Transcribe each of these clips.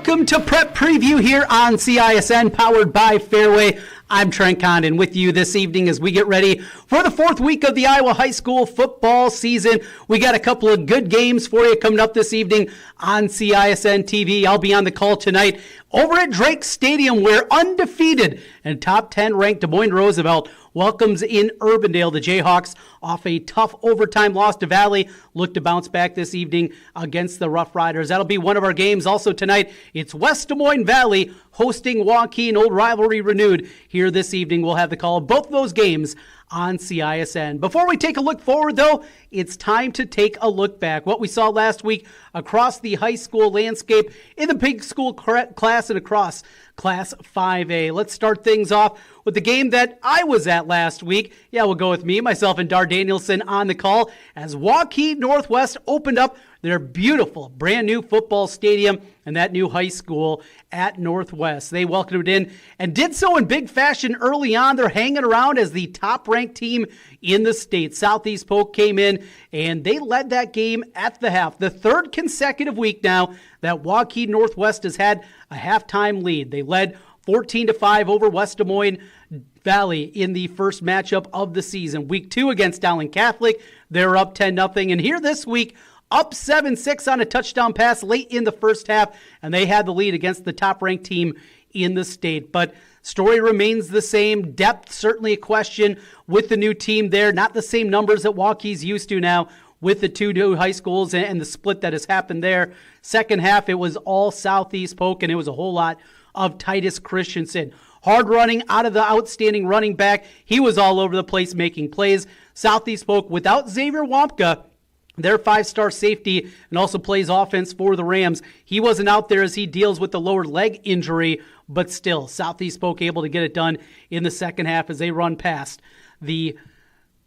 Welcome to Prep Preview here on CISN, powered by Fairway. I'm Trent Condon with you this evening as we get ready for the fourth week of the Iowa High School football season. We got a couple of good games for you coming up this evening on CISN TV. I'll be on the call tonight over at Drake Stadium, where undefeated and top 10 ranked Des Moines Roosevelt welcomes in Urbandale. The Jayhawks, off a tough overtime loss to Valley, look to bounce back this evening against the Rough Riders. That'll be one of our games. Also tonight, it's West Des Moines Valley hosting Waukee, an old rivalry renewed. Here this evening, we'll have the call of both of those games on CISN. Before we take a look forward, though, it's time to take a look back. What we saw last week across the high school landscape in the big school class and across Class 5A. Let's start things off with the game that I was at last week. Yeah, we'll go with me, myself, and Dar Danielson on the call as Waukee Northwest opened up their beautiful brand new football stadium and that new high school at Northwest. They welcomed it in and did so in big fashion early on. They're hanging around as the top-ranked team in the state. Southeast Polk came in and they led that game at the half. The third consecutive week now that Waukee Northwest has had a halftime lead. They led 14-5 over West Des Moines Valley in the first matchup of the season. Week 2 against Dowling Catholic, they're up 10-0. And here this week, up 7-6 on a touchdown pass late in the first half, and they had the lead against the top-ranked team in the state. But story remains the same. Depth certainly a question with the new team there. Not the same numbers that Waukee's used to now with the two new high schools and the split that has happened there. Second half, it was all Southeast Polk, and it was a whole lot of Titus Christensen. Hard running out of the outstanding running back. He was all over the place making plays. Southeast Polk without Xavier Wampka, their 5-star safety, and also plays offense for the Rams. He wasn't out there as he deals with the lower leg injury, but still, Southeast Polk able to get it done in the second half as they run past the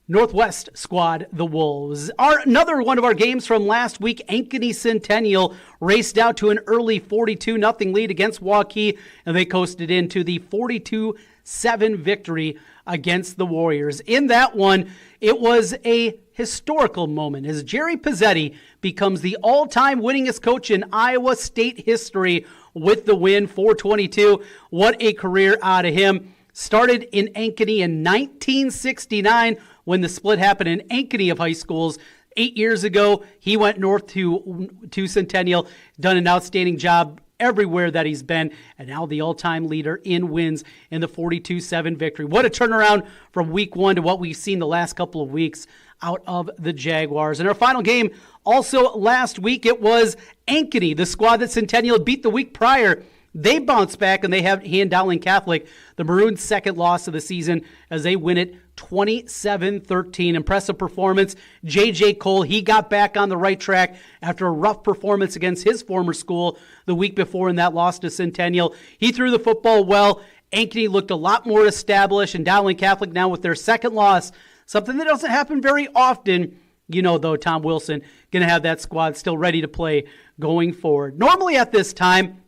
Northwest squad, the Wolves. Another one of our games from last week, Ankeny Centennial raced out to an early 42-0 lead against Waukee, and they coasted into the 42-7 victory against the Warriors. In that one, it was a historical moment as Jerry Pizzetti becomes the all-time winningest coach in Iowa State history with the win, 422. What a career out of him. Started in Ankeny in 1969 when the split happened in Ankeny of high schools. 8 years ago, he went north to Centennial, done an outstanding job everywhere that he's been, and now the all-time leader in wins in the 42-7 victory. What a turnaround from week one to what we've seen the last couple of weeks out of the Jaguars. In our final game, also last week, it was Ankeny, the squad that Centennial beat the week prior. They bounce back, and they hand Dowling Catholic the Maroons' second loss of the season as they win it 27-13. Impressive performance. J.J. Cole, he got back on the right track after a rough performance against his former school the week before in that loss to Centennial. He threw the football well. Ankeny looked a lot more established, and Dowling Catholic now with their second loss, something that doesn't happen very often. You know, though, Tom Wilson going to have that squad still ready to play going forward. Normally at this time,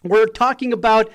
we're talking about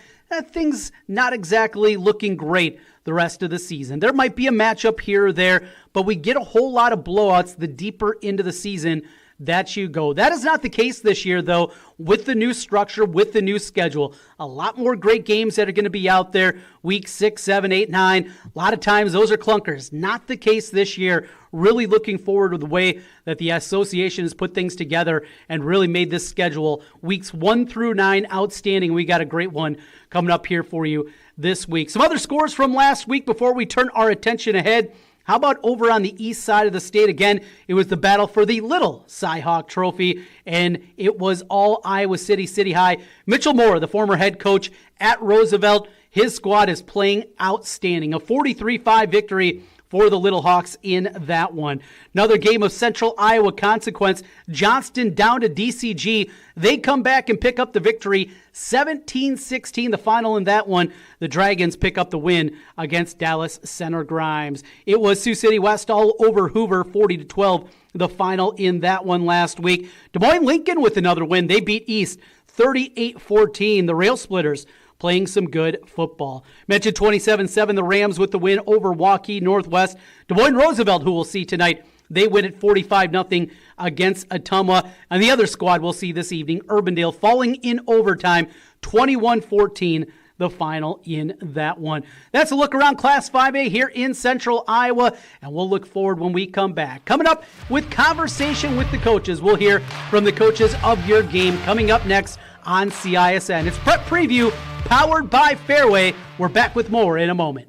things not exactly looking great the rest of the season. There might be a matchup here or there, but we get a whole lot of blowouts the deeper into the season that you go. That is not the case this year, though, with the new structure, with the new schedule. A lot more great games that are going to be out there, week 6, 7, 8, 9. A lot of times those are clunkers. Not the case this year. Really looking forward to the way that the association has put things together and really made this schedule, weeks 1 through 9, outstanding. We got a great one coming up here for you this week. Some other scores from last week before we turn our attention ahead. How about over on the east side of the state? Again, it was the battle for the Little Cy-Hawk Trophy, and it was all Iowa City, City High. Mitchell Moore, the former head coach at Roosevelt, his squad is playing outstanding. A 43-5 victory for the Little Hawks in that one. Another game of Central Iowa consequence. Johnston down to DCG. They come back and pick up the victory. 17-16, the final in that one. The Dragons pick up the win against Dallas Center Grimes. It was Sioux City West all over Hoover, 40-12, the final in that one last week. Des Moines Lincoln with another win. They beat East 38-14. The Rail Splitters playing some good football. Mentioned 27-7, the Rams with the win over Waukee Northwest. Des Moines Roosevelt, who we'll see tonight, they win at 45-0 against Ottumwa. And the other squad we'll see this evening, Urbandale, falling in overtime, 21-14, the final in that one. That's a look around Class 5A here in Central Iowa, and we'll look forward when we come back. Coming up with Conversation with the Coaches, we'll hear from the coaches of your game coming up next on CISN. It's Prep Preview, powered by Fairway. We're back with more in a moment.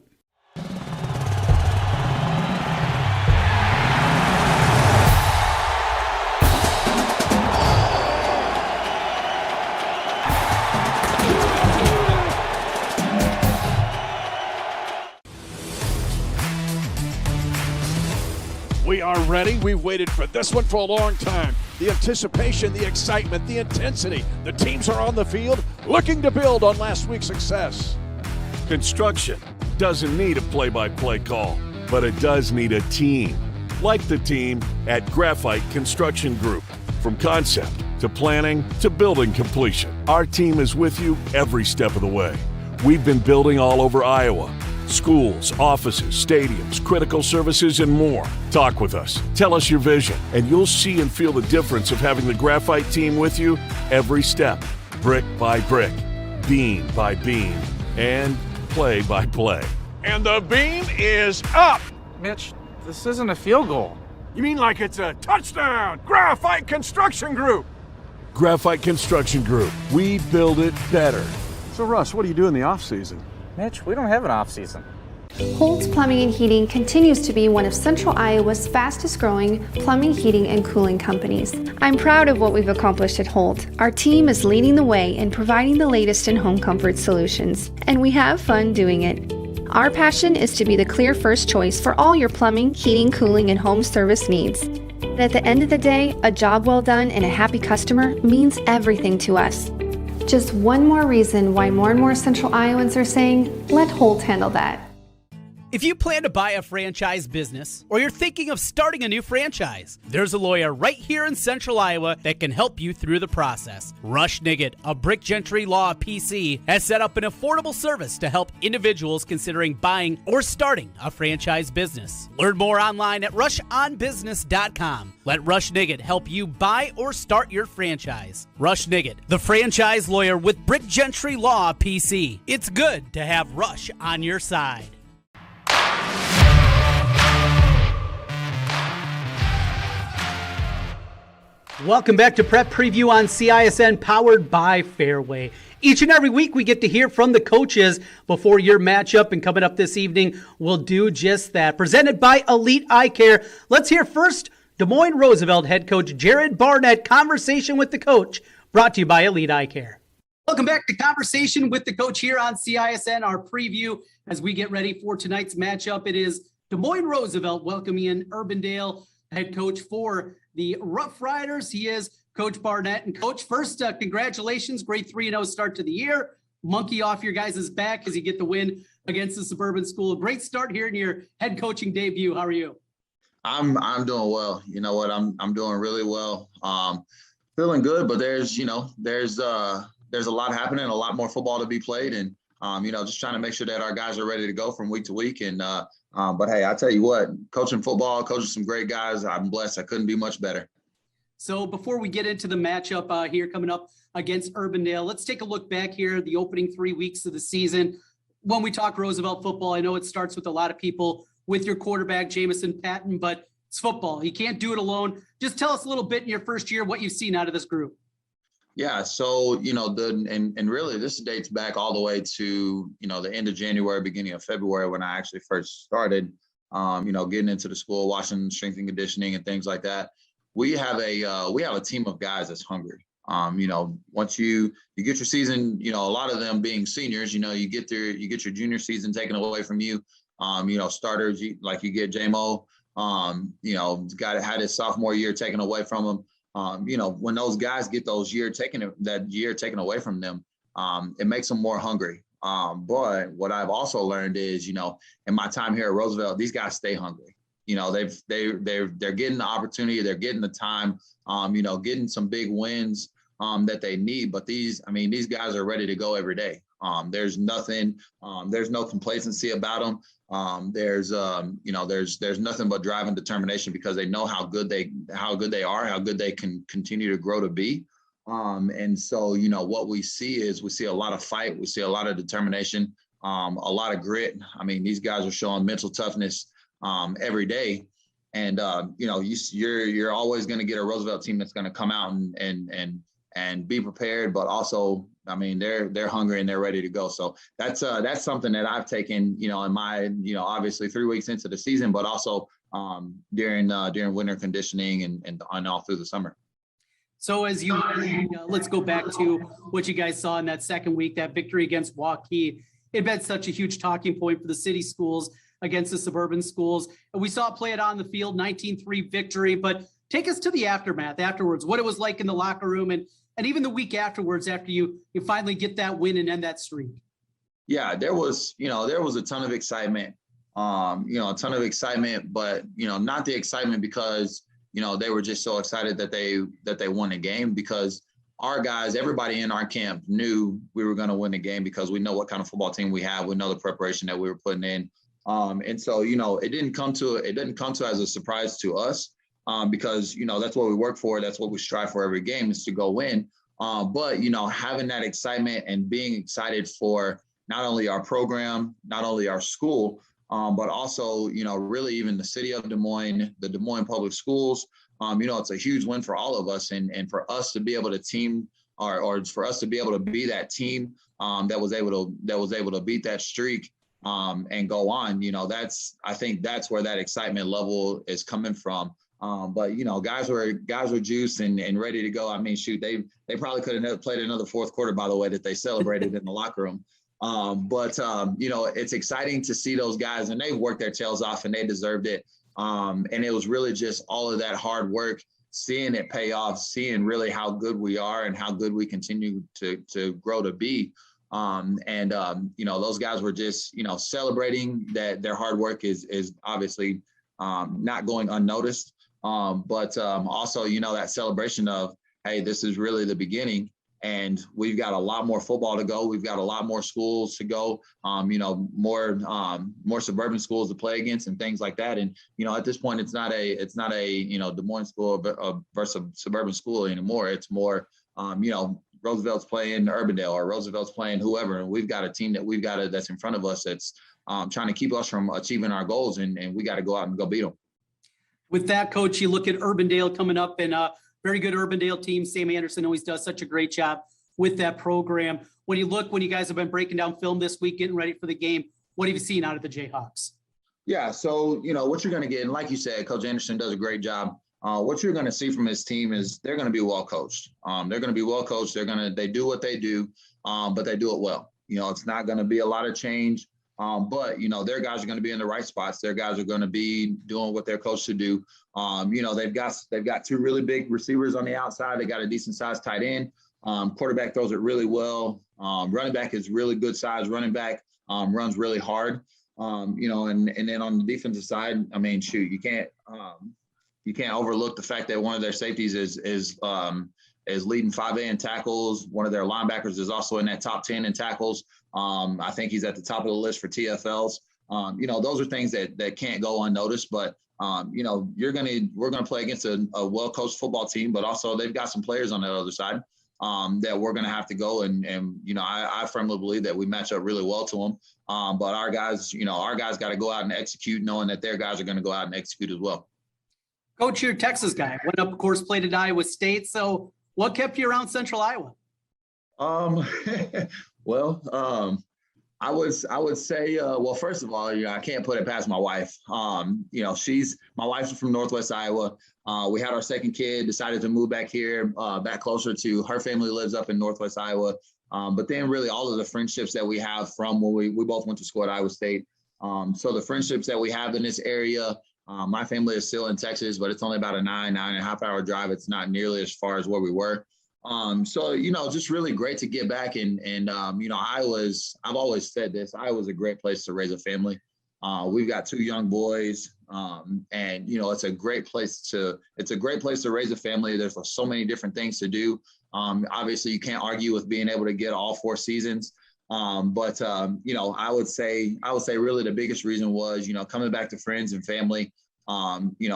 We are ready. We've waited for this one for a long time. The anticipation, the excitement, the intensity. The teams are on the field looking to build on last week's success. Construction doesn't need a play-by-play call, but it does need a team. Like the team at Graphite Construction Group. From concept to planning to building completion, our team is with you every step of the way. We've been building all over Iowa. Schools, offices, stadiums, critical services, and more. Talk with us. Tell us your vision, and you'll see and feel the difference of having the Graphite team with you every step, brick by brick, beam by beam, and play by play. And the beam is up. Mitch, this isn't a field goal. You mean like it's a touchdown? Graphite Construction Group. Graphite Construction Group. We build it better. So, Russ, what do you do in the off-season? Mitch, we don't have an off-season. Holt's Plumbing and Heating continues to be one of Central Iowa's fastest growing plumbing, heating, and cooling companies. I'm proud of what we've accomplished at Holt. Our team is leading the way in providing the latest in home comfort solutions, and we have fun doing it. Our passion is to be the clear first choice for all your plumbing, heating, cooling, and home service needs. And at the end of the day, a job well done and a happy customer means everything to us. Just one more reason why more and more Central Iowans are saying, let Holt handle that. If you plan to buy a franchise business or you're thinking of starting a new franchise, there's a lawyer right here in Central Iowa that can help you through the process. Rush Niggett of Brick Gentry Law PC has set up an affordable service to help individuals considering buying or starting a franchise business. Learn more online at rushonbusiness.com. Let Rush Niggett help you buy or start your franchise. Rush Niggett, the franchise lawyer with Brick Gentry Law PC. It's good to have Rush on your side. Welcome back to Prep Preview on CISN, powered by Fairway. Each and every week we get to hear from the coaches before your matchup, and coming up this evening, we'll do just that. Presented by Elite Eye Care. Let's hear first Des Moines Roosevelt head coach Jared Barnett. Conversation with the coach, brought to you by Elite Eye Care. Welcome back to Conversation with the Coach here on CISN, our preview as we get ready for tonight's matchup. It is Des Moines Roosevelt welcoming in Urbandale, head coach for the Rough Riders. He is Coach Barnett. And Coach, first, congratulations. Great 3-0 start to the year. Monkey off your guys' back as you get the win against the Suburban School. Great start here in your head coaching debut. How are you? I'm doing well. You know what? I'm doing really well. Feeling good, but there's a lot happening, a lot more football to be played, and just trying to make sure that our guys are ready to go from week to week. And but hey, I tell you what, coaching football, coaching some great guys, I'm blessed. I couldn't be much better. So before we get into the matchup here coming up against Urbandale, let's take a look back here, the opening 3 weeks of the season. When we talk Roosevelt football, I know it starts with a lot of people with your quarterback, Jamison Patton, but it's football. You can't do it alone. Just tell us a little bit in your first year what you've seen out of this group. Yeah, so really this dates back all the way to the end of January, beginning of February, when I actually first started getting into the school, watching strength and conditioning and things like that. We have a team of guys that's hungry. Once you get your season, a lot of them being seniors, you get your junior season taken away from you. Starters, you get JMO, guy that had his sophomore year taken away from him. When those guys get that year taken away from them, it makes them more hungry. But what I've also learned is, in my time here at Roosevelt, these guys stay hungry. They're getting the opportunity, they're getting the time, getting some big wins that they need. But these guys are ready to go every day. There's nothing, there's no complacency about them. There's nothing but drive and determination, because they know how good they are, how good they can continue to grow to be. And so, what we see a lot of fight. We see a lot of determination, a lot of grit. These guys are showing mental toughness every day. And, you're always going to get a Roosevelt team that's going to come out and be prepared, but also, they're hungry and they're ready to go. So that's something that I've taken, in my, obviously 3 weeks into the season, but also during winter conditioning and all through the summer. So as let's go back to what you guys saw in that second week, that victory against Waukee. It been such a huge talking point for the city schools against the suburban schools. And we saw it play it on the field, 19-3 victory, but take us to the aftermath afterwards, what it was like in the locker room and even the week afterwards, after you finally get that win and end that streak. Yeah, there was a ton of excitement, but, not the excitement because, they were just so excited that they won the game, because our guys, everybody in our camp knew we were going to win the game, because we know what kind of football team we have. We know the preparation that we were putting in. And so, it didn't come to as a surprise to us. Because, that's what we work for. That's what we strive for every game, is to go win. But, having that excitement and being excited for not only our program, not only our school, but also, really even the city of Des Moines, the Des Moines Public Schools. It's a huge win for all of us, and for us to be able to team, or for us to be able to be that team that was able to beat that streak and go on. I think that's where that excitement level is coming from. But guys were juiced and ready to go. I mean, shoot, they probably could have played another fourth quarter by the way that they celebrated in the locker room. But it's exciting to see those guys, and they've worked their tails off and they deserved it. And it was really just all of that hard work, seeing it pay off, seeing really how good we are and how good we continue to grow to be. Those guys were just, celebrating that their hard work is obviously not going unnoticed. But also, that celebration of, hey, this is really the beginning, and we've got a lot more football to go. We've got a lot more schools to go, more suburban schools to play against and things like that. And, at this point, it's not a Des Moines school versus a suburban school anymore. It's more, Roosevelt's playing Urbandale, or Roosevelt's playing whoever. And we've got a team that's in front of us that's trying to keep us from achieving our goals. And we got to go out and go beat them. With that, Coach, you look at Urbandale coming up, and very good Urbandale team. Sam Anderson always does such a great job with that program. When you guys have been breaking down film this week, getting ready for the game, what have you seen out of the Jayhawks? Yeah, so, what you're going to get, and like you said, Coach Anderson does a great job. What you're going to see from his team is they're going to be well coached. They're going to be well coached. They do what they do, but they do it well. It's not going to be a lot of change. But their guys are going to be in the right spots. Their guys are going to be doing what they're coached to do. They've got two really big receivers on the outside. They got a decent sized tight end. Quarterback throws it really well. Running back is really good size. Running back runs really hard. And then on the defensive side, I mean, shoot, you can't overlook the fact that one of their safeties is leading 5A in tackles. One of their linebackers is also in that top 10 in tackles. I think he's at the top of the list for TFLs. Those are things that can't go unnoticed, but we're going to play against a well-coached football team, but also they've got some players on the other side that we're going to have to go. And I firmly believe that we match up really well to them. But our guys got to go out and execute, knowing that their guys are going to go out and execute as well. Coach, you're a Texas guy. Went up, of course, played at Iowa State. So what kept you around Central Iowa? I would say, first of all, I can't put it past my wife. My wife's from Northwest Iowa. We had our second kid, decided to move back here, back closer to her family lives up in Northwest Iowa. But then really all of the friendships that we have from when we both went to school at Iowa State. So the friendships that we have in this area, my family is still in Texas, but it's only about a 9.5 hour drive. It's not nearly as far as where we were. Just really great to get back. And I've always said this, Iowa's a great place to raise a family. We've got two young boys, and it's a great place to raise a family. There's so many different things to do. Obviously you can't argue with being able to get all 4 seasons. I would say really the biggest reason was, coming back to friends and family,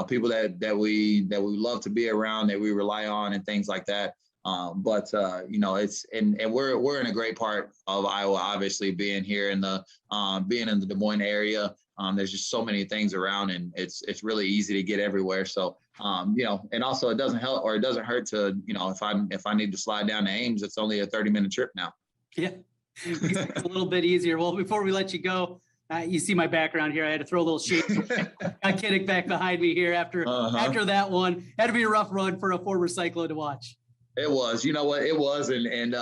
people that we love to be around, that we rely on and things like that. It's and we're in a great part of Iowa, obviously being here in the Des Moines area. There's just so many things around, and it's really easy to get everywhere. So, and also it doesn't help, or it doesn't hurt to, if I need to slide down to Ames, it's only a 30-minute trip now. Yeah. It's a little bit easier. Well, before we let you go, you see my background here. I had to throw a little shade. Got Kinnick back behind me here after that one. Had to be a rough run for a former Cyclone to watch. It was, it was, and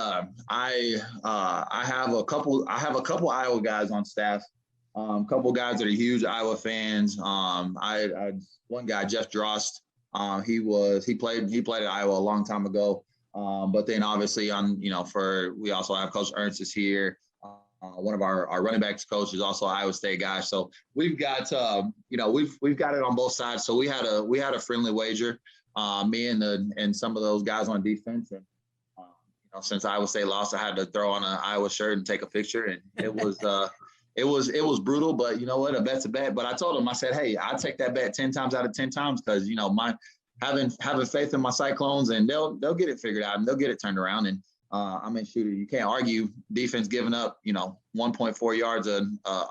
I have a couple Iowa guys on staff, a couple guys that are huge Iowa fans. One guy, Jeff Drost, he played at Iowa a long time ago. But then obviously we also have Coach Ernst is here. One of our running backs coach is also an Iowa State guy. So we've got, we've got it on both sides. So we had a friendly wager, me and some of those guys on defense. And, since Iowa State lost, I had to throw on an Iowa shirt and take a picture. And it was, it was brutal, but you know what? A bet's a bet. But I told him, I said, hey, I'll take that bet 10 times out of 10 times because, my having faith in my Cyclones, and they'll get it figured out and they'll get it turned around. And shoot, you can't argue defense giving up, 1.4 yards a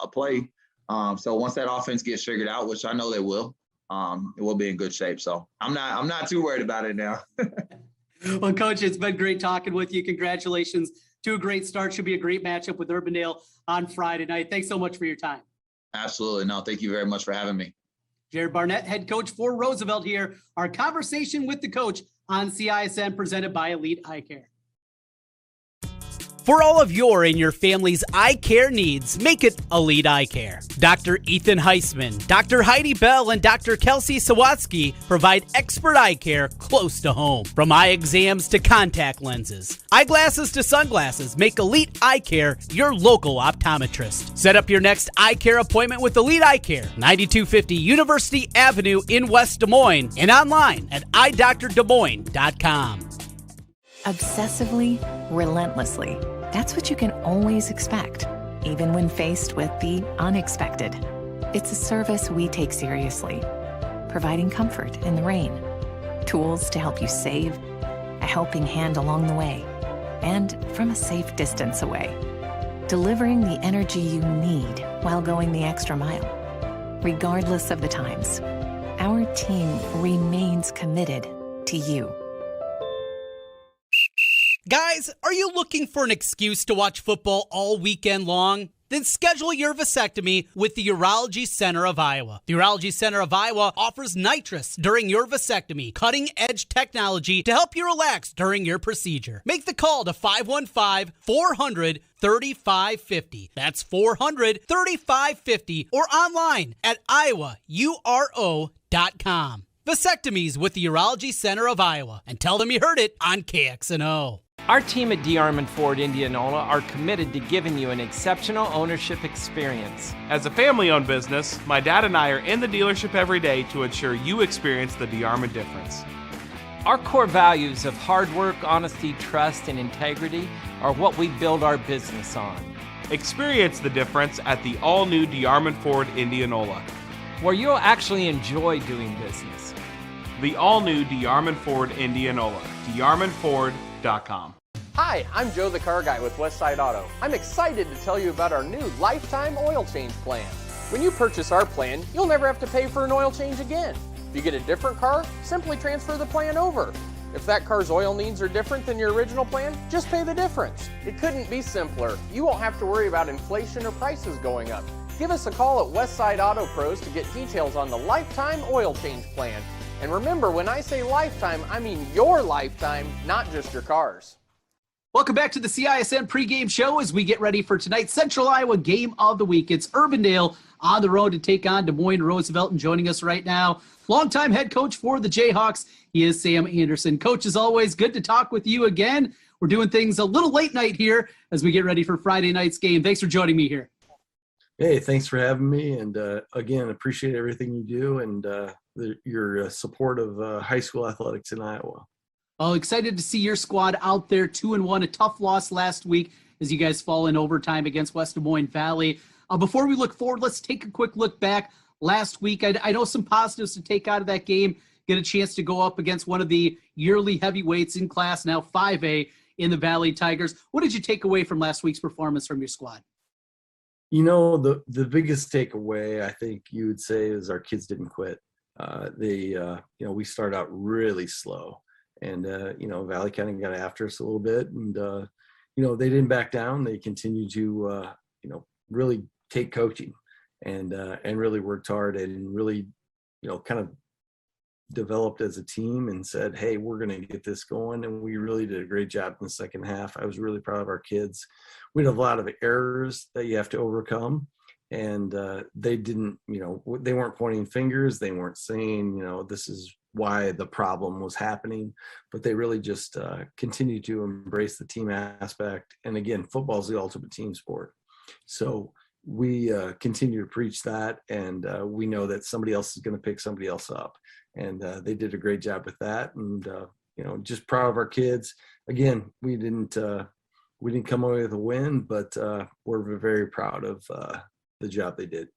play So once that offense gets figured out, which I know they will, it will be in good shape. So I'm not too worried about it now. Well, Coach, it's been great talking with you. Congratulations to a great start. Should be a great matchup with Urbandale on Friday night. Thanks so much for your time. Absolutely. No, thank you very much for having me. Jared Barnett, head coach for Roosevelt here. Our conversation with the coach on CISN presented by Elite Eye Care. For all of your and your family's eye care needs, make it Elite Eye Care. Dr. Ethan Heisman, Dr. Heidi Bell, and Dr. Kelsey Sawatsky provide expert eye care close to home. From eye exams to contact lenses, eyeglasses to sunglasses, make Elite Eye Care your local optometrist. Set up your next eye care appointment with Elite Eye Care, 9250 University Avenue in West Des Moines, and online at eyedoctordemoines.com. Obsessively, relentlessly. That's what you can always expect, even when faced with the unexpected. It's a service we take seriously, providing comfort in the rain, tools to help you save, a helping hand along the way, and from a safe distance away, delivering the energy you need while going the extra mile. Regardless of the times, our team remains committed to you. Guys, are you looking for an excuse to watch football all weekend long? Then schedule your vasectomy with the Urology Center of Iowa. The Urology Center of Iowa offers nitrous during your vasectomy, cutting-edge technology to help you relax during your procedure. Make the call to 515-400-3550. That's 400-3550 or online at iowauro.com. Vasectomies with the Urology Center of Iowa, and tell them you heard it on KXNO. Our team at D. Armand Ford Indianola are committed to giving you an exceptional ownership experience. As a family-owned business, my dad and I are in the dealership every day to ensure you experience the D. Armand difference. Our core values of hard work, honesty, trust, and integrity are what we build our business on. Experience the difference at the all-new D. Armand Ford Indianola, where you'll actually enjoy doing business. The all-new D. Armand Ford Indianola, darmandford.com. Hi, I'm Joe the Car Guy with Westside Auto. I'm excited to tell you about our new lifetime oil change plan. When you purchase our plan, you'll never have to pay for an oil change again. If you get a different car, simply transfer the plan over. If that car's oil needs are different than your original plan, just pay the difference. It couldn't be simpler. You won't have to worry about inflation or prices going up. Give us a call at Westside Auto Pros to get details on the lifetime oil change plan. And remember, when I say lifetime, I mean your lifetime, not just your car's. Welcome back to the CISN pregame show as we get ready for tonight's Central Iowa game of the week. It's Urbandale on the road to take on Des Moines Roosevelt, and joining us right now, longtime head coach for the Jayhawks, he is Sam Anderson. Coach, as always, good to talk with you again. We're doing things a little late night here as we get ready for Friday night's game. Thanks for joining me here. Hey, thanks for having me. And again, appreciate everything you do and your support of high school athletics in Iowa. Oh, excited to see your squad out there 2-1, a tough loss last week as you guys fall in overtime against West Des Moines Valley. Before we look forward, let's take a quick look back. Last week, I know some positives to take out of that game, get a chance to go up against one of the yearly heavyweights in class, now 5A in the Valley Tigers. What did you take away from last week's performance from your squad? You know, the biggest takeaway, I think you would say, is our kids didn't quit. We started out really slow. And, Valley kind of got after us a little bit. And, they didn't back down. They continued to, really take coaching and really worked hard and really, kind of developed as a team and said, hey, we're going to get this going. And we really did a great job in the second half. I was really proud of our kids. We had a lot of errors that you have to overcome. And they didn't, they weren't pointing fingers. They weren't saying, this is why the problem was happening, but they really just continue to embrace the team aspect. And again, football is the ultimate team sport. So we continue to preach that, and we know that somebody else is going to pick somebody else up. And they did a great job with that. And, just proud of our kids. Again, we didn't come away with a win, but we're very proud of the job they did.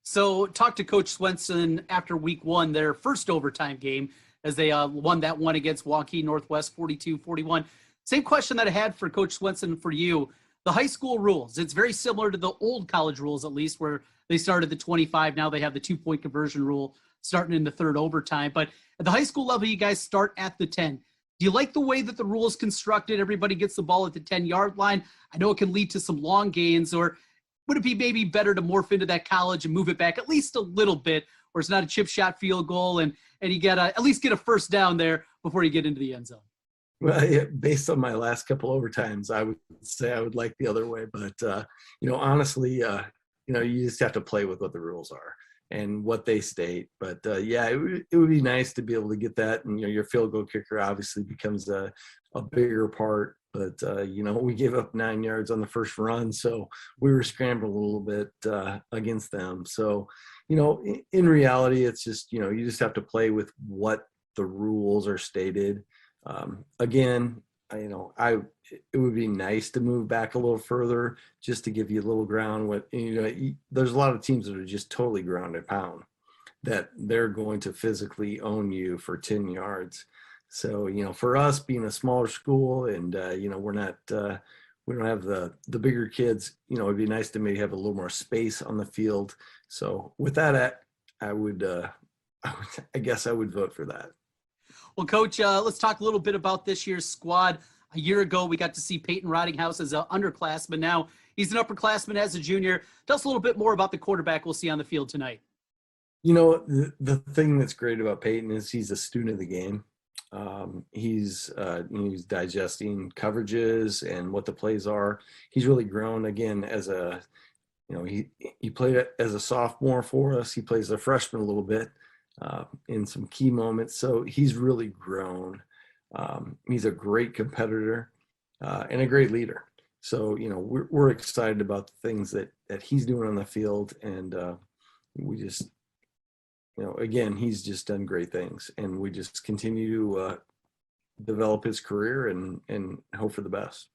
So talk to Coach Swenson after week one, their first overtime game, as they won that one against Waukee Northwest 42-41. Same question that I had for Coach Swenson for you. The high school rules, it's very similar to the old college rules, at least, where They started the 25. Now they have the 2-point conversion rule starting in the third overtime. But at the high school level, you guys start at the 10. Do you like the way that the rule is constructed? Everybody gets the ball at the 10-yard line. I know it can lead to some long gains, or would it be maybe better to morph into that college and move it back at least a little bit, or it's not a chip shot field goal and you got to at least get a first down there before you get into the end zone? Well, yeah, based on my last couple overtimes, I would say I would like the other way. But, honestly, you just have to play with what the rules are and what they state. But, it would be nice to be able to get that. And, your field goal kicker obviously becomes a bigger part. But, we gave up 9 yards on the first run, so we were scrambling a little bit against them. So, in reality, it's just, you just have to play with what the rules are stated. Again, it would be nice to move back a little further just to give you a little ground. There's a lot of teams that are just totally ground and pound, that they're going to physically own you for 10 yards. So, for us being a smaller school and, we're not, we don't have the bigger kids, it'd be nice to maybe have a little more space on the field. So with that, I guess I would vote for that. Well, Coach, let's talk a little bit about this year's squad. A year ago, we got to see Peyton Rottinghouse as an underclassman. Now he's an upperclassman as a junior. Tell us a little bit more about the quarterback we'll see on the field tonight. The thing that's great about Peyton is he's a student of the game. He's digesting coverages and what the plays are. He's really grown again as he played as a sophomore for us. He plays as a freshman a little bit in some key moments. So he's really grown. He's a great competitor and a great leader. So, we're excited about the things that he's doing on the field. And we just, again, he's just done great things, and we just continue to develop his career and hope for the best.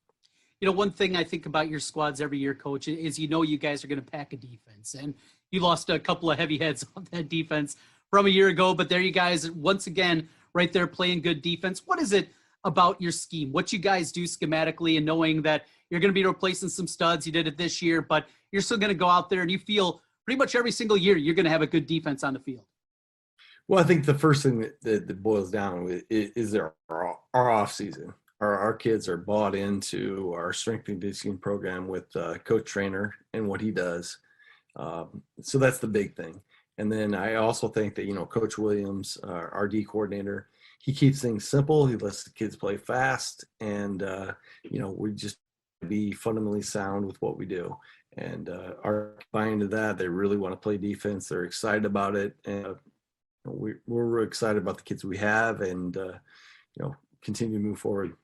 One thing I think about your squads every year, Coach, is you guys are going to pack a defense, and you lost a couple of heavy heads on that defense from a year ago, but there you guys once again right there playing good defense. What is it about your scheme, what you guys do schematically, and knowing that you're going to be replacing some studs? You did it this year, but you're still going to go out there and you feel pretty much every single year you're going to have a good defense on the field. Well, I think the first thing that boils down is our off season. Our kids are bought into our strength and conditioning program with Coach Trainer and what he does. So that's the big thing. And then I also think that, Coach Williams, our D coordinator, he keeps things simple. He lets the kids play fast, and, we just be fundamentally sound with what we do. And our buying into that, they really want to play defense. They're excited about it. And we're excited about the kids we have, and, continue to move forward.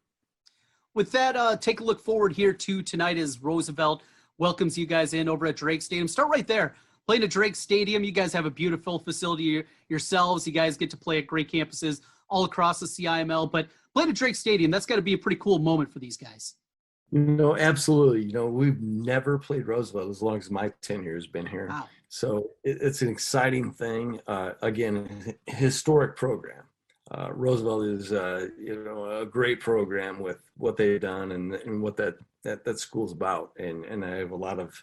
With that, take a look forward here to tonight as Roosevelt welcomes you guys in over at Drake Stadium. Start right there. Playing at Drake Stadium, you guys have a beautiful facility yourselves. You guys get to play at great campuses all across the CIML, but playing at Drake Stadium, that's got to be a pretty cool moment for these guys. Absolutely. We've never played Roosevelt as long as my tenure has been here. Wow. So it's an exciting thing. Again, historic program. Roosevelt is, a great program with what they've done and what that school's about. And I have a lot of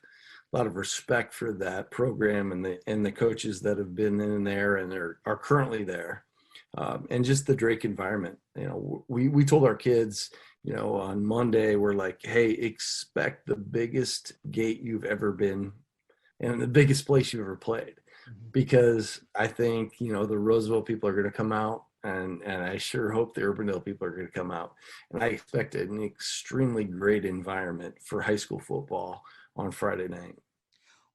respect for that program and the coaches that have been in there and are currently there. And just the Drake environment. We told our kids, on Monday, we're like, hey, expect the biggest gate you've ever been and the biggest place you've ever played. Because I think, the Roosevelt people are going to come out, and I sure hope the Urbandale people are going to come out. And I expect an extremely great environment for high school football on Friday night.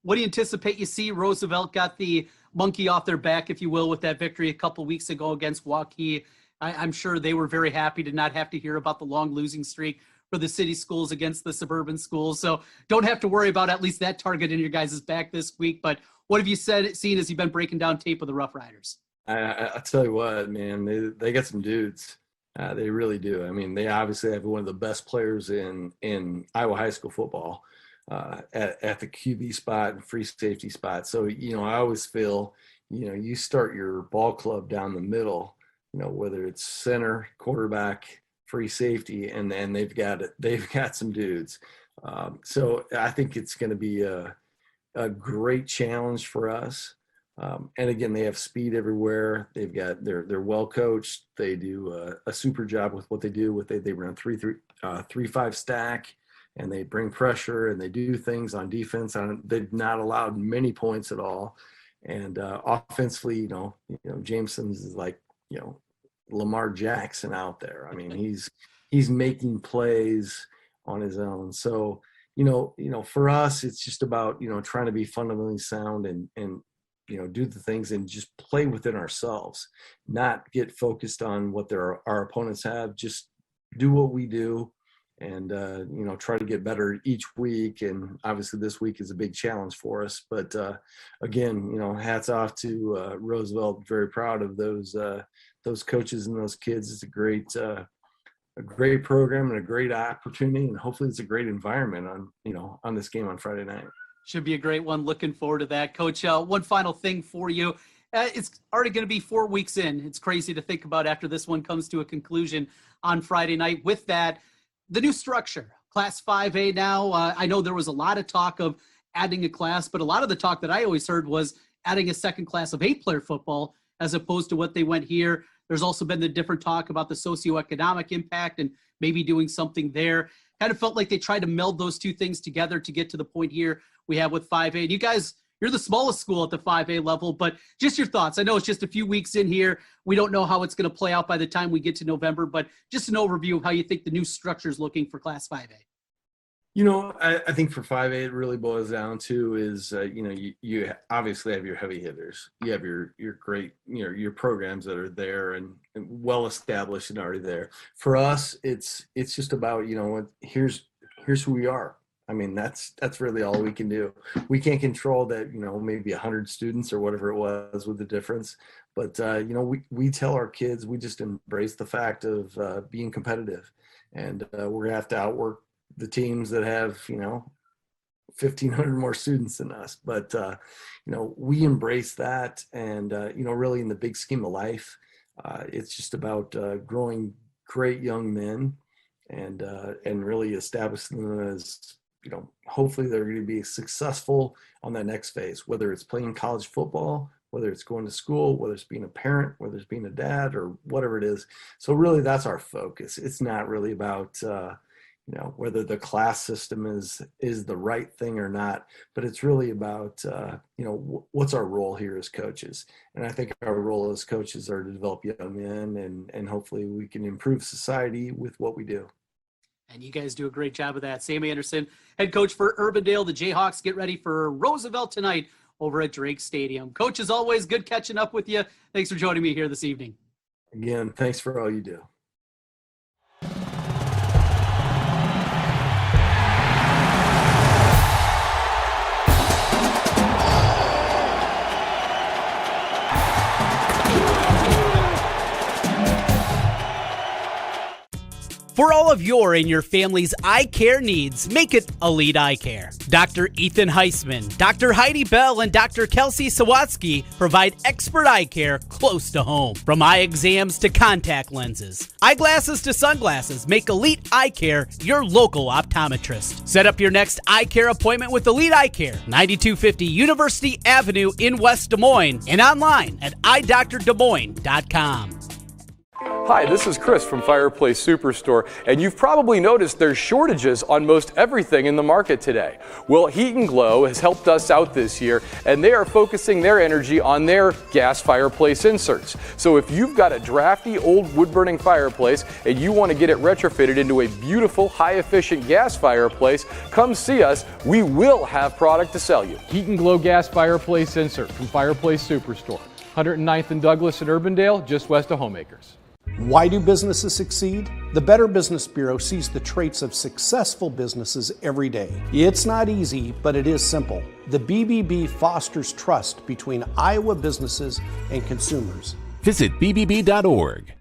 What do you anticipate you see? Roosevelt got the monkey off their back, if you will, with that victory a couple weeks ago against Waukee. I'm sure they were very happy to not have to hear about the long losing streak for the city schools against the suburban schools. So don't have to worry about at least that target in your guys' back this week. But what have you seen as you've been breaking down tape of the Rough Riders? I tell you what, man, they got some dudes. They really do. I mean, they obviously have one of the best players in Iowa high school football at the QB spot and free safety spot. So, I always feel, you start your ball club down the middle, whether it's center, quarterback, free safety, and they've got some dudes. So I think it's going to be a great challenge for us. And again, they have speed everywhere. They're well coached. They do a super job with what they do. They run 3-5 stack, and they bring pressure, and they do things on defense. They've not allowed many points at all. And offensively, Jameson's is like, Lamar Jackson out there. I mean, he's making plays on his own. So, for us, it's just about, trying to be fundamentally sound and do the things and just play within ourselves, not get focused on what our opponents have. Just do what we do and, try to get better each week. And obviously this week is a big challenge for us. But again, hats off to Roosevelt. Very proud of those coaches and those kids. It's a great program and a great opportunity. And hopefully it's a great environment on this game on Friday night. Should be a great one. Looking forward to that. Coach, one final thing for you. It's already going to be 4 weeks in. It's crazy to think about after this one comes to a conclusion on Friday night. With that, the new structure, Class 5A now. I know there was a lot of talk of adding a class, but a lot of the talk that I always heard was adding a second class of 8-player football as opposed to what they went here. There's also been the different talk about the socioeconomic impact and maybe doing something there. Kind of felt like they tried to meld those two things together to get to the point here we have with 5A. And you guys, you're the smallest school at the 5A level, but just your thoughts. I know it's just a few weeks in here. We don't know how it's going to play out by the time we get to November, but just an overview of how you think the new structure is looking for Class 5A. I think for 5A, it really boils down to is, you obviously have your heavy hitters. You have your great, your programs that are there and well established and already there. For us, it's just about, here's who we are. I mean, that's really all we can do. We can't control that, maybe 100 students or whatever it was with the difference. But, we tell our kids, we just embrace the fact of being competitive. And we're going to have to outwork the teams that have, 1,500 more students than us. But, we embrace that. And, really in the big scheme of life, it's just about growing great young men and really establishing them as, hopefully they're going to be successful on that next phase, whether it's playing college football, whether it's going to school, whether it's being a parent, whether it's being a dad or whatever it is. So really that's our focus. It's not really about, whether the class system is the right thing or not, but it's really about, what's our role here as coaches. And I think our role as coaches are to develop young men and hopefully we can improve society with what we do. And you guys do a great job of that. Sam Anderson, head coach for Urbandale. The Jayhawks get ready for Roosevelt tonight over at Drake Stadium. Coach, as always, good catching up with you. Thanks for joining me here this evening. Again, thanks for all you do. For all of your and your family's eye care needs, make it Elite Eye Care. Dr. Ethan Heisman, Dr. Heidi Bell, and Dr. Kelsey Sawatsky provide expert eye care close to home. From eye exams to contact lenses, eyeglasses to sunglasses, make Elite Eye Care your local optometrist. Set up your next eye care appointment with Elite Eye Care, 9250 University Avenue in West Des Moines, and online at eyedoctordemoines.com. Hi, this is Chris from Fireplace Superstore, and you've probably noticed there's shortages on most everything in the market today. Well, Heat and Glow has helped us out this year, and they are focusing their energy on their gas fireplace inserts. So if you've got a drafty old wood-burning fireplace and you want to get it retrofitted into a beautiful, high-efficient gas fireplace, come see us. We will have product to sell you. Heat and Glow gas fireplace insert from Fireplace Superstore, 109th and Douglas in Urbandale, just west of Homeacres. Why do businesses succeed? The Better Business Bureau sees the traits of successful businesses every day. It's not easy, but it is simple. The BBB fosters trust between Iowa businesses and consumers. Visit bbb.org.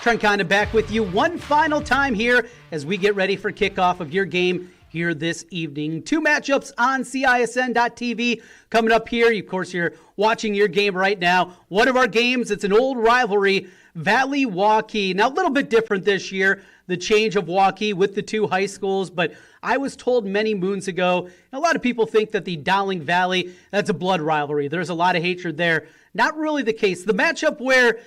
Trent Condon back with you one final time here as we get ready for kickoff of your game here this evening. 2 matchups on CISN.TV coming up here. Of course, you're watching your game right now. One of our games, it's an old rivalry, Valley-Waukee. Now, a little bit different this year, the change of Waukee with the 2 high schools, but I was told many moons ago, a lot of people think that the Dowling Valley, that's a blood rivalry. There's a lot of hatred there. Not really the case. The matchup where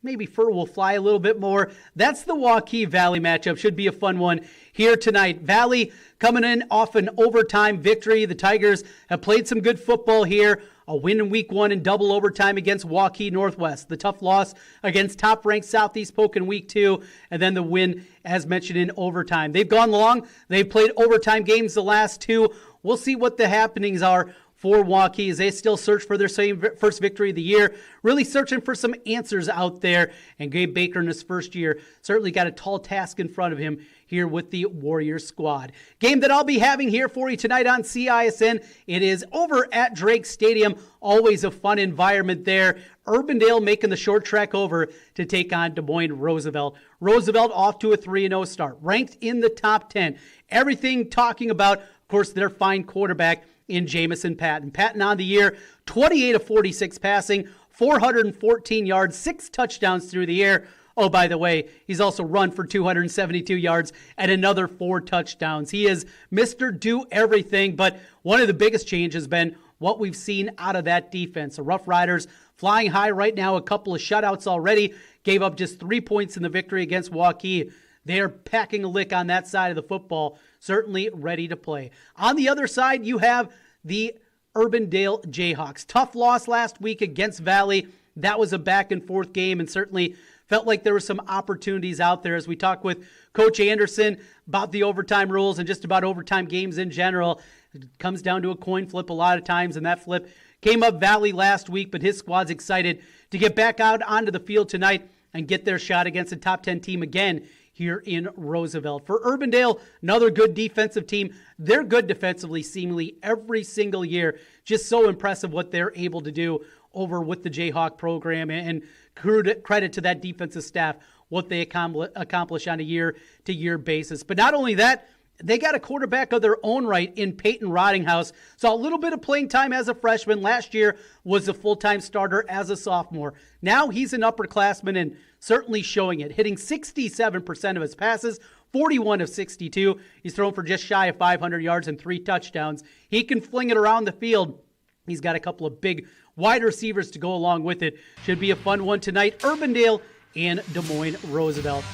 maybe fur will fly a little bit more, that's the Waukee Valley matchup. Should be a fun one here tonight. Valley coming in off an overtime victory. The Tigers have played some good football here. A win in week 1 in double overtime against Waukee Northwest. The tough loss against top-ranked Southeast Polk in week 2, and then the win, as mentioned, in overtime. They've gone long. They've played overtime games the last 2. We'll see what the happenings are for Waukee as they still search for their first victory of the year. Really searching for some answers out there. And Gabe Baker in his first year certainly got a tall task in front of him here with the Warriors squad. Game that I'll be having here for you tonight on CISN. It is over at Drake Stadium. Always a fun environment there. Urbandale making the short trek over to take on Des Moines Roosevelt. Roosevelt off to a 3-0 start. Ranked in the top 10. Everything talking about, of course, their fine quarterback in Jamison Patton. Patton on the year, 28 of 46 passing, 414 yards, 6 touchdowns through the air. Oh, by the way, he's also run for 272 yards and another 4 touchdowns. He is Mr. Do Everything, but one of the biggest changes has been what we've seen out of that defense. The Rough Riders flying high right now, a couple of shutouts already, gave up just 3 points in the victory against Waukee. They are packing a lick on that side of the football, certainly ready to play. On the other side, you have the Urbandale Jayhawks. Tough loss last week against Valley. That was a back-and-forth game and certainly felt like there were some opportunities out there as we talked with Coach Anderson about the overtime rules and just about overtime games in general. It comes down to a coin flip a lot of times, and that flip came up Valley last week, but his squad's excited to get back out onto the field tonight and get their shot against a top 10 team again here in Roosevelt. For Urbandale, another good defensive team. They're good defensively seemingly every single year. Just so impressive what they're able to do over with the Jayhawk program, and credit to that defensive staff, what they accomplish on a year-to-year basis. But not only that, they got a quarterback of their own right in Peyton Rottinghouse. Saw a little bit of playing time as a freshman. Last year was a full-time starter as a sophomore. Now he's an upperclassman and certainly showing it. Hitting 67% of his passes, 41 of 62. He's thrown for just shy of 500 yards and 3 touchdowns. He can fling it around the field. He's got a couple of big wide receivers to go along with it. Should be a fun one tonight. Urbandale and Des Moines Roosevelt.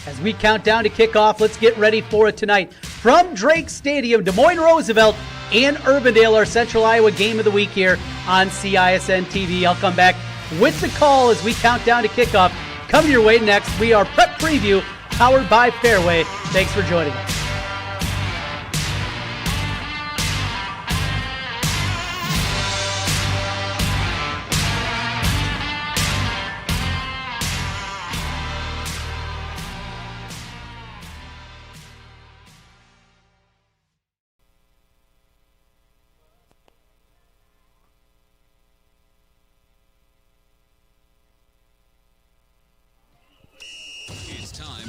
As we count down to kickoff, let's get ready for it tonight. From Drake Stadium, Des Moines Roosevelt and Urbandale, our Central Iowa game of the week here on CISN TV. I'll come back with the call as we count down to kickoff. Coming your way next, we are Prep Preview, powered by Fairway. Thanks for joining us.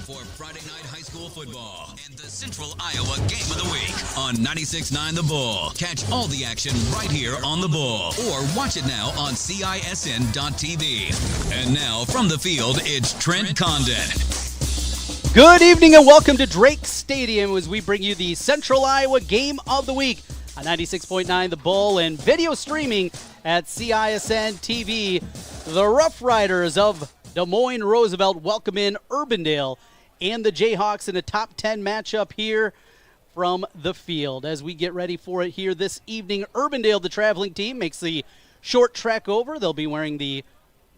For Friday night high school football and the Central Iowa game of the week on 96.9 The Bull. Catch all the action right here on The Bull or watch it now on CISN.TV. And now from the field, it's Trent Condon. Good evening and welcome to Drake Stadium as we bring you the Central Iowa game of the week on 96.9 The Bull and video streaming at CISN TV. The Rough Riders of Des Moines Roosevelt welcome in Urbandale and the Jayhawks in a top 10 matchup here from the field. As we get ready for it here this evening, Urbandale, the traveling team, makes the short trek over. They'll be wearing the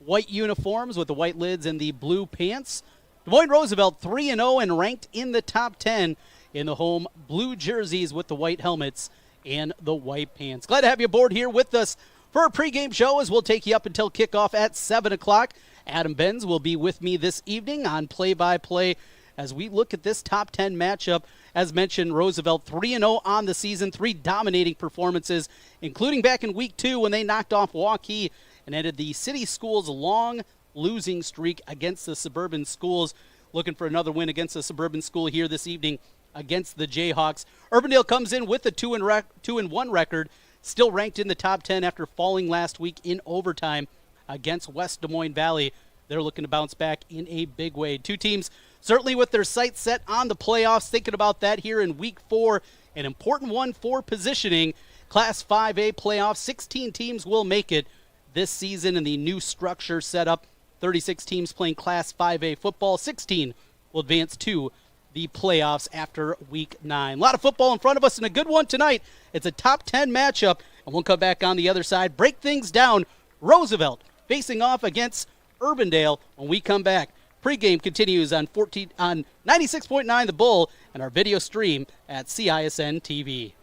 white uniforms with the white lids and the blue pants. Des Moines Roosevelt 3-0 and ranked in the top 10 in the home blue jerseys with the white helmets and the white pants. Glad to have you aboard here with us for a pregame show as we'll take you up until kickoff at 7 o'clock. Adam Benz will be with me this evening on play-by-play as we look at this top 10 matchup. As mentioned, Roosevelt 3-0 on the season, 3 dominating performances, including back in week 2 when they knocked off Waukee and ended the city school's long losing streak against the suburban schools. Looking for another win against the suburban school here this evening against the Jayhawks. Urbandale comes in with a 2-1 record, still ranked in the top 10 after falling last week in overtime against West Des Moines Valley. They're looking to bounce back in a big way. Two teams certainly with their sights set on the playoffs, thinking about that here in week 4. An important one for positioning. Class 5A playoffs, 16 teams will make it this season in the new structure set up. 36 teams playing Class 5A football. 16 will advance to the playoffs after week 9. A lot of football in front of us and a good one tonight. It's a top 10 matchup, and we'll come back on the other side, break things down. Roosevelt facing off against Urbandale when we come back. Pre-game continues on 96.9 The Bull and our video stream at CISN TV.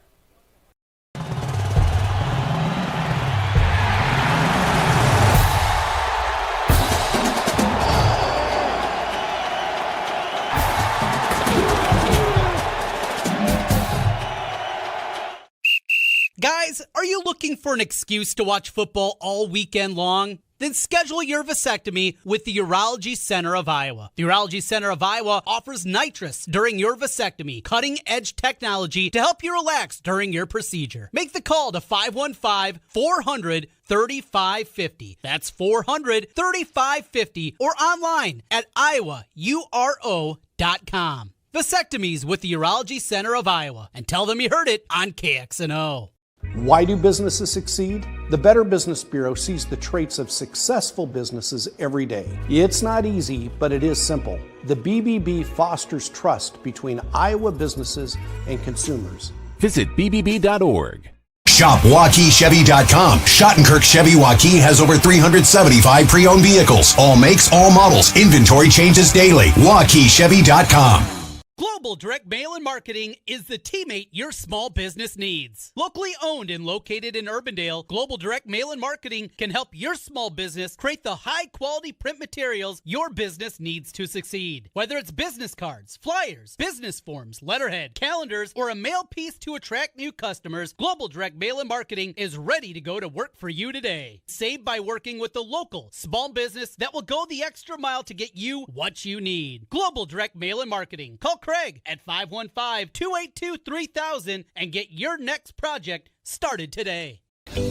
Guys, are you looking for an excuse to watch football all weekend long? Then schedule your vasectomy with the Urology Center of Iowa. The Urology Center of Iowa offers nitrous during your vasectomy, cutting-edge technology to help you relax during your procedure. Make the call to 515-400-3550. That's 400-3550 or online at iowauro.com. Vasectomies with the Urology Center of Iowa. And tell them you heard it on KXNO. Why do businesses succeed? The Better Business Bureau sees the traits of successful businesses every day. It's not easy, but it is simple. The BBB fosters trust between Iowa businesses and consumers. Visit bbb.org. Shop WaukeeChevy.com. Schottenkirk Chevy Waukee has over 375 pre-owned vehicles. All makes, all models. Inventory changes daily. WaukeeChevy.com. Global Direct Mail and Marketing is the teammate your small business needs. Locally owned and located in Urbandale, Global Direct Mail and Marketing can help your small business create the high-quality print materials your business needs to succeed. Whether it's business cards, flyers, business forms, letterhead, calendars, or a mail piece to attract new customers, Global Direct Mail and Marketing is ready to go to work for you today. Save by working with the local small business that will go the extra mile to get you what you need. Global Direct Mail and Marketing. Call Craig at 515-282-3000 and get your next project started today.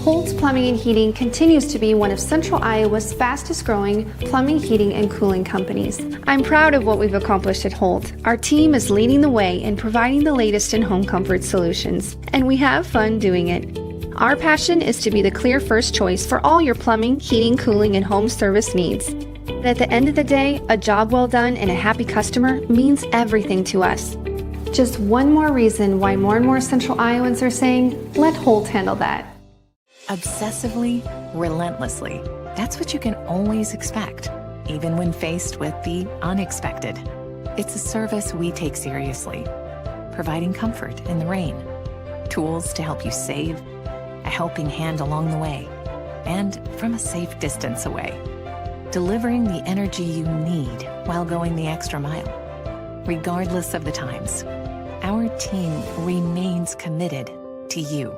Holt's Plumbing and Heating continues to be one of Central Iowa's fastest growing plumbing, heating, and cooling companies. I'm proud of what we've accomplished at Holt. Our team is leading the way in providing the latest in home comfort solutions, and we have fun doing it. Our passion is to be the clear first choice for all your plumbing, heating, cooling, and home service needs. But at the end of the day, a job well done and a happy customer means everything to us. Just one more reason why more and more Central Iowans are saying, let Holt handle that. Obsessively, relentlessly. That's what you can always expect, even when faced with the unexpected. It's a service we take seriously, providing comfort in the rain, tools to help you save, a helping hand along the way, and from a safe distance away. Delivering the energy you need while going the extra mile. Regardless of the times, our team remains committed to you.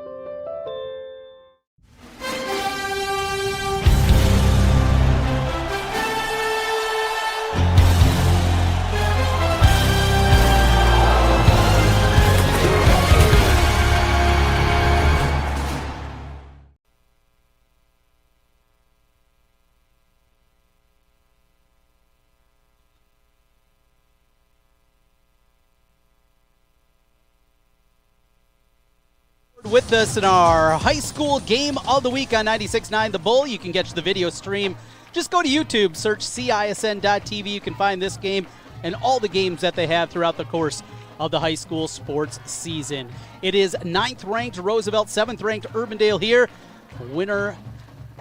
With us in our high school game of the week on 96.9 The Bull. You can catch the video stream. Just go to YouTube, search CISN.TV. You can find this game and all the games that they have throughout the course of the high school sports season. It is 9th-ranked Roosevelt, 7th-ranked Urbandale here. The winner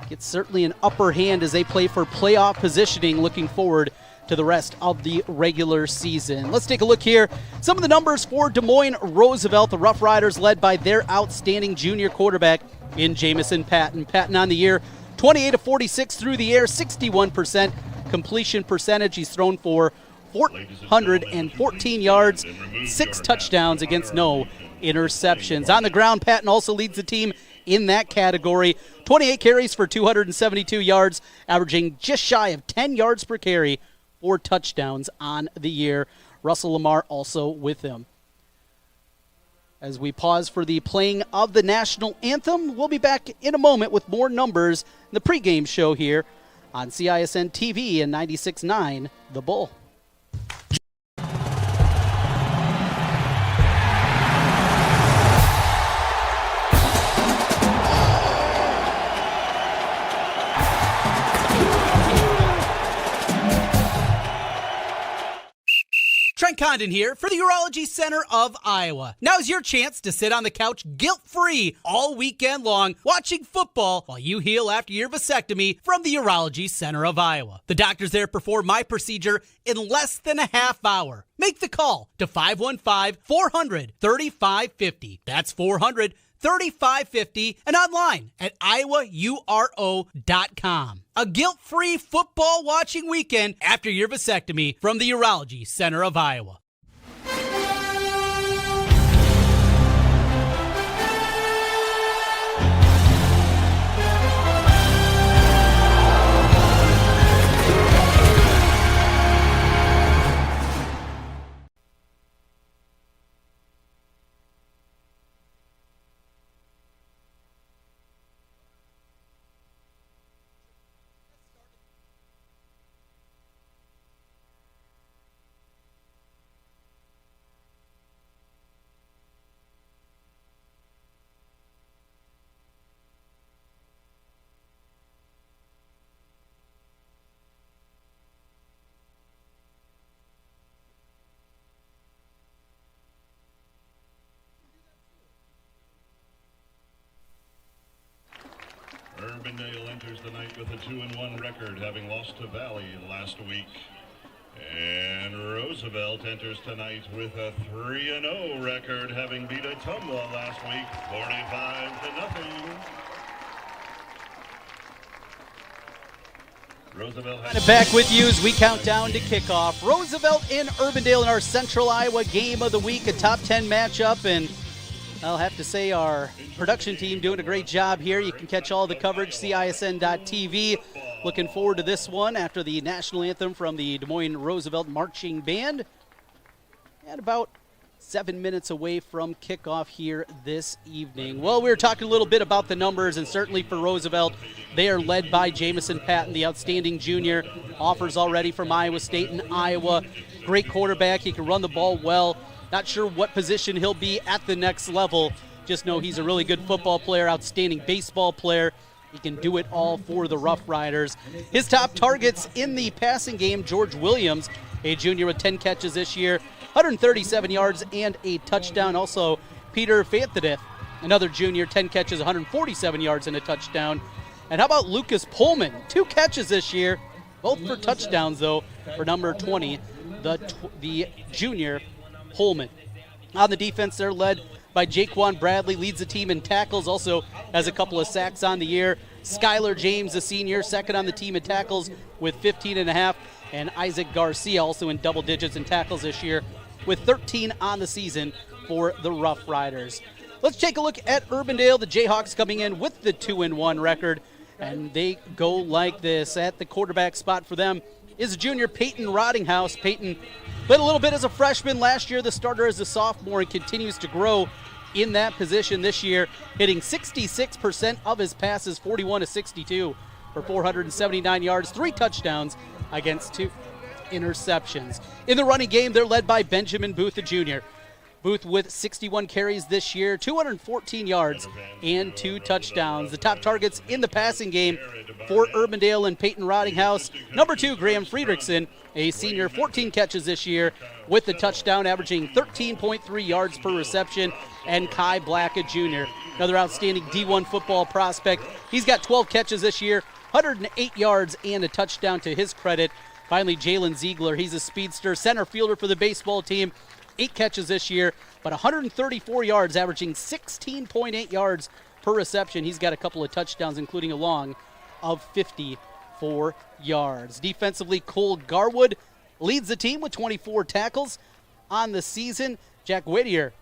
gets certainly an upper hand as they play for playoff positioning, looking forward to the rest of the regular season. Let's take a look here. Some of the numbers for Des Moines Roosevelt, the Rough Riders led by their outstanding junior quarterback in Jamison Patton. Patton on the year, 28 of 46 through the air, 61% completion percentage. He's thrown for 414 yards, 6 touchdowns against no interceptions. On the ground, Patton also leads the team in that category. 28 carries for 272 yards, averaging just shy of 10 yards per carry, 4 touchdowns on the year. Russell Lamar also with him. As we pause for the playing of the national anthem, we'll be back in a moment with more numbers in the pregame show here on CISN TV and 96.9 The Bull. Trent Condon here for the Urology Center of Iowa. Now's your chance to sit on the couch guilt-free all weekend long watching football while you heal after your vasectomy from the Urology Center of Iowa. The doctors there perform my procedure in less than a half hour. Make the call to 515-400-3550. That's 400-3550 and online at iowauro.com. A guilt-free football watching weekend after your vasectomy from the Urology Center of Iowa. Urbandale enters the night with a 2-1 record, having lost to Valley last week. And Roosevelt enters tonight with a 3-0 record, having beat Atumwa last week, 45-0. Roosevelt has back with you as we count down to kickoff. Roosevelt and Urbandale in our Central Iowa Game of the Week, a top 10 matchup, and I'll have to say our production team doing a great job here. You can catch all the coverage, CISN.TV. Looking forward to this one after the national anthem from the Des Moines Roosevelt Marching Band. And about 7 minutes away from kickoff here this evening. Well, we were talking a little bit about the numbers, and certainly for Roosevelt, they are led by Jamison Patton, the outstanding junior. Offers already from Iowa State and Iowa. Great quarterback. He can run the ball well. Not sure what position he'll be at the next level. Just know he's a really good football player, outstanding baseball player. He can do it all for the Rough Riders. His top targets in the passing game, George Williams, a junior with 10 catches this year, 137 yards and a touchdown. Also, Peter Fanthedith, another junior, 10 catches, 147 yards and a touchdown. And how about Lucas Pullman? 2 catches this year, both for touchdowns, though, for number 20, the junior Pullman. On the defense, they're led by Jaquan Bradley, leads the team in tackles, also has a couple of sacks on the year. Skylar James, a senior, second on the team in tackles with 15.5, and Isaac Garcia also in double digits in tackles this year with 13 on the season for the Rough Riders. Let's take a look at Urbandale. The Jayhawks coming in with the 2-1 record, and they go like this. At the quarterback spot for them is junior Peyton Rottinghouse. Peyton played a little bit as a freshman last year, the starter as a sophomore, and continues to grow in that position this year, hitting 66% of his passes, 41-62 for 479 yards, 3 touchdowns against 2 interceptions. In the running game, they're led by Benjamin Booth, a junior. Booth with 61 carries this year, 214 yards and 2 touchdowns. The top targets in the passing game for Urbandale and Peyton Rottinghouse. Number 2, Graham Friedrichsen, a senior, 14 catches this year with the touchdown, averaging 13.3 yards per reception. And Kai Black, a junior, another outstanding D1 football prospect. He's got 12 catches this year, 108 yards and a touchdown to his credit. Finally, Jalen Ziegler, he's a speedster, center fielder for the baseball team. 8 catches this year, but 134 yards, averaging 16.8 yards per reception. He's got a couple of touchdowns, including a long of 54 yards. Defensively, Cole Garwood leads the team with 24 tackles on the season. Jack Whittier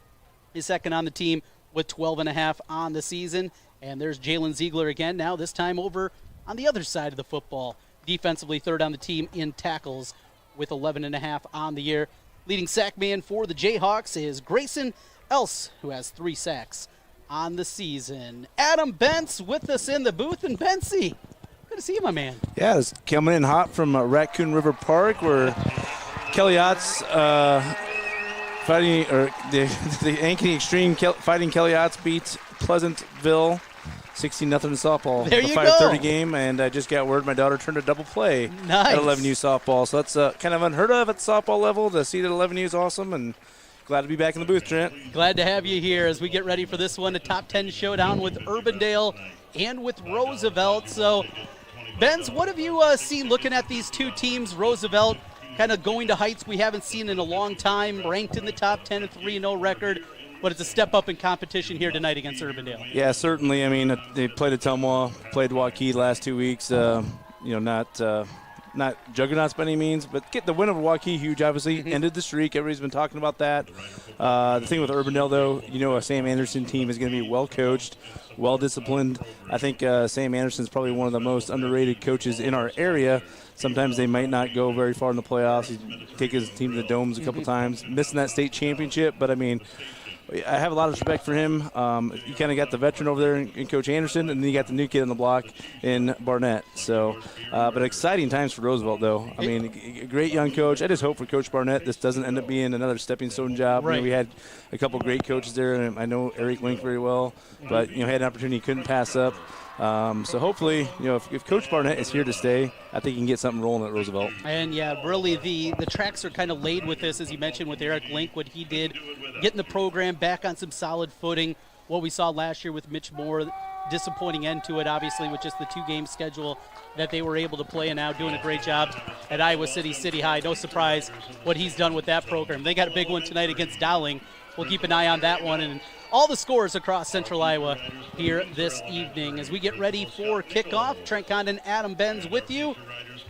is second on the team with 12.5 on the season. And there's Jalen Ziegler again, now this time over on the other side of the football. Defensively, third on the team in tackles with 11.5 on the year. Leading sack man for the Jayhawks is Grayson Else, who has 3 sacks on the season. Adam Bentz with us in the booth. And Bency, good to see you, my man. Yeah, it's coming in hot from Raccoon River Park, where Kelly Ott's fighting, or the Ankeny Extreme fighting Kelly Ott's beats Pleasantville 16-0 in softball. There you a 5:30 game, and I just got word my daughter turned a double play Nice. at 11U softball. So that's kind of unheard of at the softball level. To see that 11U is awesome, and glad to be back in the booth, Trent. Glad to have you here as we get ready for this one, a top 10 showdown with Urbandale and with Roosevelt. So, Benz, what have you seen looking at these two teams? Roosevelt kind of going to heights we haven't seen in a long time, ranked in the top 10, a 3-0 record. But it's a step up in competition here tonight against Urbandale. Yeah, certainly. I mean, they played Atumwa, played Waukee the last 2 weeks. Not juggernauts by any means, but get the win over Waukee, huge, obviously. Ended the streak. Everybody's been talking about that. The thing with Urbandale, though, a Sam Anderson team is going to be well coached, well disciplined. I think Sam Anderson's probably one of the most underrated coaches in our area. Sometimes they might not go very far in the playoffs. He's taken his team to the domes a couple times, missing that state championship. But I mean, I have a lot of respect for him. You kind of got the veteran over there in Coach Anderson, and then you got the new kid on the block in Barnett. So, but exciting times for Roosevelt, though. I mean, a great young coach. I just hope for Coach Barnett this doesn't end up being another stepping stone job. Right. We had a couple great coaches there, and I know Eric Link very well, but had an opportunity he couldn't pass up. So hopefully, if Coach Barnett is here to stay, I think he can get something rolling at Roosevelt. And yeah, really the tracks are kind of laid with this, as you mentioned, with Eric Link, what he did, getting the program back on some solid footing. What we saw last year with Mitch Moore, disappointing end to it, obviously, with just the 2-game schedule that they were able to play, and now doing a great job at Iowa City High. No surprise what he's done with that program. They got a big one tonight against Dowling. We'll keep an eye on that one, and all the scores across Central Iowa here this evening. As we get ready for kickoff, Trent Condon, Adam Benz with you,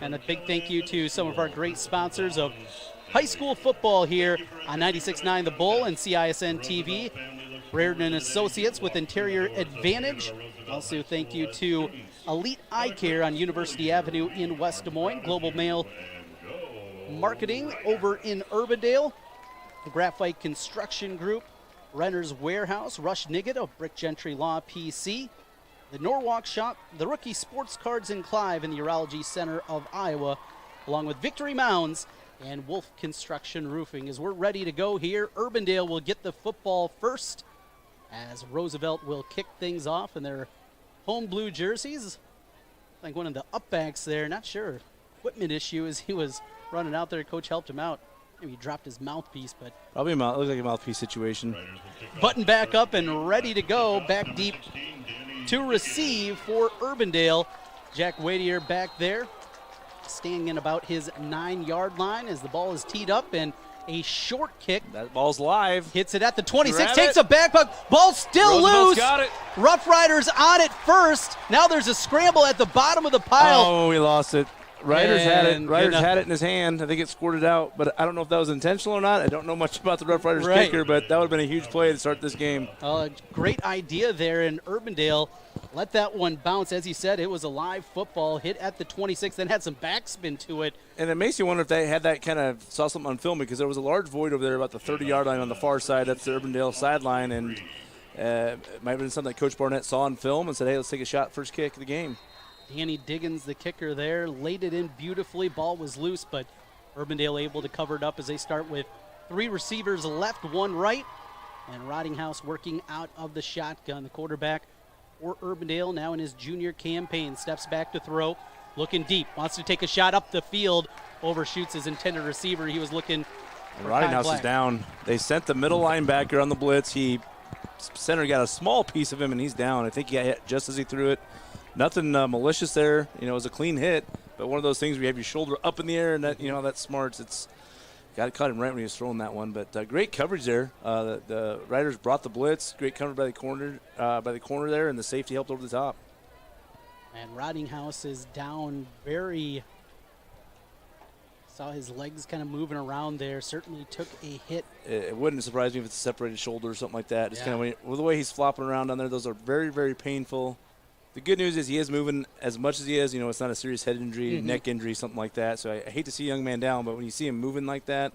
and a big thank you to some of our great sponsors of high school football here on 96.9 The Bull and CISN TV. Reardon & Associates with Interior Advantage. Also thank you to Elite Eye Care on University Avenue in West Des Moines. Global Mail Marketing over in Urbandale. Graphite Construction Group. Renner's Warehouse. Rush Niggett of Brick Gentry Law PC. The Norwalk Shop. The Rookie Sports Cards in Clive and the Urology Center of Iowa. Along with Victory Mounds and Wolf Construction Roofing. As we're ready to go here, Urbandale will get the football first, as Roosevelt will kick things off in their home blue jerseys. I think one of the upbacks there, not sure, equipment issue as he was running out there. Coach helped him out. Maybe he dropped his mouthpiece, but Probably looks like a mouthpiece situation. button back up and ready to go. Back deep to receive for Urbandale. Jack Wadier back there, standing in about his 9-yard line as the ball is teed up, and a short kick. That ball's live. Hits it at the 26, Grab takes it. a back puck. Ball still Roosevelt's loose. got it. Rough Riders on it first. Now there's a scramble at the bottom of the pile. Oh, we lost it. Riders had it. And, Riders had it in his hand. I think it squirted out, but I don't know if that was intentional or not. I don't know much about the Rough Riders Right. kicker, but that would have been a huge play to start this game. Great idea there, in Urbandale let that one bounce. As he said, it was a live football, hit at the 26, then had some backspin to it. And it makes you wonder if they had that kind of saw something on film, because there was a large void over there about the 30-yard line on the far side. That's the Urbandale sideline, and it might have been something that Coach Barnett saw on film and said, hey, let's take a shot first kick of the game. Danny Diggins, the kicker there, laid it in beautifully. Ball was loose, but Urbandale able to cover it up as they start with 3 receivers left, 1 right, and Rottinghouse working out of the shotgun. The quarterback for Urbandale, now in his junior campaign, steps back to throw, looking deep, wants to take a shot up the field, overshoots his intended receiver. He was looking. Rottinghouse is down. They sent the middle linebacker on the blitz. Center got a small piece of him, and he's down. I think he got hit just as he threw it. Nothing malicious there. It was a clean hit, but one of those things where you have your shoulder up in the air, and that that's smart. It's got to cut him right when he was throwing that one. But great coverage there. The Riders brought the blitz. Great coverage by the corner there, and the safety helped over the top. And Rottinghouse is down very Saw his legs kind of moving around there. Certainly took a hit. It wouldn't surprise me if it's a separated shoulder or something like that. Just Yeah. kind of the way he's flopping around down there, those are very, very painful. The good news is he is moving as much as he is. It's not a serious head injury, neck injury, something like that. So I hate to see a young man down, but when you see him moving like that,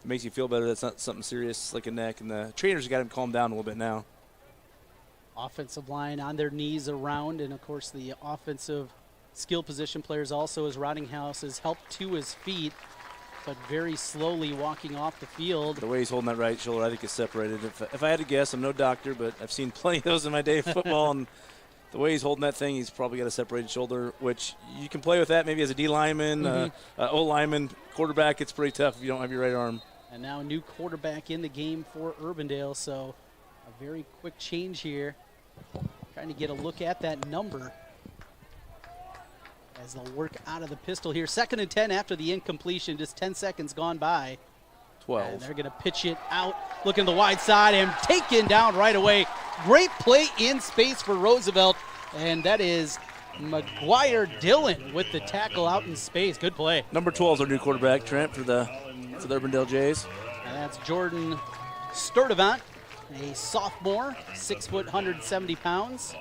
it makes you feel better. That's not something serious like a neck. And the trainers got him calmed down a little bit now. Offensive line on their knees around, and of course the offensive skill position players also, as Rottinghouse has helped to his feet, but very slowly walking off the field. The way he's holding that right shoulder, I think, is separated. If I had to guess, I'm no doctor, but I've seen plenty of those in my day of football, and the way he's holding that thing, he's probably got a separated shoulder, which you can play with that maybe as a D lineman, O lineman, quarterback. It's pretty tough if you don't have your right arm. And now a new quarterback in the game for Urbandale, so a very quick change here. Trying to get a look at that number as they'll work out of the pistol here. 2nd and 10 after the incompletion, just 10 seconds gone by. 12. And they're going to pitch it out, looking to the wide side, and taken down right away. Great play in space for Roosevelt, and that is McGuire Dillon with the tackle out in space. Good play. Number 12 is our new quarterback, Trent, for the Urbandale Jays. And that's Jordan Sturdivant, a sophomore, 6 foot, 170 pounds.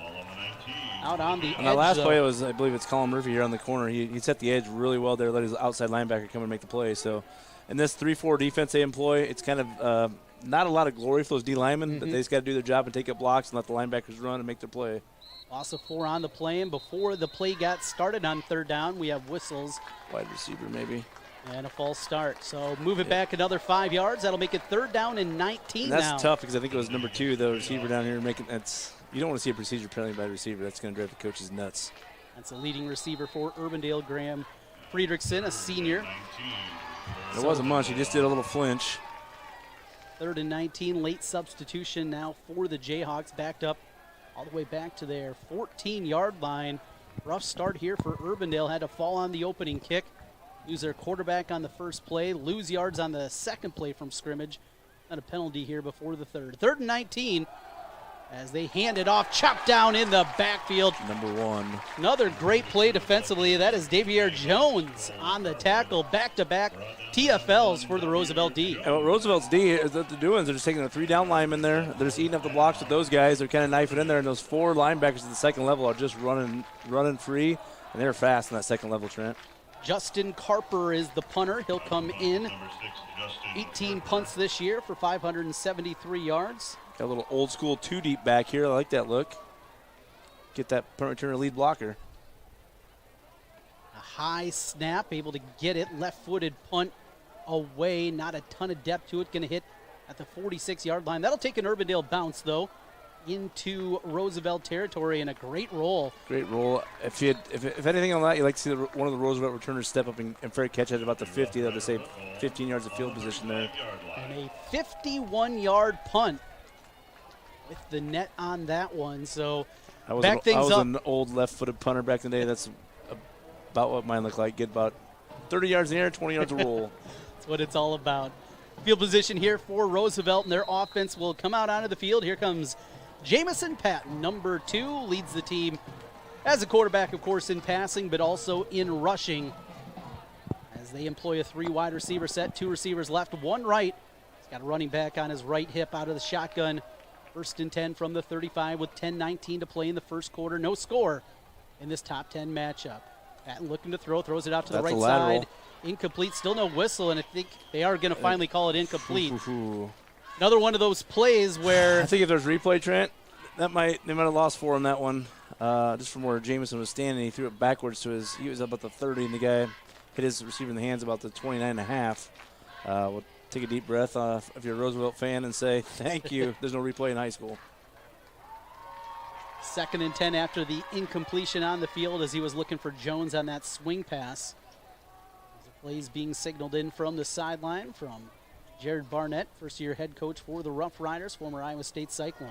Out on the edge. And the last play was, I believe it's Colin Murphy here on the corner. He set the edge really well there, let his outside linebacker come and make the play. So in this 3-4 defense they employ, it's kind of not a lot of glory for those D linemen, but they just got to do their job and take up blocks and let the linebackers run and make their play. Loss of 4 on the play, and before the play got started on 3rd down, we have whistles. Wide receiver maybe. And a false start. So move it back another 5 yards. That'll make it 3rd down and 19 and that's now. Tough because I think it was number 2, the receiver down here making you don't want to see a procedure penalty by a receiver. That's going to drive the coaches nuts. That's a leading receiver for Urbandale, Graham Friedrichsen, a senior. There wasn't much. He just did a little flinch. 3rd and 19, late substitution now for the Jayhawks, backed up all the way back to their 14-yard line. Rough start here for Urbandale. Had to fall on the opening kick. Lose their quarterback on the first play. Lose yards on the second play from scrimmage. And a penalty here before the 3rd. 3rd and 19 as they hand it off. Chopped down in the backfield. Number 1. Another great play defensively. That is Davier Jones on the tackle. Back-to-back TFLs for the Roosevelt D. And what Roosevelt's D is what they're doing is they're just taking a 3-down lineman there. They're just eating up the blocks with those guys. They're kind of knifing in there, and those 4 linebackers at the second level are just running free, and they're fast in that second level, Trent. Justin Carper is the punter. He'll come in. 18 punts this year for 573 yards. Got a little old school 2-deep back here. I like that look. Get that punt returner lead blocker. A high snap, able to get it. Left-footed punt away. Not a ton of depth to it. Going to hit at the 46-yard line. That'll take an Urbandale bounce, though, into Roosevelt territory, and a great roll. Great roll. If anything on that, you like to see one of the Roosevelt returners step up and fair catch at about the 50. That'll just save 15 yards of field position there. And a 51-yard punt with the net on that one. So I was things up. an old left-footed punter back in the day. That's about what mine looked like. Get about 30 yards in the air, 20 yards of roll. That's what it's all about. Field position here for Roosevelt, and their offense will come out onto the field. Here comes Jamison Patton, number 2, leads the team as a quarterback, of course, in passing, but also in rushing. As they employ a 3 wide receiver set, 2 receivers left, 1 right. He's got a running back on his right hip out of the shotgun. 1st and 10 from the 35 with 10:19 to play in the first quarter. No score in this top 10 matchup. Patton looking to throw, throws it out to the right side. Incomplete, still no whistle, and I think they are going to finally call it incomplete. Another one of those plays where I think if there's replay, Trent, they might have lost 4 on that one. Just from where Jamison was standing, he threw it backwards to he was up at the 30, and the guy hit his receiver in the hands about the 29.5. We'll take a deep breath if you're a Roosevelt fan and say thank you. There's no replay in high school. 2nd and 10 after the incompletion on the field as he was looking for Jones on that swing pass. The plays being signaled in from the sideline from Jared Barnett, first-year head coach for the Rough Riders, former Iowa State Cyclone.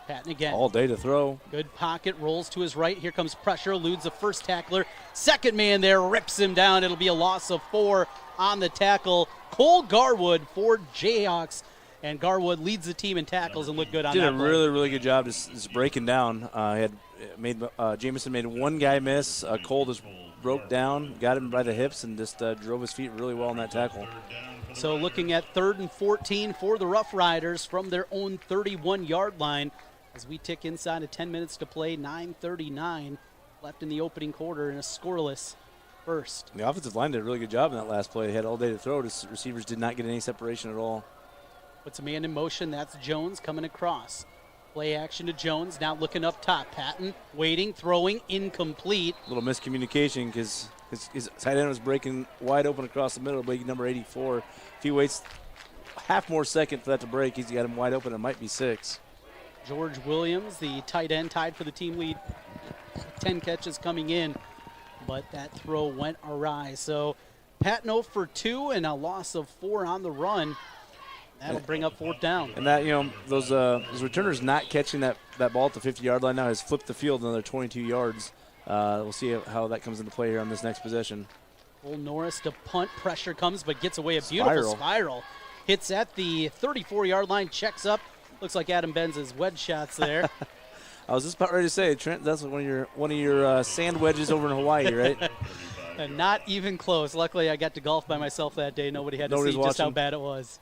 Patton again. All day to throw. Good pocket, rolls to his right. Here comes pressure, eludes the first tackler. Second man there, rips him down. It'll be a loss of 4 on the tackle. Cole Garwood for Jayhawks. And Garwood leads the team in tackles and looked good on that Did a play. really, really good job just breaking down. Jamison made 1 guy miss. Cole just broke down, got him by the hips, and just drove his feet really well on that tackle. So looking at 3rd and 14 for the Rough Riders from their own 31-yard line as we tick inside of 10 minutes to play, 9:39 left in the opening quarter in a scoreless first. The offensive line did a really good job in that last play. They had all day to throw. The receivers did not get any separation at all. Puts a man in motion. That's Jones coming across. Play action to Jones, now looking up top. Patton waiting, throwing, incomplete. A little miscommunication because his tight end was breaking wide open across the middle, but number 84. If he waits half more second for that to break, he's got him wide open. It might be 6. George Williams, the tight end, tied for the team lead. 10 catches coming in, but that throw went awry. So Patton 0 for 2 and a loss of 4 on the run. That'll bring up 4th down. And that, those returners not catching that ball at the 50-yard line now has flipped the field another 22 yards. We'll see how that comes into play here on this next possession. Cole Norris to punt. Pressure comes, but gets away. A beautiful spiral. Hits at the 34-yard line, checks up. Looks like Adam Benz's wedge shots there. I was just about ready to say, Trent, that's one of your sand wedges over in Hawaii, right? And not even close. Luckily, I got to golf by myself that day. Nobody had to see just how bad it was.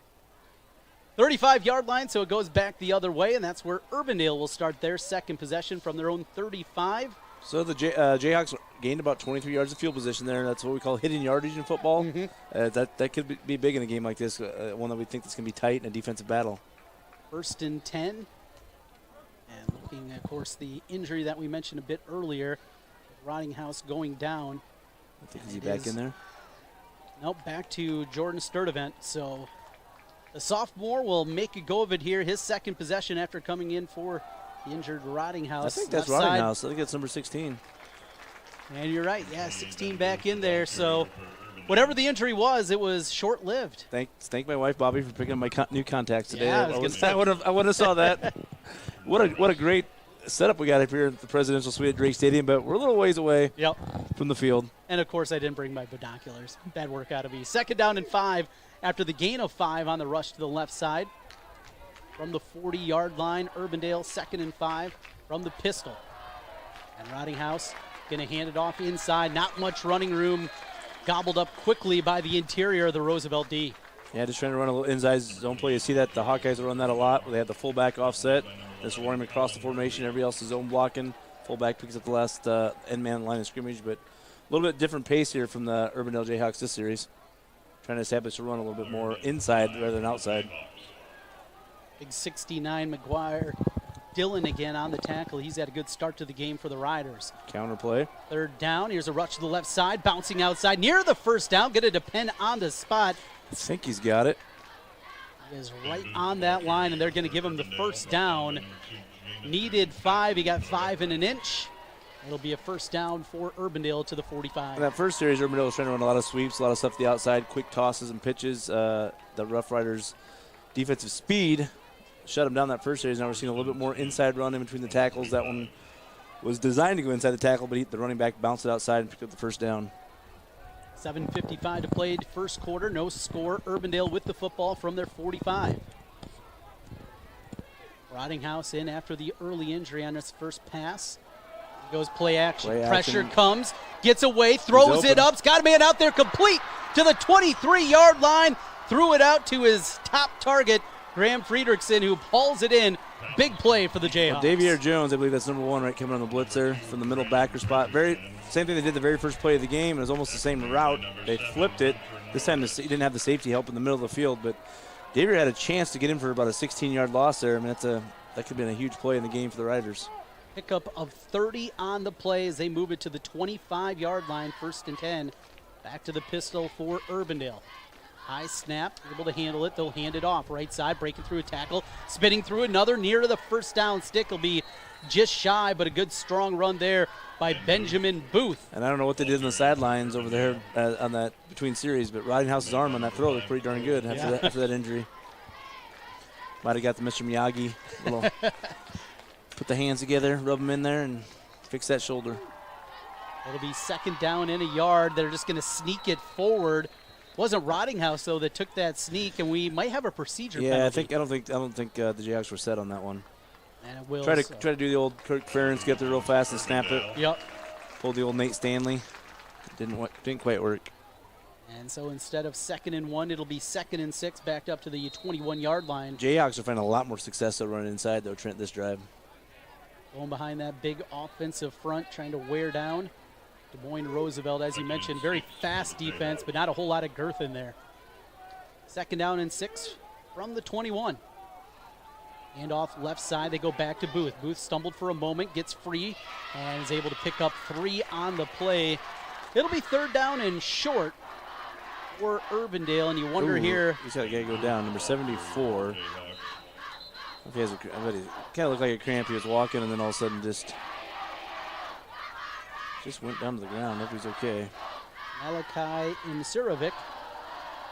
35-yard line, so it goes back the other way, and that's where Urbandale will start their second possession from their own 35. So the Jayhawks gained about 23 yards of field position there. That's what we call hidden yardage in football. That could be big in a game like this, one that we think that's going to be tight in a defensive battle. 1st and 10. And looking, of course, the injury that we mentioned a bit earlier, Rottinghouse going down. Is he back in there? Nope, back to Jordan Sturdivant. So the sophomore will make a go of it here. His second possession after coming in for the injured Rottinghouse. I think that's Rottinghouse. I think that's number 16. And you're right. Yeah, 16 back in there. So whatever the injury was, it was short-lived. Thank my wife, Bobby, for picking up my new contacts today. Yeah, I would have saw that. What a great setup we got up here at the Presidential Suite at Drake Stadium, but we're a little ways away from the field. And, of course, I didn't bring my binoculars. Bad work out of me. 2nd down and 5 after the gain of 5 on the rush to the left side. From the 40-yard line, Urbandale 2nd and 5 from the pistol. And Rottinghouse going to hand it off inside. Not much running room. Gobbled up quickly by the interior of the Roosevelt D. Yeah, just trying to run a little inside zone play. You see that the Hawkeyes will run that a lot. They have the fullback offset. Just running across the formation. Everybody else is zone blocking. Fullback picks up the last end man line of scrimmage, but a little bit different pace here from the Urbandale Jayhawks this series. Trying to establish a run a little bit more inside rather than outside. Big 69 McGuire. Dillon again on the tackle. He's had a good start to the game for the Riders. Counter play. 3rd down. Here's a rush to the left side. Bouncing outside near the 1st down. Going to depend on the spot. I think he's got it. He is right on that line, and they're going to give him the 1st down. Needed 5. He got 5 and an inch. It'll be a 1st down for Urbandale to the 45. In that first series, Urbandale was trying to run a lot of sweeps, a lot of stuff to the outside, quick tosses and pitches. The Rough Riders' defensive speed shut him down that first series. Now we're seeing a little bit more inside run in between the tackles. That one was designed to go inside the tackle, but the running back bounced it outside and picked up the 1st down. 7:55 to play first quarter. No score. Urbandale with the football from their 45. Rottinghouse in after the early injury on his first pass. He goes play action. Pressure comes. Gets away. Throws it up. He's got a man out there complete to the 23-yard line. Threw it out to his top target, Graham Friedrichsen, who pulls it in. Big play for the Jayhawks. Davier Jones, I believe that's number 1, right, coming on the blitz there from the middle backer spot. Same thing they did the very first play of the game. It was almost the same route. They flipped it. This time he didn't have the safety help in the middle of the field, but Davier had a chance to get in for about a 16-yard loss there. I mean, that could have been a huge play in the game for the Riders. Pickup of 30 on the play as they move it to the 25-yard line, 1st and 10. Back to the pistol for Urbandale. High snap, able to handle it. They'll hand it off. Right side, breaking through a tackle, spinning through another near to the 1st down stick. Will be just shy, but a good strong run there by Benjamin Booth. And I don't know what they did on the sidelines over there on that between series, but Rottinghouse's arm on that throw looked pretty darn good after that injury. Might have got the Mr. Miyagi. Put the hands together, rub them in there, and fix that shoulder. It'll be 2nd down in a yard. They're just going to sneak it forward. Wasn't Rottinghouse though that took that sneak, and we might have a procedure penalty. I don't think the Jayhawks were set on that one. And it will. Try to do the old Kirk Ferentz, get there real fast and snap it. Yep. Pull the old Nate Stanley. Didn't quite work. And so instead of 2nd and 1, it'll be 2nd and 6, backed up to the 21-yard line. Jayhawks are finding a lot more success at running inside, though, Trent, this drive. Going behind that big offensive front, trying to wear down Des Moines Roosevelt. As you mentioned, very fast defense, but not a whole lot of girth in there. 2nd down and 6 from the 21. And off left side, they go back to Booth. Booth stumbled for a moment, gets free, and is able to pick up 3 on the play. It'll be 3rd down and short for Urbandale, and you wonder here. He's got a guy go down, number 74. I bet he kind of looked like a cramp. He was walking, and then all of a sudden just went down to the ground. Hope he's okay. Malachi Imsirovic,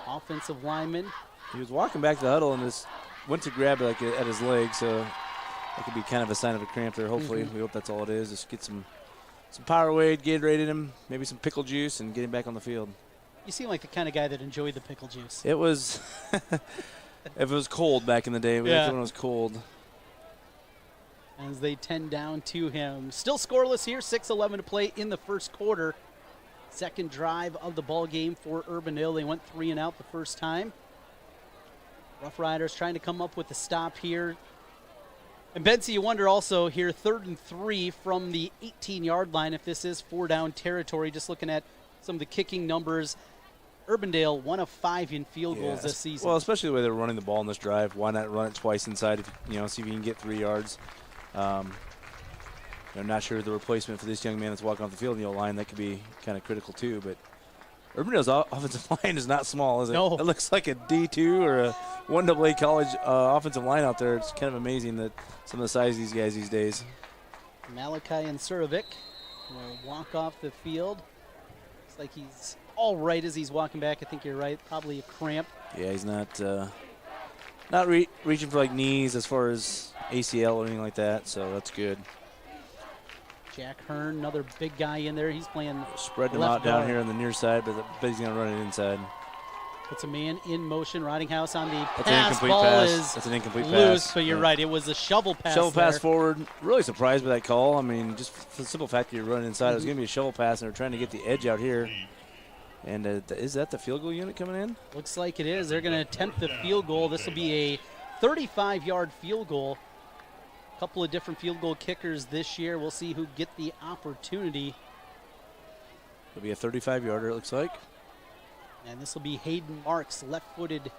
offensive lineman. He was walking back to the huddle and just went to grab it at his leg, so that could be kind of a sign of a cramp there. Hopefully, we hope that's all it is. Just get some Powerade, Gatorade in him, maybe some pickle juice, and get him back on the field. You seem like the kind of guy that enjoyed the pickle juice. It was, if it was cold back in the day, we liked it when it was cold. As they tend down to him. Still scoreless here, 6:11 to play in the first quarter. Second drive of the ball game for Urbandale. They went 3 and out the first time. Rough Riders trying to come up with a stop here. And Betsy, you wonder also here, 3rd and 3 from the 18-yard line, if this is 4-down territory. Just looking at some of the kicking numbers, Urbandale 1 of 5 in field goals this season. Well, especially the way they're running the ball in this drive. Why not run it twice inside? See if you can get 3 yards. I'm not sure the replacement for this young man that's walking off the field in the line. That could be kind of critical too. But Urbandale's offensive line is not small, is it? No. It looks like a D2 or a 1AA college offensive line out there. It's kind of amazing that some of the size of these guys these days. Malachi Imsirovic will walk off the field. Looks like he's all right as he's walking back. I think you're right. Probably a cramp. Yeah, he's not reaching for like knees as far as ACL or anything like that, so that's good. Jack Hearn, another big guy in there. He's playing spread them out down here on the near side, but he's going to run it inside. Puts a man in motion. Ridinghouse on the That's pass. an incomplete Ball pass. is That's an incomplete loose, pass. but you're right. It was a shovel pass. Shovel pass there. forward. Really surprised by that call. I mean, just for the simple fact that you're running inside, it was going to be a shovel pass, and they're trying to get the edge out here. And is that the field goal unit coming in? Looks like it is. They're going to attempt the field goal. This will be a 35-yard field goal. A couple of different field goal kickers this year. We'll see who get the opportunity. It'll be a 35-yarder, it looks like. And this will be Hayden Marks, left-footed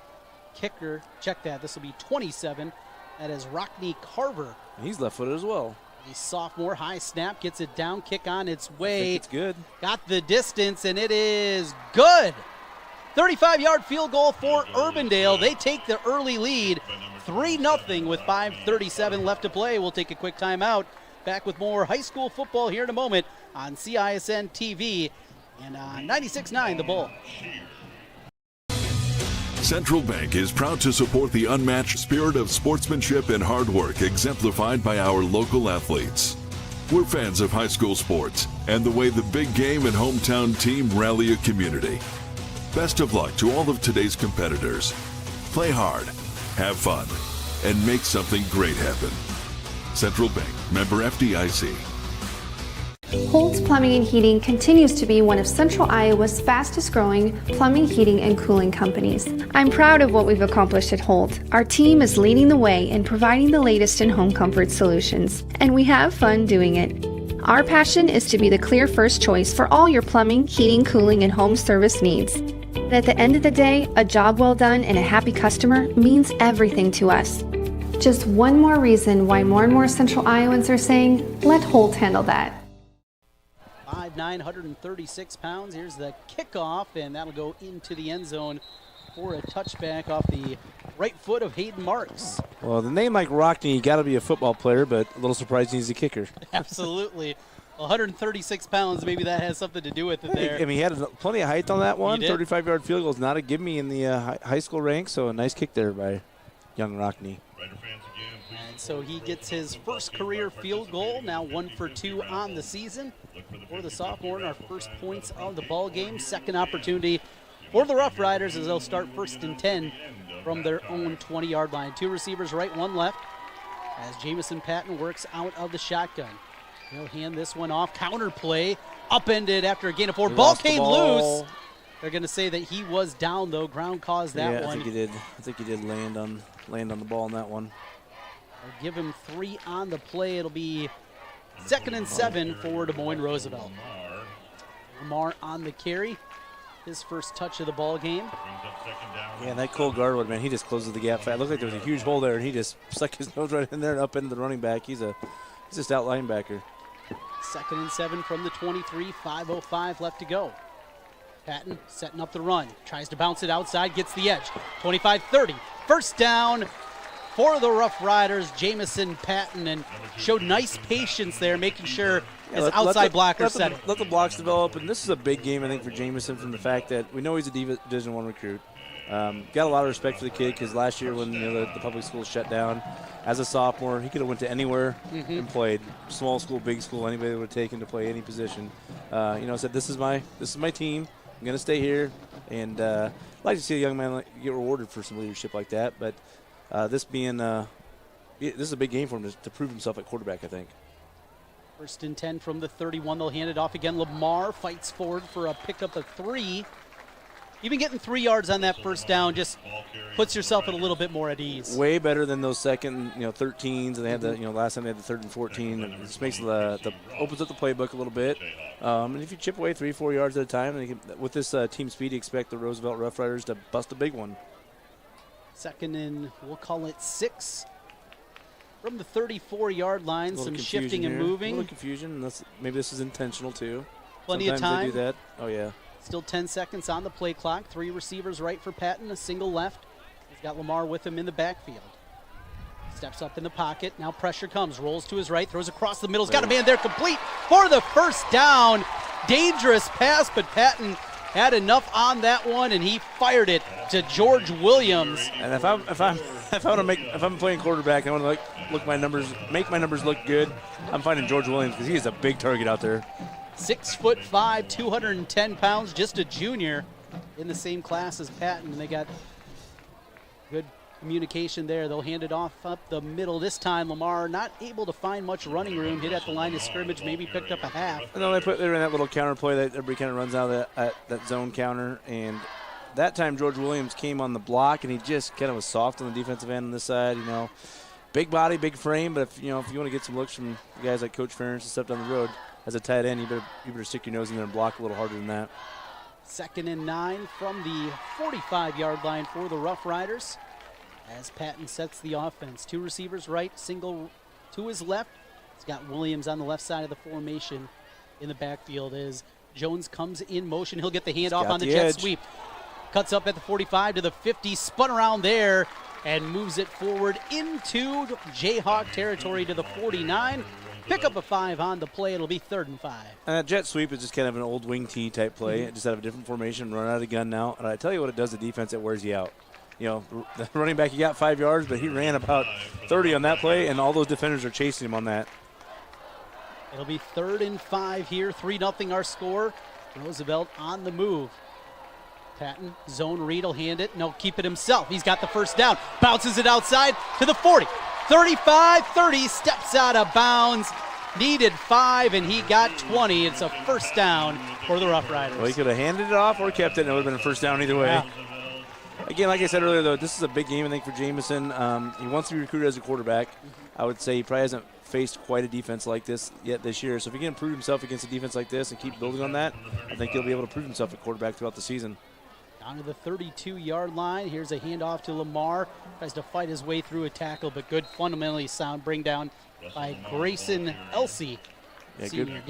kicker. Check that. This will be 27. That is Rockney Carver. And he's left-footed as well. A sophomore, high snap, gets it down, kick on its way. I think it's good. Got the distance, and it is good. 35-yard field goal for Urbandale. They take the early lead, 3-0 with 5:37 left to play. We'll take a quick timeout. Back with more high school football here in a moment on CISN TV and on 96.9 The Bull. Central Bank is proud to support the unmatched spirit of sportsmanship and hard work exemplified by our local athletes. We're fans of high school sports and the way the big game and hometown team rally a community. Best of luck to all of today's competitors. Play hard, have fun, and make something great happen. Central Bank, member FDIC. Holt's Plumbing and Heating continues to be one of Central Iowa's fastest growing plumbing, heating, and cooling companies. I'm proud of what we've accomplished at Holt. Our team is leading the way in providing the latest in home comfort solutions, and we have fun doing it. Our passion is to be the clear first choice for all your plumbing, heating, cooling, and home service needs. And at the end of the day, a job well done and a happy customer means everything to us. Just one more reason why more and more Central Iowans are saying, let Holt handle that. 5'9", 136 pounds. Here's the kickoff, and that'll go into the end zone for a touchback off the right foot of Hayden Marks. Well, the name like Rockney, you got to be a football player, but a little surprised he's a kicker. Absolutely. 136 pounds, maybe that has something to do with it there. I mean, he had plenty of height on that one. 35-yard field goal is not a gimme in the high school ranks, so a nice kick there by young Rockney. And so he gets his first career field goal, now 1 for 2 on the season for the sophomore, and our first points of the ball game. Second opportunity for the Rough Riders as they'll start 1st and 10 from their own 20-yard line. 2 receivers right, 1 left, as Jamison Patton works out of the shotgun. He'll hand this one off. Counter play, upended after a gain of 4. Ball came loose. They're going to say that he was down, though. Ground caused that one. I think he did land on the ball on that one. They'll give him 3 on the play. It'll be 2nd and 7 for Des Moines Roosevelt. Lamar on the carry. His first touch of the ball game. Yeah, and that Cole Garwood, man, he just closes the gap fast. It looked like there was a huge hole there, and he just stuck his nose right in there and up into the running back. He's a stout linebacker. 2nd and 7 from the 23, 5:05 left to go. Patton setting up the run, tries to bounce it outside, gets the edge. 25-30, first down for the Rough Riders. Jamison Patton, and showed nice patience there, making sure his outside blocker set it. Let the blocks develop, and this is a big game, I think, for Jamison from the fact that we know he's a Division I recruit. Got a lot of respect for the kid because last year when the public schools shut down, as a sophomore, he could have went to anywhere and played. Small school, big school, anybody would have taken to play any position. Said this is my team. I'm going to stay here, and I'd like to see a young man get rewarded for some leadership like that. But this is a big game for him to prove himself at quarterback, I think. 1st and 10 from the 31. They'll hand it off again. Lamar fights forward for a pickup of 3. Even getting 3 yards on that first down just puts yourself at a little bit more at ease. Way better than those second, 13s. And they had last time they had the 3rd and 14. It just makes opens up the playbook a little bit. And if you chip away 3-4 yards at a time, with this team speed, you expect the Roosevelt Rough Riders to bust a big one. 2nd and we'll call it 6 from the 34-yard line. Some shifting and moving. A little confusion. Maybe this is intentional too. Plenty Sometimes of time. They do that. Oh yeah. Still 10 seconds on the play clock. 3 receivers right for Patton, a single left. He's got Lamar with him in the backfield. Steps up in the pocket. Now pressure comes. Rolls to his right. Throws across the middle. He's got a man there complete for the first down. Dangerous pass, but Patton had enough on that one, and he fired it to George Williams. And if I'm playing quarterback, I want to make my numbers look good. I'm finding George Williams because he is a big target out there. 6'5", 210 pounds, just a junior in the same class as Patton. They got good communication there. They'll hand it off up the middle. This time, Lamar not able to find much running room. Hit at the line of scrimmage, maybe picked up a half. And then they were in that little counter play that everybody kind of runs out of that zone counter. And that time, George Williams came on the block, and he just kind of was soft on the defensive end on this side. Big body, big frame. But if you want to get some looks from guys like Coach Ferentz and stuff down the road, as a tight end, you better stick your nose in there and block a little harder than that. 2nd and 9 from the 45-yard line for the Rough Riders. As Patton sets the offense. 2 receivers right, single to his left. He's got Williams on the left side of the formation in the backfield as Jones comes in motion. He'll get the handoff on the jet sweep. Cuts up at the 45 to the 50, spun around there and moves it forward into Jayhawk territory to the 49. Pick up a 5 on the play. It'll be 3rd and 5. And that jet sweep is just kind of an old wing T type play. Just out of a different formation, run out of gun now. And I tell you what it does to defense, it wears you out. The running back, he got 5 yards, but he ran about 30 on that play, and all those defenders are chasing him on that. It'll be 3rd and 5 here. 3-0 our score. Roosevelt on the move. Patton, zone read, will hand it. No, keep it himself. He's got the first down. Bounces it outside to the 40. 35-30, steps out of bounds. Needed 5, and he got 20. It's a first down for the Rough Riders. Well, he could have handed it off or kept it, and it would have been a first down either way. Yeah. Again, like I said earlier, though, this is a big game, I think, for Jamison. He wants to be recruited as a quarterback. I would say he probably hasn't faced quite a defense like this yet this year. So if he can prove himself against a defense like this and keep building on that, I think he'll be able to prove himself at quarterback throughout the season. Down to the 32-yard line. Here's a handoff to Lamar. Tries to fight his way through a tackle, but good, fundamentally sound bring down by Grayson Elsey. Good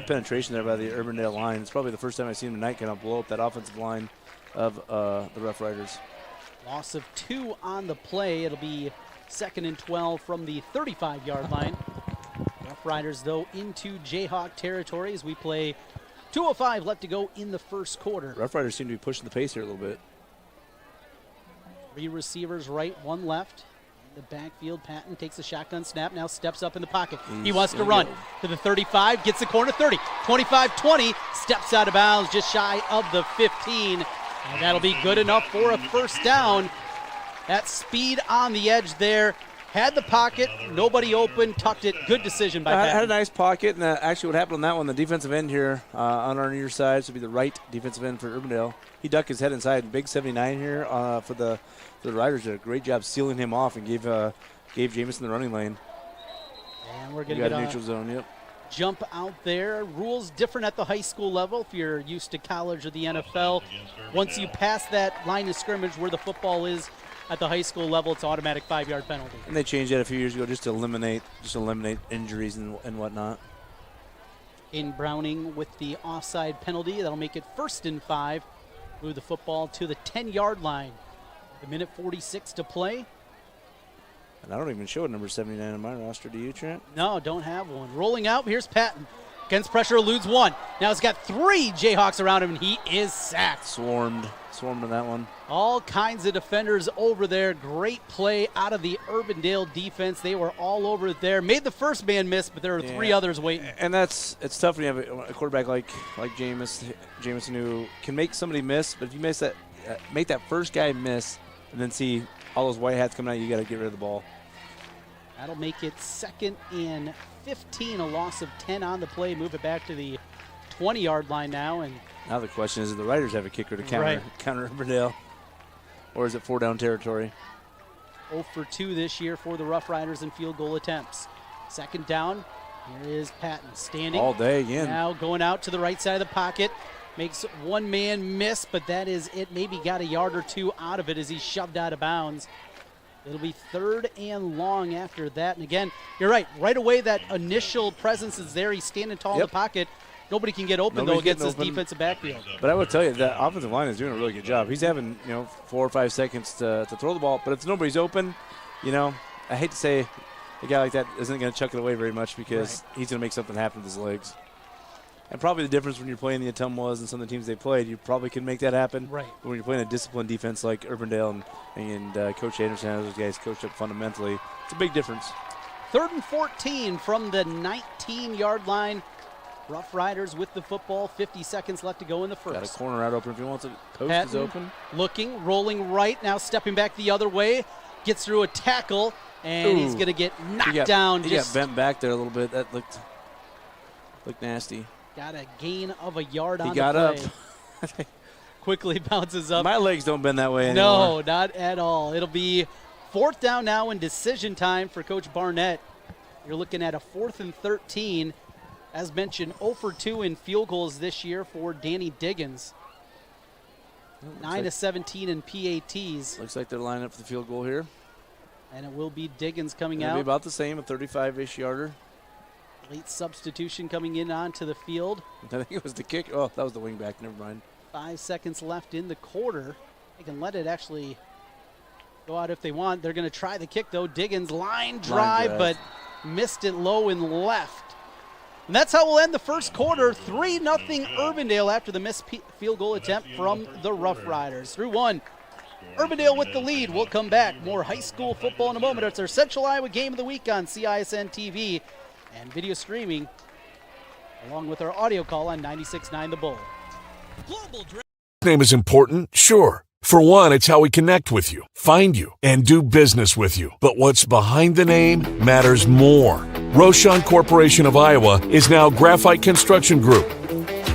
penetration there by the Urbandale line. It's probably the first time I've seen him tonight kind of blow up that offensive line of the Rough Riders. Loss of 2 on the play. It'll be 2nd and 12 from the 35-yard line. Rough Riders, though, into Jayhawk territory as we play 2:05 left to go in the first quarter. Rough Riders seem to be pushing the pace here a little bit. 3 receivers right, 1 left. In the backfield, Patton takes a shotgun snap, now steps up in the pocket. He wants to run to the 35, gets the corner 30, 25-20, steps out of bounds just shy of the 15. And that'll be good enough for a first down. That speed on the edge there Had the pocket, nobody open, tucked it. Good decision by Patton. Had a nice pocket, and actually what happened on that one, the defensive end here on our near side, this would be the right defensive end for Urbandale. He ducked his head inside. Big 79 here for the Riders did a great job sealing him off and gave Jamison the running lane. And we're going to get a neutral zone, yep. Jump out there. Rules different at the high school level if you're used to college or the NFL. Once you pass that line of scrimmage where the football is at the high school level, it's automatic 5-yard penalty. And they changed that a few years ago just to eliminate injuries and whatnot. In Browning with the offside penalty. That'll make it 1st and 5. Move the football to the 10-yard line. A minute 46 to play. And I don't even show a number 79 on my roster. Do you, Trent? No, don't have one. Rolling out, here's Patton. Against pressure, eludes one. Now he's got 3 Jayhawks around him, and he is sacked. Swarmed on that one. All kinds of defenders over there. Great play out of the Urbandale defense. They were all over it there. Made the first man miss, but there were 3 others waiting. And it's tough when you have a quarterback like Jamison who can make somebody miss, but if you make that first guy miss and then see all those white hats coming out, you got to get rid of the ball. That'll make it 2nd and 15, a loss of 10 on the play. Move it back to the 20-yard line now. And now the question is, do the Riders have a kicker to counter Urbandale, or is it 4-down territory? 0 for 2 this year for the Rough Riders in field goal attempts. 2nd down. Here is Patton standing all day again. Now going out to the right side of the pocket. Makes one man miss, but that is it. Maybe got a yard or 2 out of it as he's shoved out of bounds. It'll be 3rd and long after that. And again, you're right. Right away, that initial presence is there. He's standing tall in the pocket. Nobody can get open, though, against this defensive backfield. But I would tell you that offensive line is doing a really good job. He's having 4 or 5 seconds to throw the ball. But if nobody's open, I hate to say a guy like that isn't going to chuck it away very much because he's going to make something happen with his legs. And probably the difference when you're playing the Ottumwas and some of the teams they played, you probably can make that happen. Right. But when you're playing a disciplined defense like Urbandale and Coach Anderson has those guys coached up fundamentally, it's a big difference. 3rd and 14 from the 19-yard line. Rough Riders with the football. 50 seconds left to go in the first. Got a corner out open if he wants it. Post Patton is open. Looking, rolling right, now stepping back the other way. Gets through a tackle, and he's going to get knocked down. He got bent back there a little bit. That looked nasty. Got a gain of a yard on the play. He got up. Quickly bounces up. My legs don't bend that way anymore. No, not at all. It'll be 4th down now in decision time for Coach Barnett. You're looking at a 4th and 13. As mentioned, 0 for 2 in field goals this year for Danny Diggins. 9 of 17 in PATs. Looks like they're lining up for the field goal here. And it will be Diggins coming out. It'll be about the same, a 35-ish yarder. Late substitution coming in onto the field. I think it was the kick. Oh, that was the wing back. Never mind. 5 seconds left in the quarter. They can let it actually go out if they want. They're going to try the kick, though. Diggins line drive, but missed it low and left. And that's how we'll end the first quarter. 3-0 Urbandale after the missed field goal attempt from the Rough Riders. Through 1. Urbandale with the lead. We'll come back. More high school football in a moment. It's our Central Iowa Game of the Week on CISN TV and video streaming, along with our audio call on 96.9 The Bull. Name is important, sure. For one, it's how we connect with you, find you, and do business with you. But what's behind the name matters more. Roshan Corporation of Iowa is now Graphite Construction Group.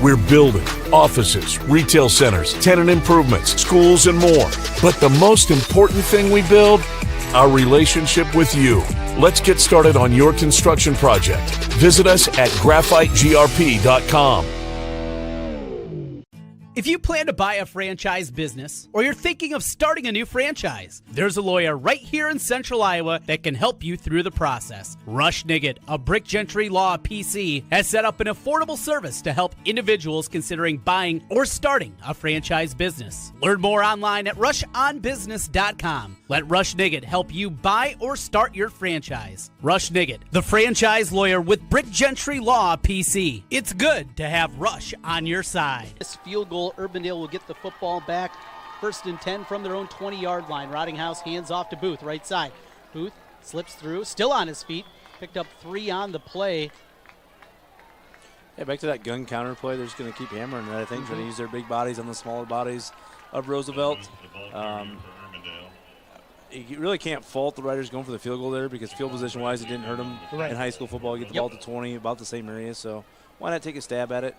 We're building offices, retail centers, tenant improvements, schools, and more. But the most important thing we build, our relationship with you. Let's get started on your construction project. Visit us at graphitegrp.com. If you plan to buy a franchise business or you're thinking of starting a new franchise, there's a lawyer right here in Central Iowa that can help you through the process. Rush Niggett of Brick Gentry Law PC has set up an affordable service to help individuals considering buying or starting a franchise business. Learn more online at rushonbusiness.com. Let Rush Niggett help you buy or start your franchise. Rush Niggett, the franchise lawyer with Brick Gentry Law PC. It's good to have Rush on your side. This field goal, Urbandale will get the football back. 1st and 10 from their own 20-yard line. Rottinghouse hands off to Booth, right side. Booth slips through, still on his feet. Picked up 3 on the play. Yeah, back to that gun counter play. They're just going to keep hammering that, I think, trying to use their big bodies on the smaller bodies of Roosevelt. you really can't fault the Riders going for the field goal there because field position-wise, it didn't hurt them in high school football. You get the ball to 20, about the same area, so why not take a stab at it?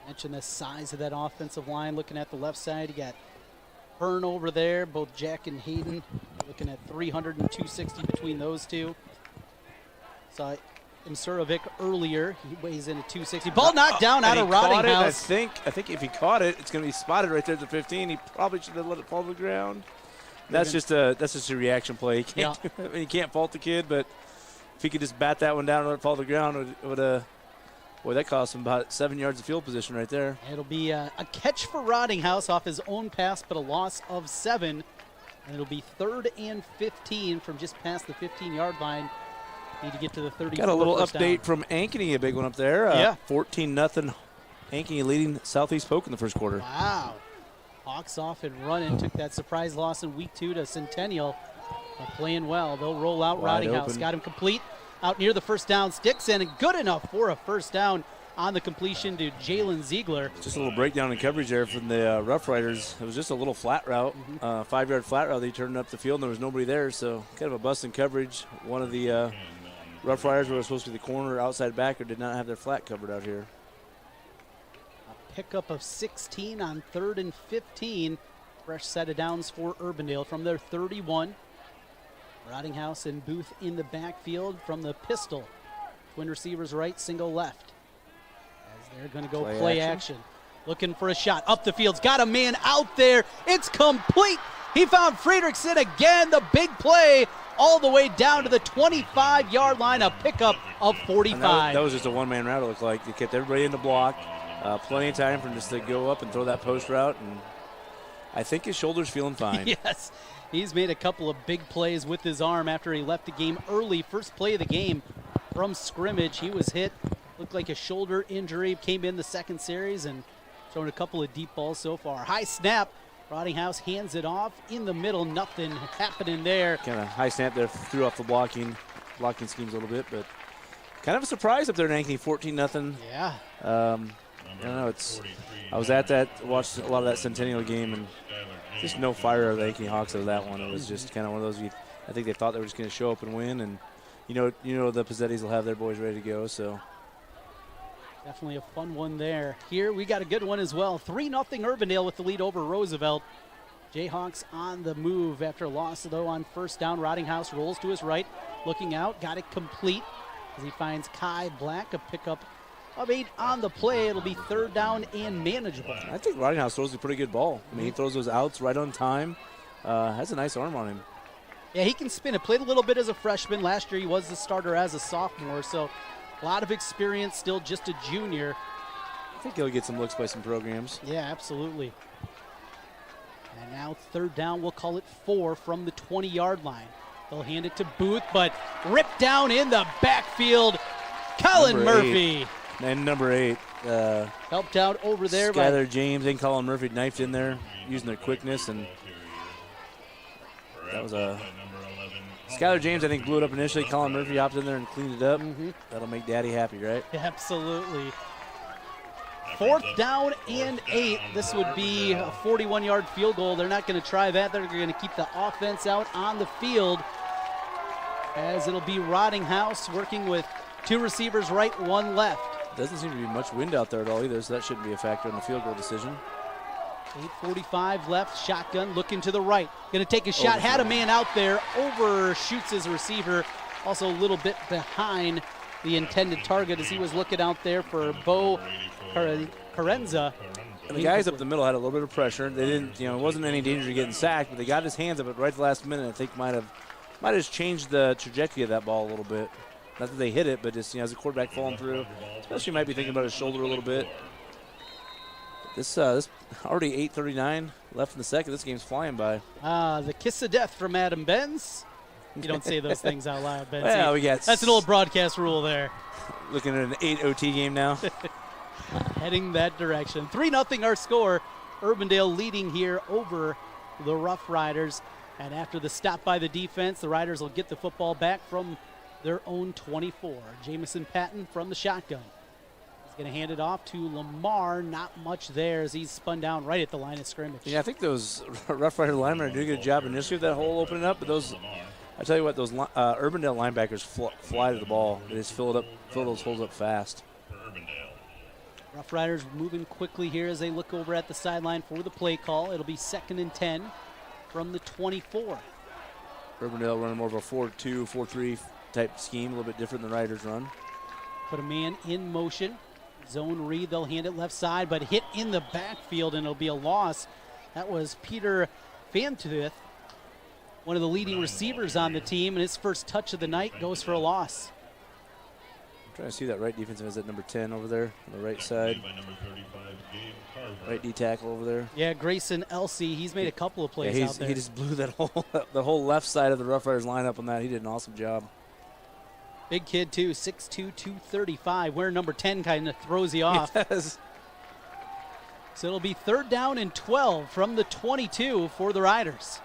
Mention the size of that offensive line. Looking at the left side, you got Hearn over there, both Jack and Hayden. Looking at 300 and 260 between those two. Saw Imsurovic earlier. He weighs in at 260. Ball knocked down out of Roddinghouse. I think if he caught it, it's going to be spotted right there at the 15. He probably should have let it fall to the ground. That's just a reaction play. You can't fault the kid, but if he could just bat that one down and let it fall to the ground, it would boy, that cost him about 7 yards of field position right there. It'll be a catch for Roddinghouse off his own pass, but a loss of 7. And it'll be 3rd and 15 from just past the 15-yard line. Need to get to the 30. Got a little update from Ankeny, a big one up there. 14-0. Ankeny leading Southeast Polk in the first quarter. Wow. Hawks off and running. Took that surprise loss in week 2 to Centennial. Playing well. They'll roll out Roddinghouse. Got him complete out near the first down sticks, and good enough for a first down on the completion to Jalen Ziegler. Just a little breakdown in coverage there from the Rough Riders. It was just a little flat route, 5-yard flat route. They turned up the field, and there was nobody there, so kind of a bust in coverage. One of the Rough Riders, were supposed to be the corner outside backer, did not have their flat covered out here. A pickup of 16 on 3rd and 15. Fresh set of downs for Urbandale from their 31. Roddinghouse and Booth in the backfield from the pistol. Twin receivers right, single left. As they're going to go play action. Looking for a shot. Up the field's got a man out there. It's complete. He found Friedrichsen again. The big play all the way down to the 25-yard line. A pickup of 45. That was just a one-man route, it looked like. They kept everybody in the block. Plenty of time for him just to go up and throw that post route. And I think his shoulder's feeling fine. Yes. He's made a couple of big plays with his arm after he left the game early. First play of the game from scrimmage. He was hit. Looked like a shoulder injury. Came in the second series and thrown a couple of deep balls so far. High snap. Roddinghouse hands it off in the middle. Nothing happening there. Kind of high snap there. Threw off the blocking schemes a little bit, but kind of a surprise up there in Ankeny, 14-0. Yeah. I don't know. I was at that, watched a lot of that Centennial game, and just no fire of the Ankeny Hawks out of that one. It was just kind of one of those. I think they thought they were just going to show up and win, and you know the Pizzettis will have their boys ready to go. So definitely a fun one there. Here we got a good one as well. 3-0 Urbandale with the lead over Roosevelt. Jayhawks on the move after a loss though on first down. Roddinghouse rolls to his right, looking out, got it complete as he finds Kai Black, a pickup of 8 on the play. It'll be 3rd down and manageable. I think Roddinghouse throws a pretty good ball. I mean, he throws those outs right on time. Has a nice arm on him. Yeah, he can spin it. Played a little bit as a freshman. Last year he was the starter as a sophomore, so a lot of experience, still just a junior. I think he'll get some looks by some programs. Yeah, absolutely. And now 3rd down, we'll call it 4 from the 20-yard line. They'll hand it to Booth, but ripped down in the backfield. Colin Murphy. And number 8. Helped out over there Skylar James and Colin Murphy knifed in there using their quickness. And that was a Skylar James, I think, blew it up initially. Colin Murphy hopped in there and cleaned it up. That'll make Daddy happy, right? Absolutely. 4th down and 8. This would be a 41-yard field goal. They're not going to try that. They're going to keep the offense out on the field as it'll be Roddinghouse working with 2 receivers right, 1 left. Doesn't seem to be much wind out there at all either, so that shouldn't be a factor in the field goal decision. 8:45 left, shotgun looking to the right. Going to take a shot, had a man out there, overshoots his receiver. Also a little bit behind the intended target as he was looking out there for Bo Carenza. And the guys up the middle had a little bit of pressure. They didn't, it wasn't any danger of getting sacked, but they got his hands up at right at the last minute. I think might have changed the trajectory of that ball a little bit. Not that they hit it, but just as a quarterback falling through, especially might be thinking about his shoulder a little bit. This already 8:39 left in the second. This game's flying by. The kiss of death from Adam Benz. You don't say those things out loud, Benz. Well, that's an old broadcast rule there. Looking at an 8 OT game now. Heading that direction. 3-0 our score. Urbandale leading here over the Rough Riders. And after the stop by the defense, the Riders will get the football back from their own 24. Jamison Patton from the shotgun. Going to hand it off to Lamar. Not much there as he's spun down right at the line of scrimmage. Yeah, I think those Rough Rider linemen are doing a good job initially with that hole opening up, but those, I tell you what, those Urbandale linebackers fly to the ball. They just fill those holes up fast. Rough Riders moving quickly here as they look over at the sideline for the play call. It'll be 2nd and 10 from the 24. Urbandale running more of a 4-2, 4-3 type scheme, a little bit different than Riders run. Put a man in motion. Zone read, they'll hand it left side, but hit in the backfield, and it'll be a loss. That was Peter Fantith, one of the leading receivers on the team, and his first touch of the night goes for a loss. I'm trying to see that right defensive is at number 10 over there on the right side. Right D tackle over there. Yeah, Grayson Elsey, he's made a couple of plays out there. He just blew that the whole left side of the Rough Riders lineup on that. He did an awesome job. Big kid, too, 6'2", 235. Wearing number 10 kind of throws you off. Yes. So it'll be 3rd down and 12 from the 22 for the Riders.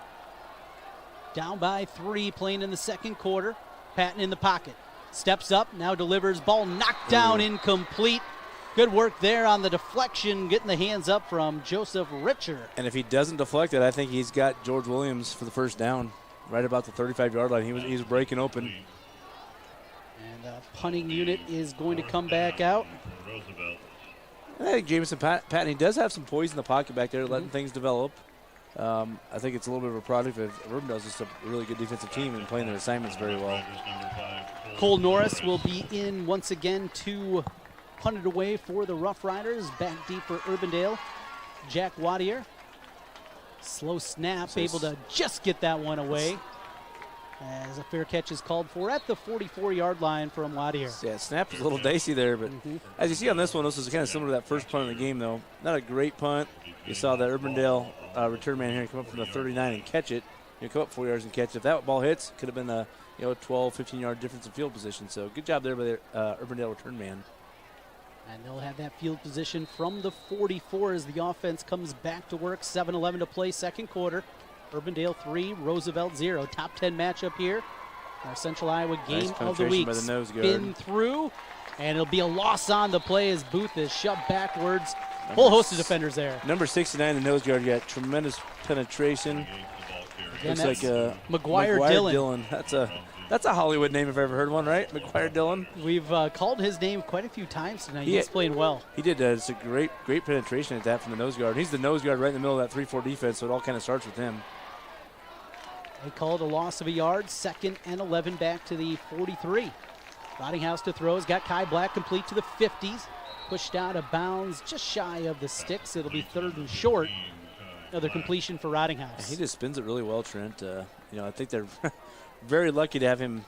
Down by 3, playing in the second quarter. Patton in the pocket. Steps up, now delivers. Ball knocked down, incomplete. Good work there on the deflection, getting the hands up from Joseph Richer. And if he doesn't deflect it, I think he's got George Williams for the first down, right about the 35-yard line. He was breaking open. And the punting unit is going to come back out. I think Jamison Patton, he does have some poise in the pocket back there, letting things develop. I think it's a little bit of a product of Urbandale's just a really good defensive team and playing their assignments very well. Cole Norris will be in once again to punt it away for the Rough Riders. Back deep for Urbandale. Jack Wadier. Slow snap, able to just get that one away. As a fair catch is called for at the 44-yard line from Wadier. Yeah, snap was a little dicey there, but as you see on this one, this is kind of similar to that first punt of the game, though. Not a great punt. You saw that Urbandale return man here come up from the 39 and catch it. You come up 4 yards and catch it. If that ball hits, could have been a 12, 15-yard difference in field position. So good job there by the Urbandale return man. And they'll have that field position from the 44 as the offense comes back to work. 7:11 to play, second quarter. Urbandale 3, Roosevelt 0. Top 10 matchup here. Our Central Iowa game of the week. Spin through, and it'll be a loss on the play as Booth is shoved backwards. Whole host of defenders there. Number 69, the nose guard, got tremendous penetration. Again, looks like McGuire Dillon. That's a Hollywood name if I've ever heard one, right? McGuire Dillon. We've called his name quite a few times tonight. He's playing well. He did. It's a great penetration at that from the nose guard. He's the nose guard right in the middle of that 3-4 defense, so it all kind of starts with him. They called a loss of a yard. 2nd and 11 back to the 43. Rottinghouse to throw. He's got Kai Black complete to the 50s. Pushed out of bounds just shy of the sticks. It'll be 3rd and short. Another completion for Rottinghouse. He just spins it really well, Trent. I think they're very lucky to have him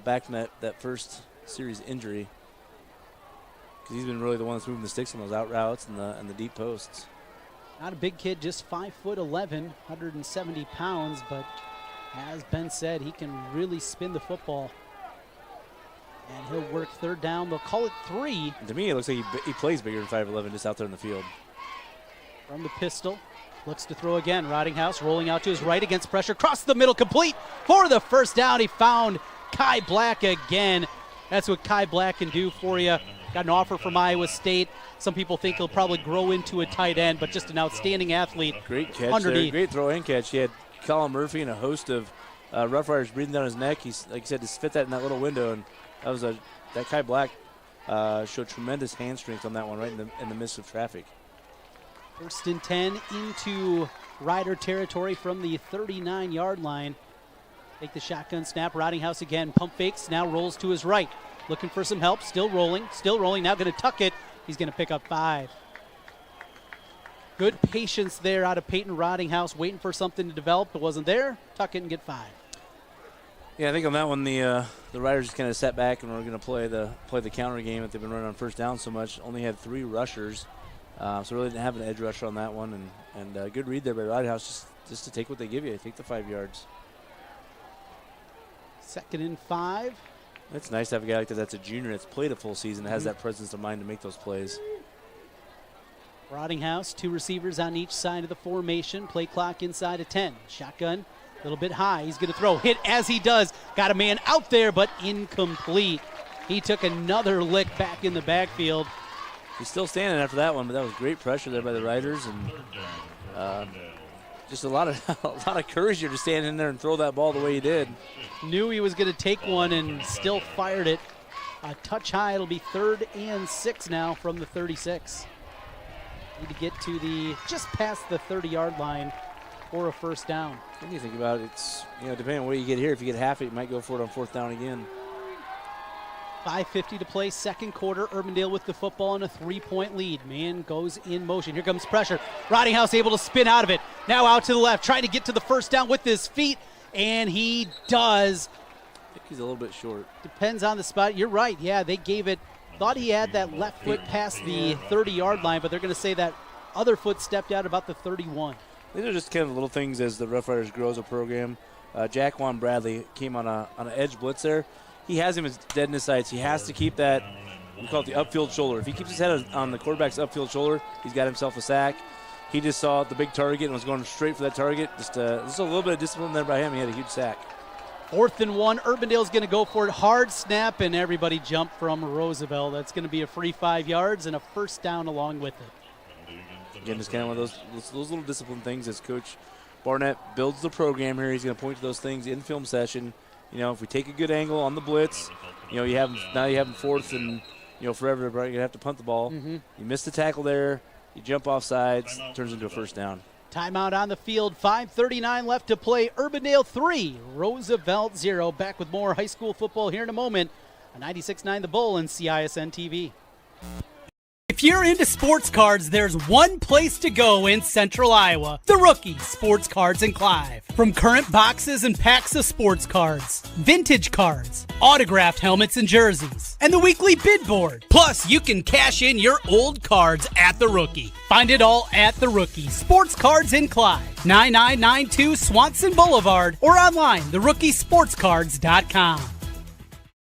back from that first series injury, because he's been really the one that's moving the sticks on those out routes and the deep posts. Not a big kid, just 5'11", 170 pounds, but as Ben said, he can really spin the football. And he'll work 3rd down. They'll call it 3. To me, it looks like he plays bigger than 5'11", just out there in the field. From the pistol, looks to throw again. Rottinghouse rolling out to his right against pressure. Cross the middle, complete for the first down. He found Kai Black again. That's what Kai Black can do for you. Got an offer from Iowa State. Some people think he'll probably grow into a tight end, but just an outstanding athlete. Great catch there. Great throw and catch. He had Colin Murphy and a host of Rough Riders breathing down his neck. He's, like I said, just fit that in that little window, and that Kai Black showed tremendous hand strength on that one, right in the midst of traffic. 1st and 10 into Rider territory from the 39-yard line. Take the shotgun snap. Rottinghouse again. Pump fakes. Now rolls to his right. Looking for some help. Still rolling. Now going to tuck it. He's going to pick up 5. Good patience there out of Peyton Rottinghouse, waiting for something to develop. It wasn't there. Tuck it and get 5. Yeah, I think on that one the Riders just kind of sat back and were going to play the counter game that they've been running on first down so much. Only had 3 rushers, so really didn't have an edge rusher on that one. And good read there by Rottinghouse just to take what they give you. Take the 5 yards. 2nd and 5. It's nice to have a guy like that that's a junior that's played a full season, that has that presence of mind to make those plays. Rottinghouse, 2 receivers on each side of the formation. Play clock inside of 10. Shotgun, a little bit high. He's going to throw. Hit as he does. Got a man out there, but incomplete. He took another lick back in the backfield. He's still standing after that one, but that was great pressure there by the Riders, and just a lot of courage here to stand in there and throw that ball the way he did. Knew he was going to take one and still fired it a touch high. It'll be 3rd and 6 now from the 36. Need to get to just past the 30-yard line for a first down. When you think about it, it's, depending on where you get here, if you get half it, you might go for it on 4th down again. 5:50 to play, second quarter. Urbandale with the football and a 3-point lead. Man goes in motion. Here comes pressure. Rottinghouse able to spin out of it. Now out to the left, trying to get to the first down with his feet, and he does. I think he's a little bit short. Depends on the spot. You're right. Yeah, they gave it. Thought he had that left foot past the 30-yard line, but they're going to say that other foot stepped out about the 31. These are just kind of little things as the Rough Riders grow as a program. Jaquan Bradley came on an edge blitz there. He has him as dead in his sights. He has to keep that, we call it the upfield shoulder. If he keeps his head on the quarterback's upfield shoulder, he's got himself a sack. He just saw the big target and was going straight for that target. Just a little bit of discipline there by him. He had a huge sack. 4th and 1. Urbandale's going to go for it. Hard snap, and everybody jumped from Roosevelt. That's going to be a free 5 yards and a first down along with it. Again, just kind of one of those little discipline things as Coach Barnett builds the program here. He's going to point to those things in film session. If we take a good angle on the blitz, you have them 4th and, forever, you're going to have to punt the ball. Mm-hmm. You miss the tackle there. You jump off sides, turns into a first down. Timeout on the field, 5:39 left to play. Urbandale 3, Roosevelt 0. Back with more high school football here in a moment on 96.9 The Bull and CISN TV. If you're into sports cards, there's one place to go in Central Iowa. The Rookie Sports Cards in Clive. From current boxes and packs of sports cards, vintage cards, autographed helmets and jerseys, and the weekly bid board. Plus, you can cash in your old cards at The Rookie. Find it all at The Rookie Sports Cards in Clive, 9992 Swanson Boulevard, or online, therookiesportscards.com.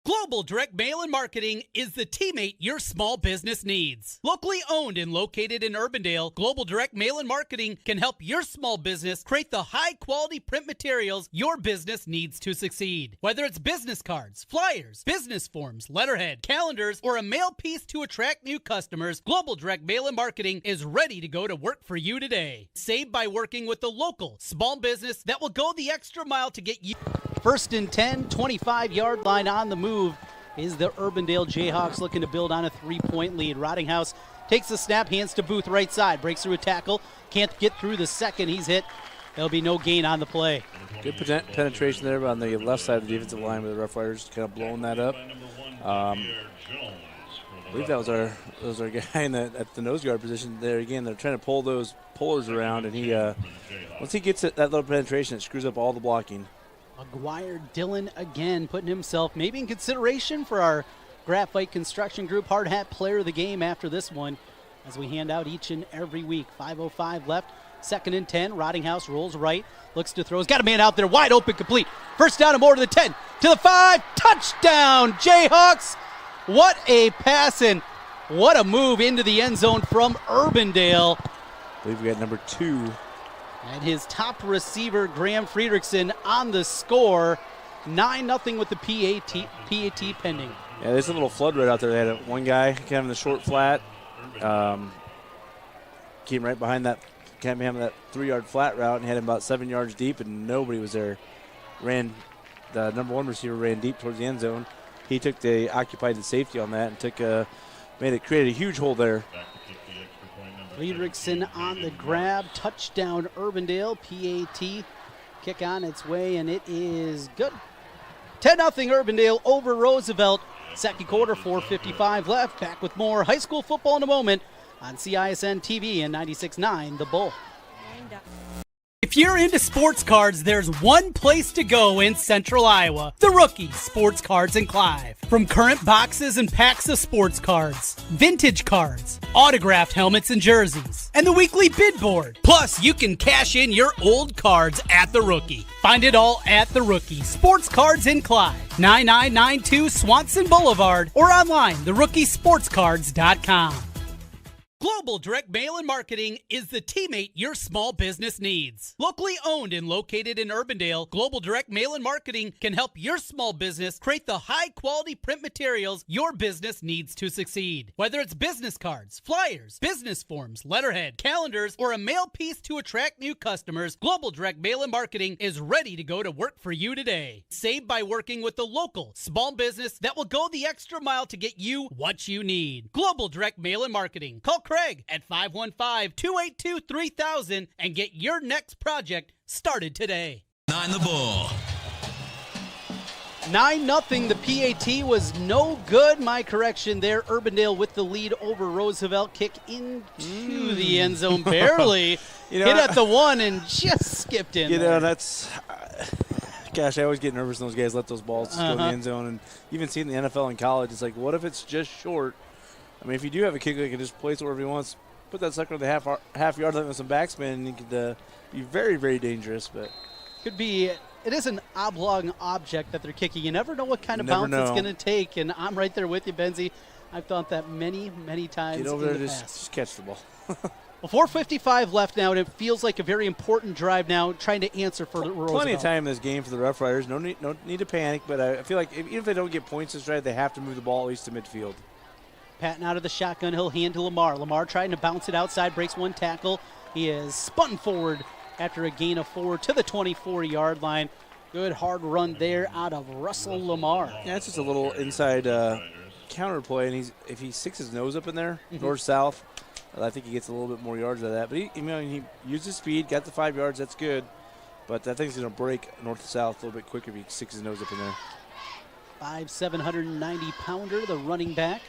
Global Direct Mail and Marketing is the teammate your small business needs. Locally owned and located in Urbandale, Global Direct Mail and Marketing can help your small business create the high-quality print materials your business needs to succeed. Whether it's business cards, flyers, business forms, letterhead, calendars, or a mail piece to attract new customers, Global Direct Mail and Marketing is ready to go to work for you today. Save by working with the local small business that will go the extra mile to get you. 1st and 10, 25-yard line on the move is the Urbandale Jayhawks looking to build on a 3-point lead. Rottinghouse takes the snap, hands to Booth right side, breaks through a tackle, can't get through the second. He's hit. There'll be no gain on the play. Good penetration there on the left side of the defensive line with the Rough Riders kind of blowing that up. I believe that was our guy at the nose guard position there. Again, they're trying to pull those pullers around, and he once he gets that little penetration, it screws up all the blocking. McGuire Dillon again putting himself maybe in consideration for our Graphite Construction Group Hard Hat Player of the Game after this one as we hand out each and every week. 5:05 left, 2nd and 10. Rottinghouse rolls right, looks to throw. He's got a man out there, wide open, complete. First down and more to the 10, to the 5. Touchdown, Jayhawks. What a pass and what a move into the end zone from Urbandale. I believe we got number 2. And his top receiver, Graham Friedrichsen, on the score. 9-0 with the PAT pending. Yeah, there's a little flood right out there. They had one guy kind of in the short flat. Came right behind that 3-yard flat route and had him about 7 yards deep, and nobody was there. The number 1 receiver ran deep towards the end zone. He occupied the safety on that and created a huge hole there. Friedrichsen on the grab, touchdown Urbandale. PAT kick on its way, and it is good. 10-0 Urbandale over Roosevelt. Second quarter, 4:55 left. Back with more high school football in a moment on CISN TV and 96.9 The Bull. If you're into sports cards, there's one place to go in Central Iowa. The Rookie Sports Cards in Clive. From current boxes and packs of sports cards, vintage cards, autographed helmets and jerseys, and the weekly bid board. Plus, you can cash in your old cards at The Rookie. Find it all at The Rookie Sports Cards in Clive, 9992 Swanson Boulevard, or online, therookiesportscards.com. Global Direct Mail and Marketing is the teammate your small business needs. Locally owned and located in Urbandale, Global Direct Mail and Marketing can help your small business create the high-quality print materials your business needs to succeed. Whether it's business cards, flyers, business forms, letterhead, calendars, or a mail piece to attract new customers, Global Direct Mail and Marketing is ready to go to work for you today. Save by working with the local small business that will go the extra mile to get you what you need. Global Direct Mail and Marketing. Call Craig at 515-282-3000 and get your next project started today. 9 the Bull. 9-0. The PAT was no good. My correction there. Urbandale with the lead over Roosevelt. Kick into the end zone. Barely hit at the one and just skipped in. That's... gosh, I always get nervous when those guys let those balls go in the end zone. And even seeing the NFL and college, it's like, what if it's just short? I mean, if you do have a kicker that can just place it wherever he wants, put that sucker on the half yard line with some backspin, and he could be very, very dangerous. But could be. It is an oblong object that they're kicking. You never know what kind of bounce it's going to take, and I'm right there with you, Benzie. I've thought that many, many times. Get over there, past. just catch the ball. Well, 4:55 left now, and it feels like a very important drive now, trying to answer for Roosevelt. Plenty of time in this game for the Rough Riders. No need to panic, but I feel like even if they don't get points this drive, they have to move the ball at least to midfield. Patton out of the shotgun. He'll hand to Lamar. Lamar trying to bounce it outside, breaks one tackle. He is spun forward after a gain of 4 to the 24-yard line. Good hard run there out of Russell Lamar. Yeah, it's just a little inside counter play, and if he sticks his nose up in there, north-south, I think he gets a little bit more yards out of that. But he used his speed, got the 5 yards. That's good. But I think he's going to break north to south a little bit quicker if he sticks his nose up in there. 5'7", 190-pounder, the running back.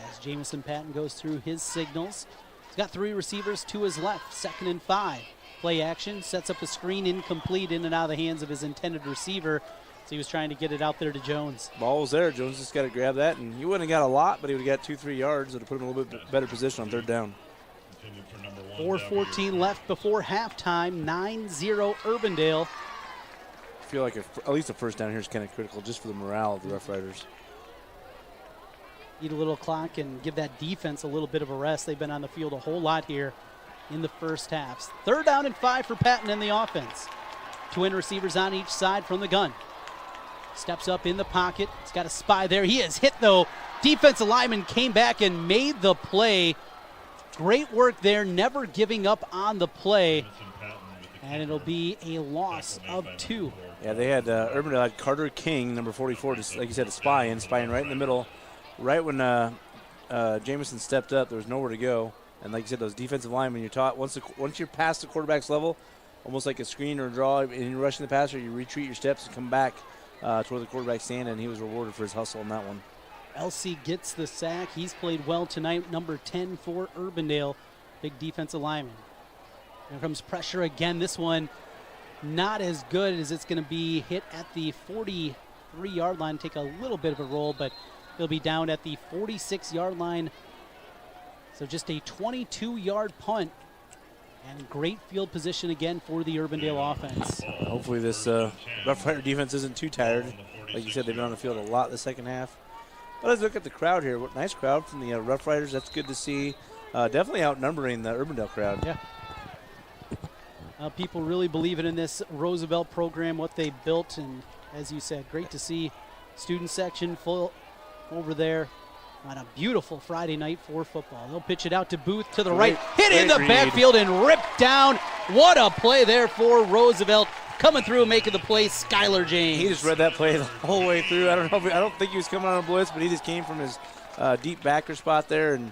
As Jamison Patton goes through his signals. He's got 3 receivers to his left, 2nd and 5. Play action, sets up a screen, incomplete, in and out of the hands of his intended receiver. So he was trying to get it out there to Jones. Ball was there. Jones just got to grab that, and he wouldn't have got a lot, but he would have got 2-3 yards. It would have put him in a little bit better position on 3rd down. 4:14 left before halftime, 9-0 Urbandale. I feel like at least a first down here is kind of critical just for the morale of the Rough Riders. Eat a little clock and give that defense a little bit of a rest. They've been on the field a whole lot here in the first half. 3rd down and 5 for Patton in the offense. 2 end receivers on each side from the gun. Steps up in the pocket. He's got a spy there. He is hit, though. Defensive lineman came back and made the play. Great work there, never giving up on the play. And it'll be a loss of 2. Yeah, they had Urbandale had Carter King, number 44, just like you said, spying right in the middle. Right when Jamison stepped up, there was nowhere to go. And like you said, those defensive linemen, you're taught once you're past the quarterback's level, almost like a screen or a draw, and you're rushing the passer, you retreat your steps and come back to where the quarterback's standing, and he was rewarded for his hustle on that one. LC gets the sack. He's played well tonight, number 10 for Urbandale, big defensive lineman. Here comes pressure again. This one not as good as it's going to be hit at the 43-yard line. Take a little bit of a roll, but he'll be down at the 46-yard line. So just a 22-yard punt. And great field position again for the Urbandale offense. Hopefully this Rough Rider defense isn't too tired. Like you said, they've been on the field a lot the second half. But let's look at the crowd here. Nice crowd from the Rough Riders. That's good to see. Definitely outnumbering the Urbandale crowd. Yeah. People really believing in this Roosevelt program, what they built. And as you said, great to see student section full over there on a beautiful Friday night for football. They'll pitch it out to Booth to the right. Hit in the backfield and ripped down. What a play there for Roosevelt. Coming through and making the play, Skylar James. He just read that play the whole way through. I don't think he was coming on a blitz, but he just came from his deep backer spot there and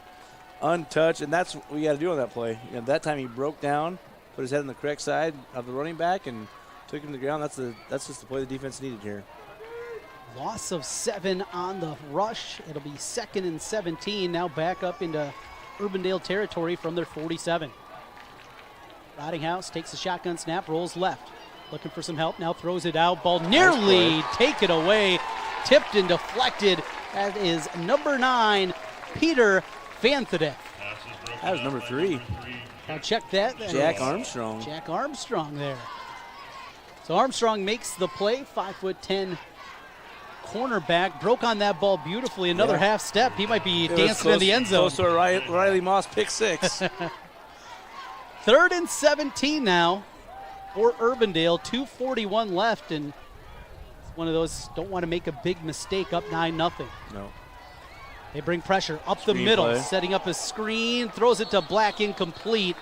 untouched. And that's what you got to do on that play. That time he broke down, put his head on the correct side of the running back, and took him to the ground. That's just the play the defense needed here. Loss of 7 on the rush. It'll be 2nd and 17. Now back up into Urbandale territory from their 47. Rottinghouse takes a shotgun snap, rolls left. Looking for some help, now throws it out. Ball nearly taken away. Tipped and deflected. That is number 9, Peter Vanthedek. That was number 3. Now check that. Jack Armstrong. Jack Armstrong there. So Armstrong makes the play, 5'10" cornerback, broke on that ball beautifully. Another half step. He might be dancing in the end zone. Close to a Riley Moss pick six. 3rd and 17 now for Urbandale. 2:41 left, and it's one of those, don't want to make a big mistake, up 9-0. No. They bring pressure up Screen the middle, play. setting up a screen, throws it to Black, incomplete.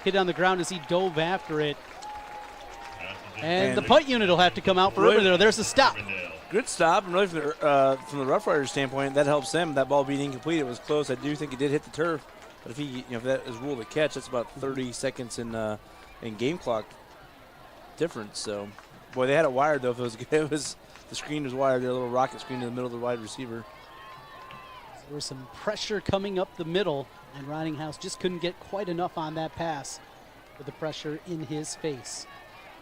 Hit on the ground as he dove after it. And the punt unit will have to come out for Urbandale. There's a stop. Good stop, and really from the Rough Riders standpoint, that helps them. That ball being incomplete, it was close. I do think it did hit the turf, but if that is ruled a catch, that's about 30 seconds in game clock difference. So, boy, they had it wired though. If it was the screen was wired, their little rocket screen in the middle of the wide receiver. There was some pressure coming up the middle, and Ridinghouse just couldn't get quite enough on that pass with the pressure in his face.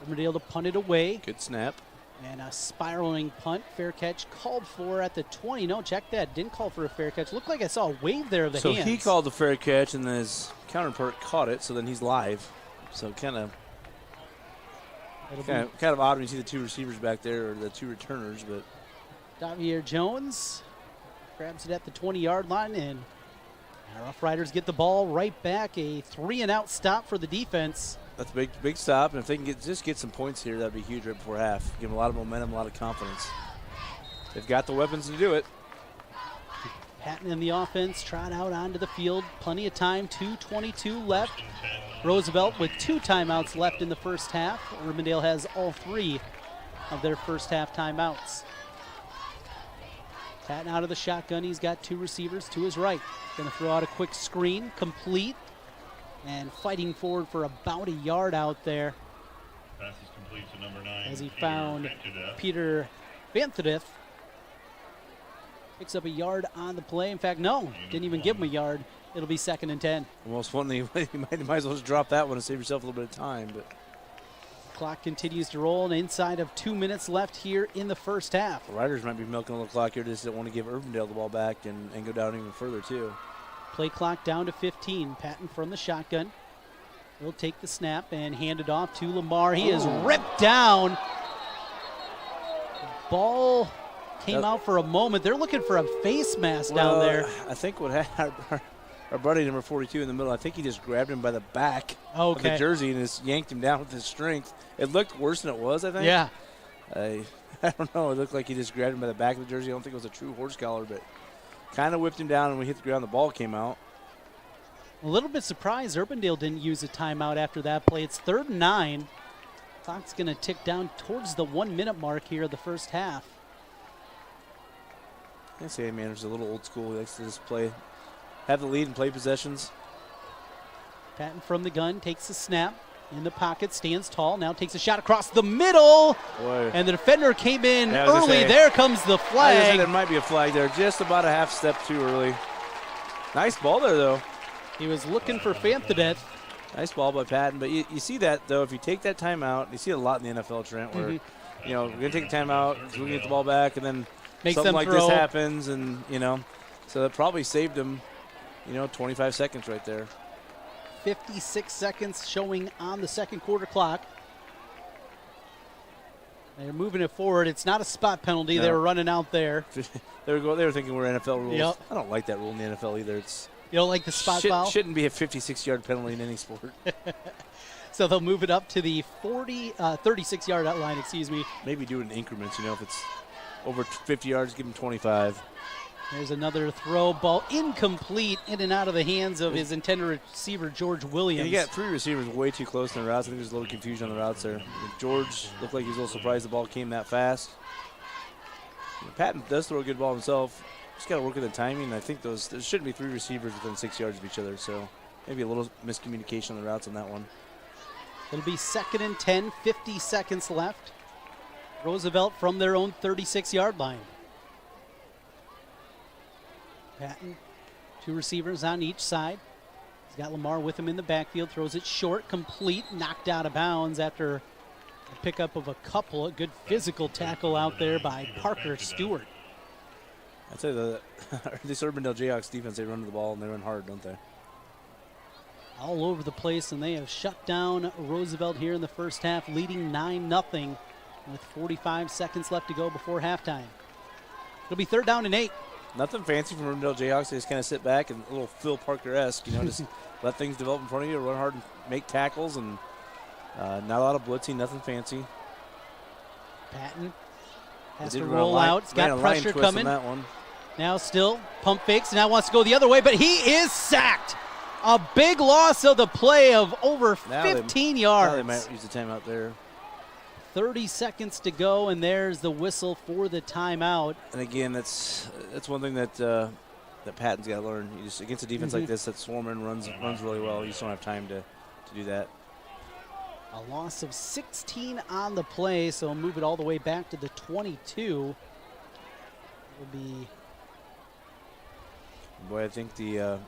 Urbandale to punt it away. Good snap. And a spiraling punt. Fair catch called for at the 20. No, check that. Didn't call for a fair catch. Looked like I saw a wave there of the hands. So he called the fair catch, and then his counterpart caught it, so then he's live. So kind of odd when you see the two receivers back there, or the two returners. But Davier Jones grabs it at the 20-yard line, and Rough Riders get the ball right back. A 3-and-out stop for the defense. That's a big stop, and if they can just get some points here, that'd be huge right before half. Give them a lot of momentum, a lot of confidence. They've got the weapons to do it. Patton and the offense trot out onto the field. Plenty of time, 2:22 left. Roosevelt with 2 timeouts left in the first half. Urbandale has all 3 of their first half timeouts. Patton out of the shotgun. He's got 2 receivers to his right. Going to throw out a quick screen, complete. And fighting forward for about a yard out there. Pass is complete to number 9. As he found Peter Vanthedeth. Picks up a yard on the play. In fact, no, didn't even give him a yard. It'll be 2nd and 10. Almost one, you might as well just drop that one and save yourself a little bit of time. But clock continues to roll, and inside of 2 minutes left here in the first half. The Riders might be milking a little clock here. Just don't want to give Urbandale the ball back and go down even further, too. Play clock down to 15. Patton from the shotgun. He'll take the snap and hand it off to Lamar. He is ripped down. The ball came out for a moment. They're looking for a face mask down there. I think what happened, our buddy number 42 in the middle, I think he just grabbed him by the back of the jersey and just yanked him down with his strength. It looked worse than it was, I think. Yeah. I don't know. It looked like he just grabbed him by the back of the jersey. I don't think it was a true horse collar, but kind of whipped him down, and when he hit the ground, the ball came out. A little bit surprised Urbandale didn't use a timeout after that play. It's 3rd and 9. Clock's going to tick down towards the 1-minute mark here of the first half. I say manager's a little old school. He likes to just have the lead and play possessions. Patton from the gun takes the snap. In the pocket, stands tall, now takes a shot across the middle. Boy. And the defender came in early. There comes the flag. There might be a flag there, just about a half step too early. Nice ball there, though. He was looking for Vanthedeth. Nice ball by Patton, but you see that, though, if you take that timeout, you see it a lot in the NFL, Trent, where, we're going to take a timeout, we're going to get the ball back, and then something like this happens, and, so that probably saved him, 25 seconds right there. 56 seconds showing on the second quarter clock. They're moving it forward. It's not a spot penalty. No. They were running out there. They were thinking we're NFL rules. Yep. I don't like that rule in the NFL either. You don't like the spot foul? Shouldn't be a 56-yard penalty in any sport. So they'll move it up to the 36-yard line, Maybe do it in increments, if it's over 50 yards, give them 25. There's another throw, ball incomplete, in and out of the hands of his intended receiver, George Williams. You got 3 receivers way too close in the routes. I think there's a little confusion on the routes there. George looked like he was a little surprised the ball came that fast. Patton does throw a good ball himself. Just got to work with the timing. I think there shouldn't be 3 receivers within 6 yards of each other, so maybe a little miscommunication on the routes on that one. It'll be 2nd and 10, 50 seconds left. Roosevelt from their own 36-yard line. Patton, 2 receivers on each side. He's got Lamar with him in the backfield, throws it short, complete, knocked out of bounds after a pickup of a couple. A good physical tackle out there by Parker Stewart. I'd say this Urbandale Jayhawks defense, they run to the ball and they run hard, don't they? All over the place, and they have shut down Roosevelt here in the first half, leading 9-0 with 45 seconds left to go before halftime. It'll be 3rd down and 8. Nothing fancy from Urbandale Jayhawks. They just kind of sit back and a little Phil Parker-esque, just let things develop in front of you, run hard and make tackles, and not a lot of blitzing, nothing fancy. Patton has to roll out. It's got pressure coming. That one. Now still pump fakes. Now wants to go the other way, but he is sacked. A big loss of the play of over 15 yards. Now they might use the timeout there. 30 seconds to go, and there's the whistle for the timeout. And again, that's one thing that that Patton's got to learn. You just, against a defense like this that Swarman runs really well, you just don't have time to do that. A loss of 16 on the play, so move it all the way back to the 22. Will be. Boy, I think the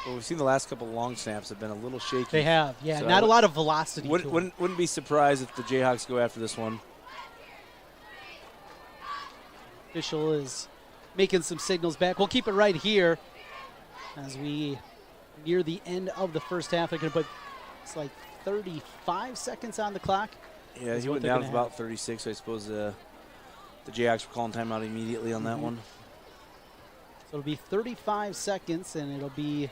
we've seen the last couple long snaps have been a little shaky. They have, yeah. So not a lot of velocity. Wouldn't be surprised if the Jayhawks go after this one. Official is making some signals back. We'll keep it right here as we near the end of the first half. They're going to put, it's like 35 seconds on the clock. Yeah, he went down to about 36. So I suppose the Jayhawks were calling timeout immediately on that one. So it'll be 35 seconds, and it'll be.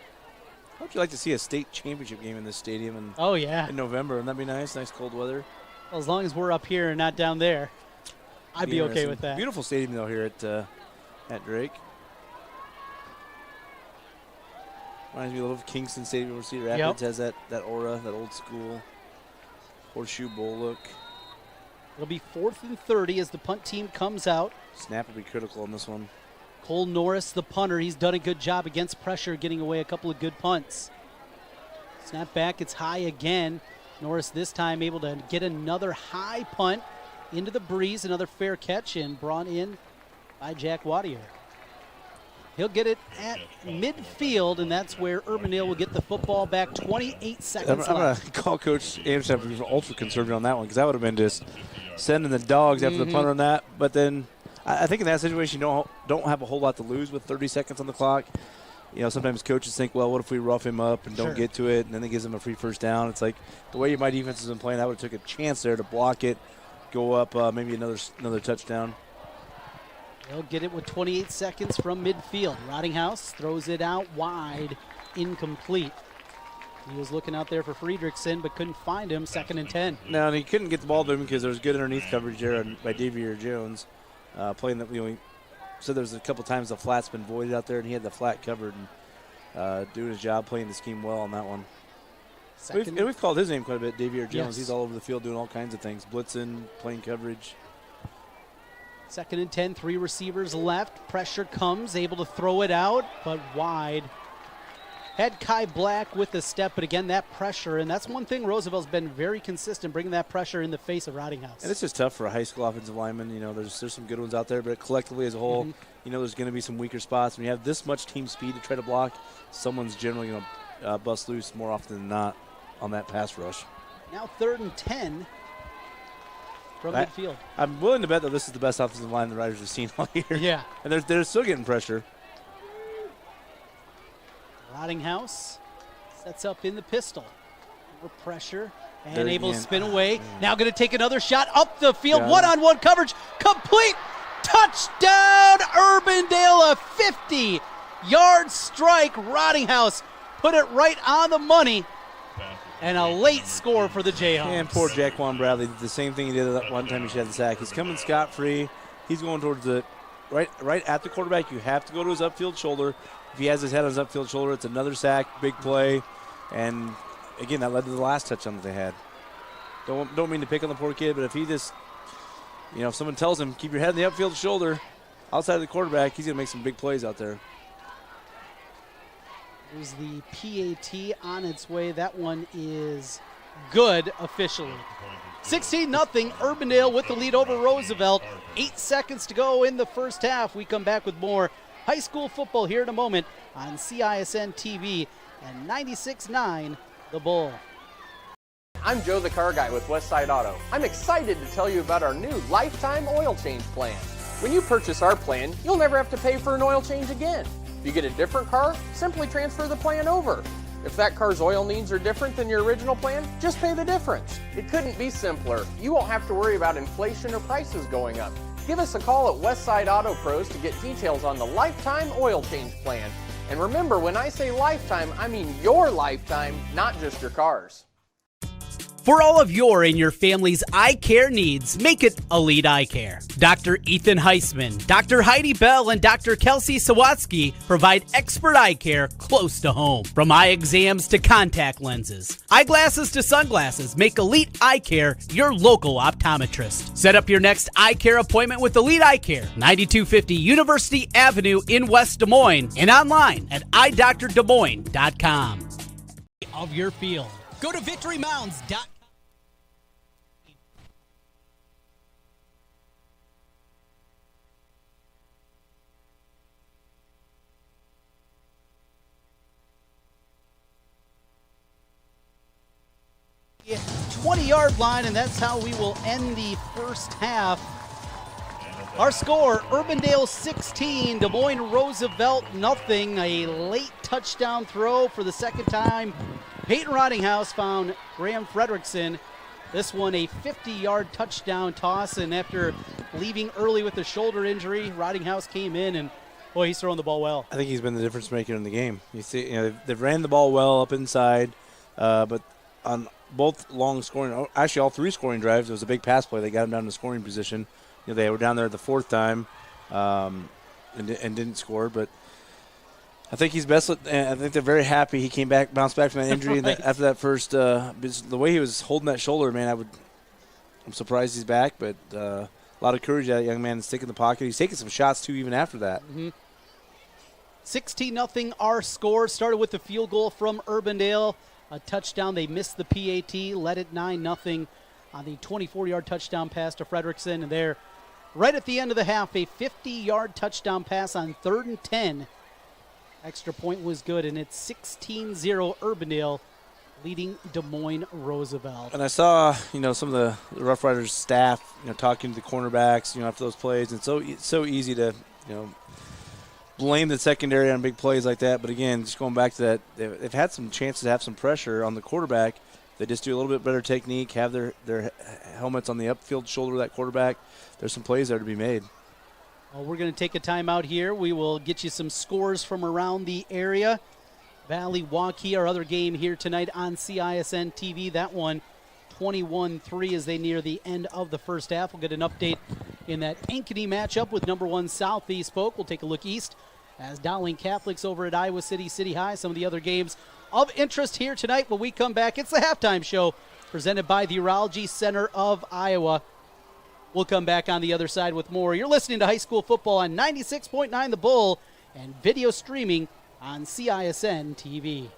How would you like to see a state championship game in this stadium in in November? Wouldn't that be nice? Nice cold weather. Well, as long as we're up here and not down there, I'd be okay with that. Beautiful stadium though here at Drake. Reminds me a little of Kingston Stadium where Cedar Rapids has that aura, that old school horseshoe bowl look. It'll be 4th and 30 as the punt team comes out. Snap will be critical on this one. Cole Norris, the punter, he's done a good job against pressure, getting away a couple of good punts. Snap back, it's high again. Norris this time able to get another high punt into the breeze, another fair catch, and brought in by Jack Wadier. He'll get it at midfield, and that's where Urbandale will get the football back. 28 seconds I'm left. going to call Coach Amsterdam, who's ultra conservative on that one, because that would have been just sending the dogs after the punter on that. But then I think in that situation, you don't have a whole lot to lose with 30 seconds on the clock. Sometimes coaches think, well, what if we rough him up and don't get to it, and then it gives him a free first down. It's like the way my defense has been playing, I would have took a chance there to block it, go up maybe another touchdown. They'll get it with 28 seconds from midfield. Rottinghouse throws it out wide, incomplete. He was looking out there for Friedrichsen, but couldn't find him. 2nd and 10. No, and he couldn't get the ball to him because there was good underneath coverage there by Davier Jones. Playing that, he said there was a couple times the flat's been voided out there, and he had the flat covered and doing his job, playing the scheme well on that one. We've called his name quite a bit, Davier Jones. Yes. He's all over the field doing all kinds of things, blitzing, playing coverage. 2nd and 10, 3 receivers left. Pressure comes, able to throw it out, but wide. Had Kai Black with the step, but again, that pressure, and that's one thing Roosevelt's been very consistent, bringing that pressure in the face of Rottinghouse. And it's just tough for a high school offensive lineman. There's some good ones out there, but collectively as a whole, there's going to be some weaker spots. When you have this much team speed to try to block, someone's generally going to bust loose more often than not on that pass rush. Now 3rd and 10 from midfield. I'm willing to bet that this is the best offensive line the Riders have seen all year. Yeah. And they're still getting pressure. Rottinghouse sets up in the pistol. More pressure and able to spin away. Now going to take another shot up the field. One-on-one coverage. Complete. Touchdown Urbandale. A 50-yard strike. Rottinghouse put it right on the money. And a late score for the Jayhawks. And poor Jaquan Bradley did the same thing he did that one time he had the sack. He's coming scot-free. He's going towards the right at the quarterback. You have to go to his upfield shoulder. If he has his head on his upfield shoulder, it's another sack, big play. And, again, that led to the last touchdown that they had. Don't mean to pick on the poor kid, but if he just, if someone tells him, keep your head on the upfield shoulder outside of the quarterback, he's going to make some big plays out there. There's the PAT on its way. That one is good officially. 16-0, Urbandale with the lead over Roosevelt. 8 seconds to go in the first half. We come back with more high school football here in a moment on CISN TV and 96.9 The Bull. I'm Joe the Car Guy with Westside Auto. I'm excited to tell you about our new lifetime oil change plan. When you purchase our plan, you'll never have to pay for an oil change again. If you get a different car, simply transfer the plan over. If that car's oil needs are different than your original plan, just pay the difference. It couldn't be simpler. You won't have to worry about inflation or prices going up. Give us a call at Westside Auto Pros to get details on the lifetime oil change plan. And remember, when I say lifetime, I mean your lifetime, not just your car's. For all of your and your family's eye care needs, make it Elite Eye Care. Dr. Ethan Heisman, Dr. Heidi Bell, and Dr. Kelsey Sawatsky provide expert eye care close to home. From eye exams to contact lenses, eyeglasses to sunglasses, make Elite Eye Care your local optometrist. Set up your next eye care appointment with Elite Eye Care, 9250 University Avenue in West Des Moines, and online at eyedoctordesmoines.com. Of your field. Go to victorymounds.com. Yeah, 20-yard line, and that's how we will end the first half. Our score, Urbandale 16, Des Moines Roosevelt nothing. A late touchdown throw for the second time. Peyton Rottinghouse found Graham Fredrickson. This one a 50-yard touchdown toss, and after leaving early with a shoulder injury, Rottinghouse came in, and boy, he's throwing the ball well. I think he's been the difference maker in the game. You see, they've ran the ball well up inside, but on both long scoring, actually all three scoring drives, it was a big pass play. They got him down to scoring position. They were down there the fourth time and didn't score, but I think he's best. I think they're very happy he came back, bounced back from that injury, and after that first, the way he was holding that shoulder, man, I'm surprised he's back. But a lot of courage, that young man, to stick in the pocket. He's taking some shots too, even after that. 16-0 our score. Started with the field goal from Urbandale, a touchdown. They missed the PAT, led it 9-0 on the 24-yard touchdown pass to Fredrickson, and there, right at the end of the half, a 50-yard touchdown pass on 3rd and 10. Extra point was good, and it's 16-0 Urbandale leading Des Moines Roosevelt. And I saw, some of the Rough Riders staff, talking to the cornerbacks, after those plays. And it's so easy to, blame the secondary on big plays like that. But again, just going back to that, they've had some chances to have some pressure on the quarterback. They just do a little bit better technique, have their helmets on the upfield shoulder of that quarterback. There's some plays there to be made. Well, we're going to take a timeout here. We will get you some scores from around the area. Valley Waukee, our other game here tonight on CISN TV. That one, 21-3 as they near the end of the first half. We'll get an update in that Ankeny matchup with number 1 Southeast Polk. We'll take a look east as Dowling Catholics over at Iowa City High. Some of the other games of interest here tonight. When we come back, it's the halftime show presented by the Urology Center of Iowa. We'll come back on the other side with more. You're listening to high school football on 96.9 The Bull and video streaming on CISN TV.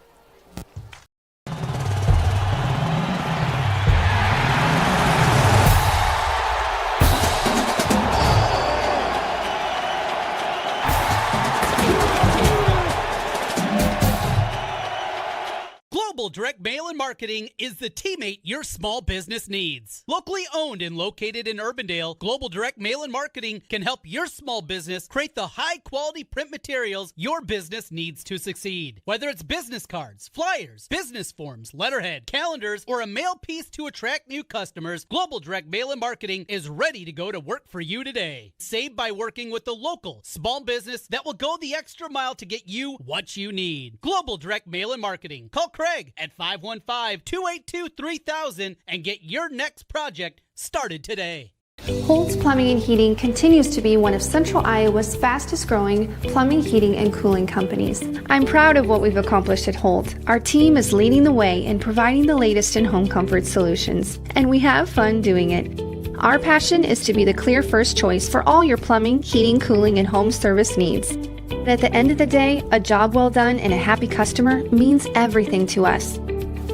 Global Direct Mail and Marketing is the teammate your small business needs. Locally owned and located in Urbandale, Global Direct Mail and Marketing can help your small business create the high-quality print materials your business needs to succeed. Whether it's business cards, flyers, business forms, letterhead, calendars, or a mail piece to attract new customers, Global Direct Mail and Marketing is ready to go to work for you today. Save by working with the local small business that will go the extra mile to get you what you need. Global Direct Mail and Marketing. Call Craig at 515-282-3000 and get your next project started today. Holt's Plumbing and Heating continues to be one of Central Iowa's fastest growing plumbing, heating, and cooling companies. I'm proud of what we've accomplished at Holt. Our team is leading the way in providing the latest in home comfort solutions, and we have fun doing it. Our passion is to be the clear first choice for all your plumbing, heating, cooling, and home service needs. And at the end of the day, a job well done and a happy customer means everything to us.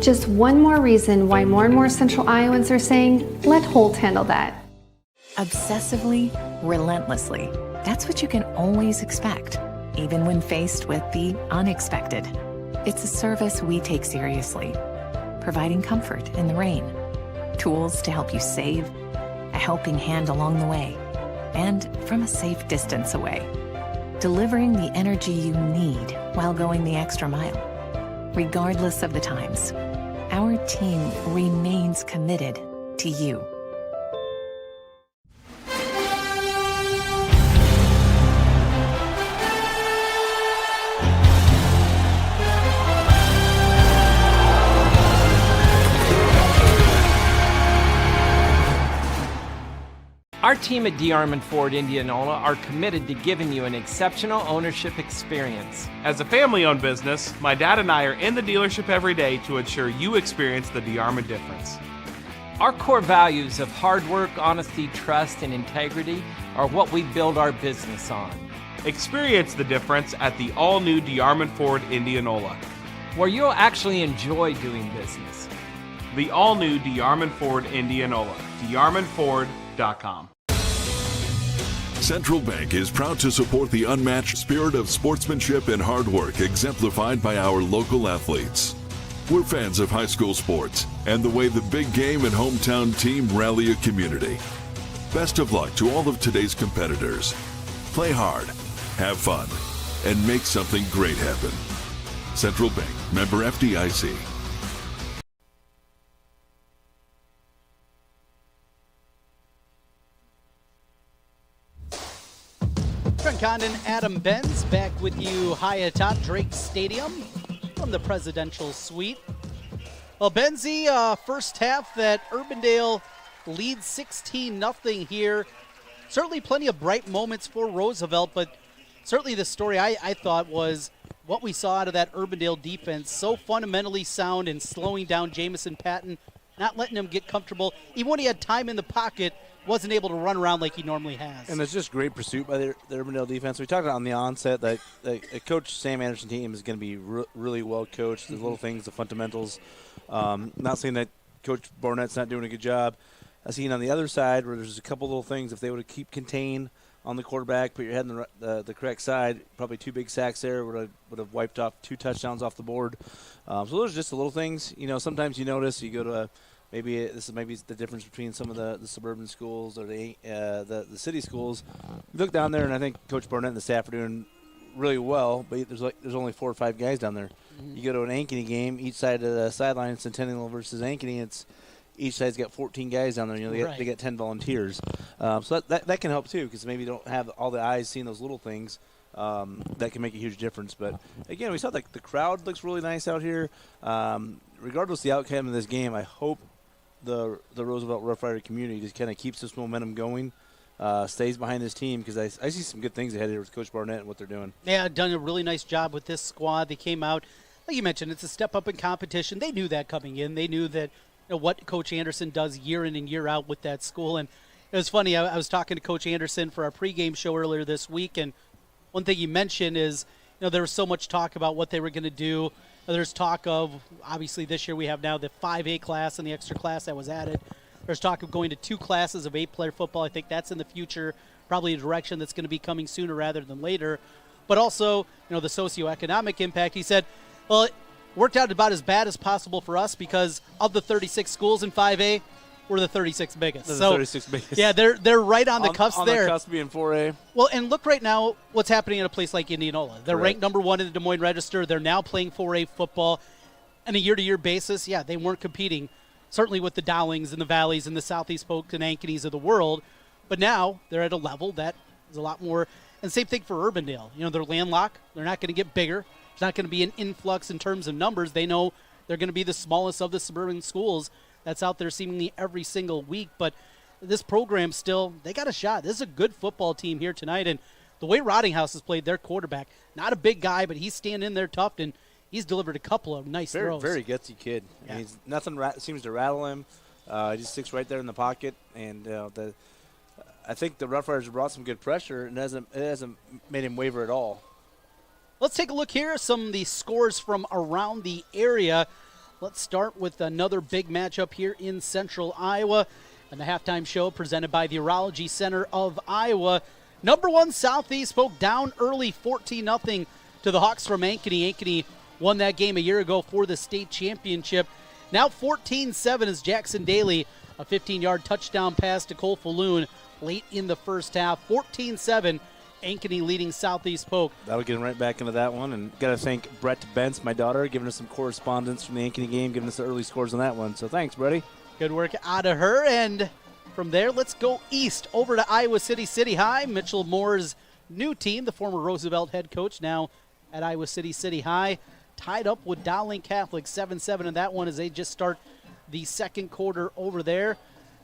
Just one more reason why more and more Central Iowans are saying, let Holt handle that. Obsessively, relentlessly. That's what you can always expect, even when faced with the unexpected. It's a service we take seriously, providing comfort in the rain, tools to help you save, a helping hand along the way, and from a safe distance away, delivering the energy you need while going the extra mile. Regardless of the times, our team remains committed to you. Our team at DeArmond Ford Indianola are committed to giving you an exceptional ownership experience. As a family-owned business, my dad and I are in the dealership every day to ensure you experience the DeArmond difference. Our core values of hard work, honesty, trust, and integrity are what we build our business on. Experience the difference at the all-new DeArmond Ford Indianola, where you'll actually enjoy doing business. The all-new DeArmond Ford Indianola, DeArmondFord.com. Central Bank is proud to support the unmatched spirit of sportsmanship and hard work exemplified by our local athletes. We're fans of high school sports and the way the big game and hometown team rally a community. Best of luck to all of today's competitors. Play hard, have fun, and make something great happen. Central Bank, member FDIC. Trent Condon, Adam Benz, back with you high atop Drake Stadium from the presidential suite. Well, Benzie, first half that Urbandale leads 16-0 here. Certainly plenty of bright moments for Roosevelt, but certainly the story I thought was what we saw out of that Urbandale defense, so fundamentally sound in slowing down Jamison Patton, not letting him get comfortable. Even when he had time in the pocket, wasn't able to run around like he normally has. And it's just great pursuit by the Urbandale defense. We talked about on the onset that Coach Sam Anderson team is going to be really well coached. The little things, the fundamentals. Not saying that Coach Barnett's not doing a good job. I seen on the other side where there's a couple little things. If they would keep contain on the quarterback, put your head in the correct side, probably 2 big sacks there would have wiped off 2 touchdowns off the board. So those are just the little things. You know, sometimes you notice you go to maybe the difference between some of the suburban schools or the city schools. You look down there, and I think Coach Barnett and the staff are doing really well, but there's only 4 or 5 guys down there. You go to an Ankeny game, each side of the sideline, Centennial versus Ankeny, each side's got 14 guys down there. You know, they get 10 volunteers. So that can help too, because maybe you don't have all the eyes seeing those little things. That can make a huge difference. But again, we saw the crowd looks really nice out here. Regardless of the outcome of this game, I hope the Roosevelt Rough Rider community just kind of keeps this momentum going, stays behind this team, because I see some good things ahead here with Coach Barnett and what they're doing. Yeah, done a really nice job with this squad. They came out, like you mentioned, it's a step up in competition. They knew that coming in. They knew that what Coach Anderson does year in and year out with that school. And it was funny, I was talking to Coach Anderson for our pregame show earlier this week, and one thing he mentioned is, there was so much talk about what they were going to do. There's talk of, obviously this year we have now the 5A class and the extra class that was added. There's talk of going to 2 classes of 8-player football. I think that's in the future, probably a direction that's going to be coming sooner rather than later. But also, the socioeconomic impact. He said, well, it worked out about as bad as possible for us because of the 36 schools in 5A, we're the 36th biggest. They're the 36th biggest. Yeah, they're right on the cusp there. On the cusp being 4A. Well, and look right now what's happening in a place like Indianola. They're ranked number 1 in the Des Moines Register. They're now playing 4A football. On a year-to-year basis, they weren't competing, certainly with the Dowlings and the Valleys and the Southeast Polk and Ankenys of the world. But now they're at a level that is a lot more. And same thing for Urbandale. They're landlocked. They're not going to get bigger. There's not going to be an influx in terms of numbers. They know they're going to be the smallest of the suburban schools that's out there seemingly every single week. But this program still, they got a shot. This is a good football team here tonight. And the way Rottinghouse has played their quarterback, not a big guy, but he's standing in there tough, and he's delivered a couple of nice throws. Very gutsy kid. Yeah. I mean, nothing seems to rattle him. He just sticks right there in the pocket. And I think the Rough Riders brought some good pressure, and it hasn't made him waver at all. Let's take a look here. Some of the scores from around the area. Let's start with another big matchup here in Central Iowa. And the halftime show presented by the Urology Center of Iowa. Number 1 Southeast Polk down early 14-0 to the Hawks from Ankeny. Ankeny won that game a year ago for the state championship. Now 14-7 as Jackson Daly, a 15-yard touchdown pass to Cole Falloon late in the first half. 14-7. Ankeny leading Southeast Polk. That'll get him right back into that one. And got to thank Brett Bentz, my daughter, giving us some correspondence from the Ankeny game, giving us the early scores on that one. So thanks, Brady. Good work out of her. And from there, let's go east over to Iowa City High. Mitchell Moore's new team, the former Roosevelt head coach, now at Iowa City High, tied up with Dowling Catholic 7-7 in that one as they just start the second quarter over there.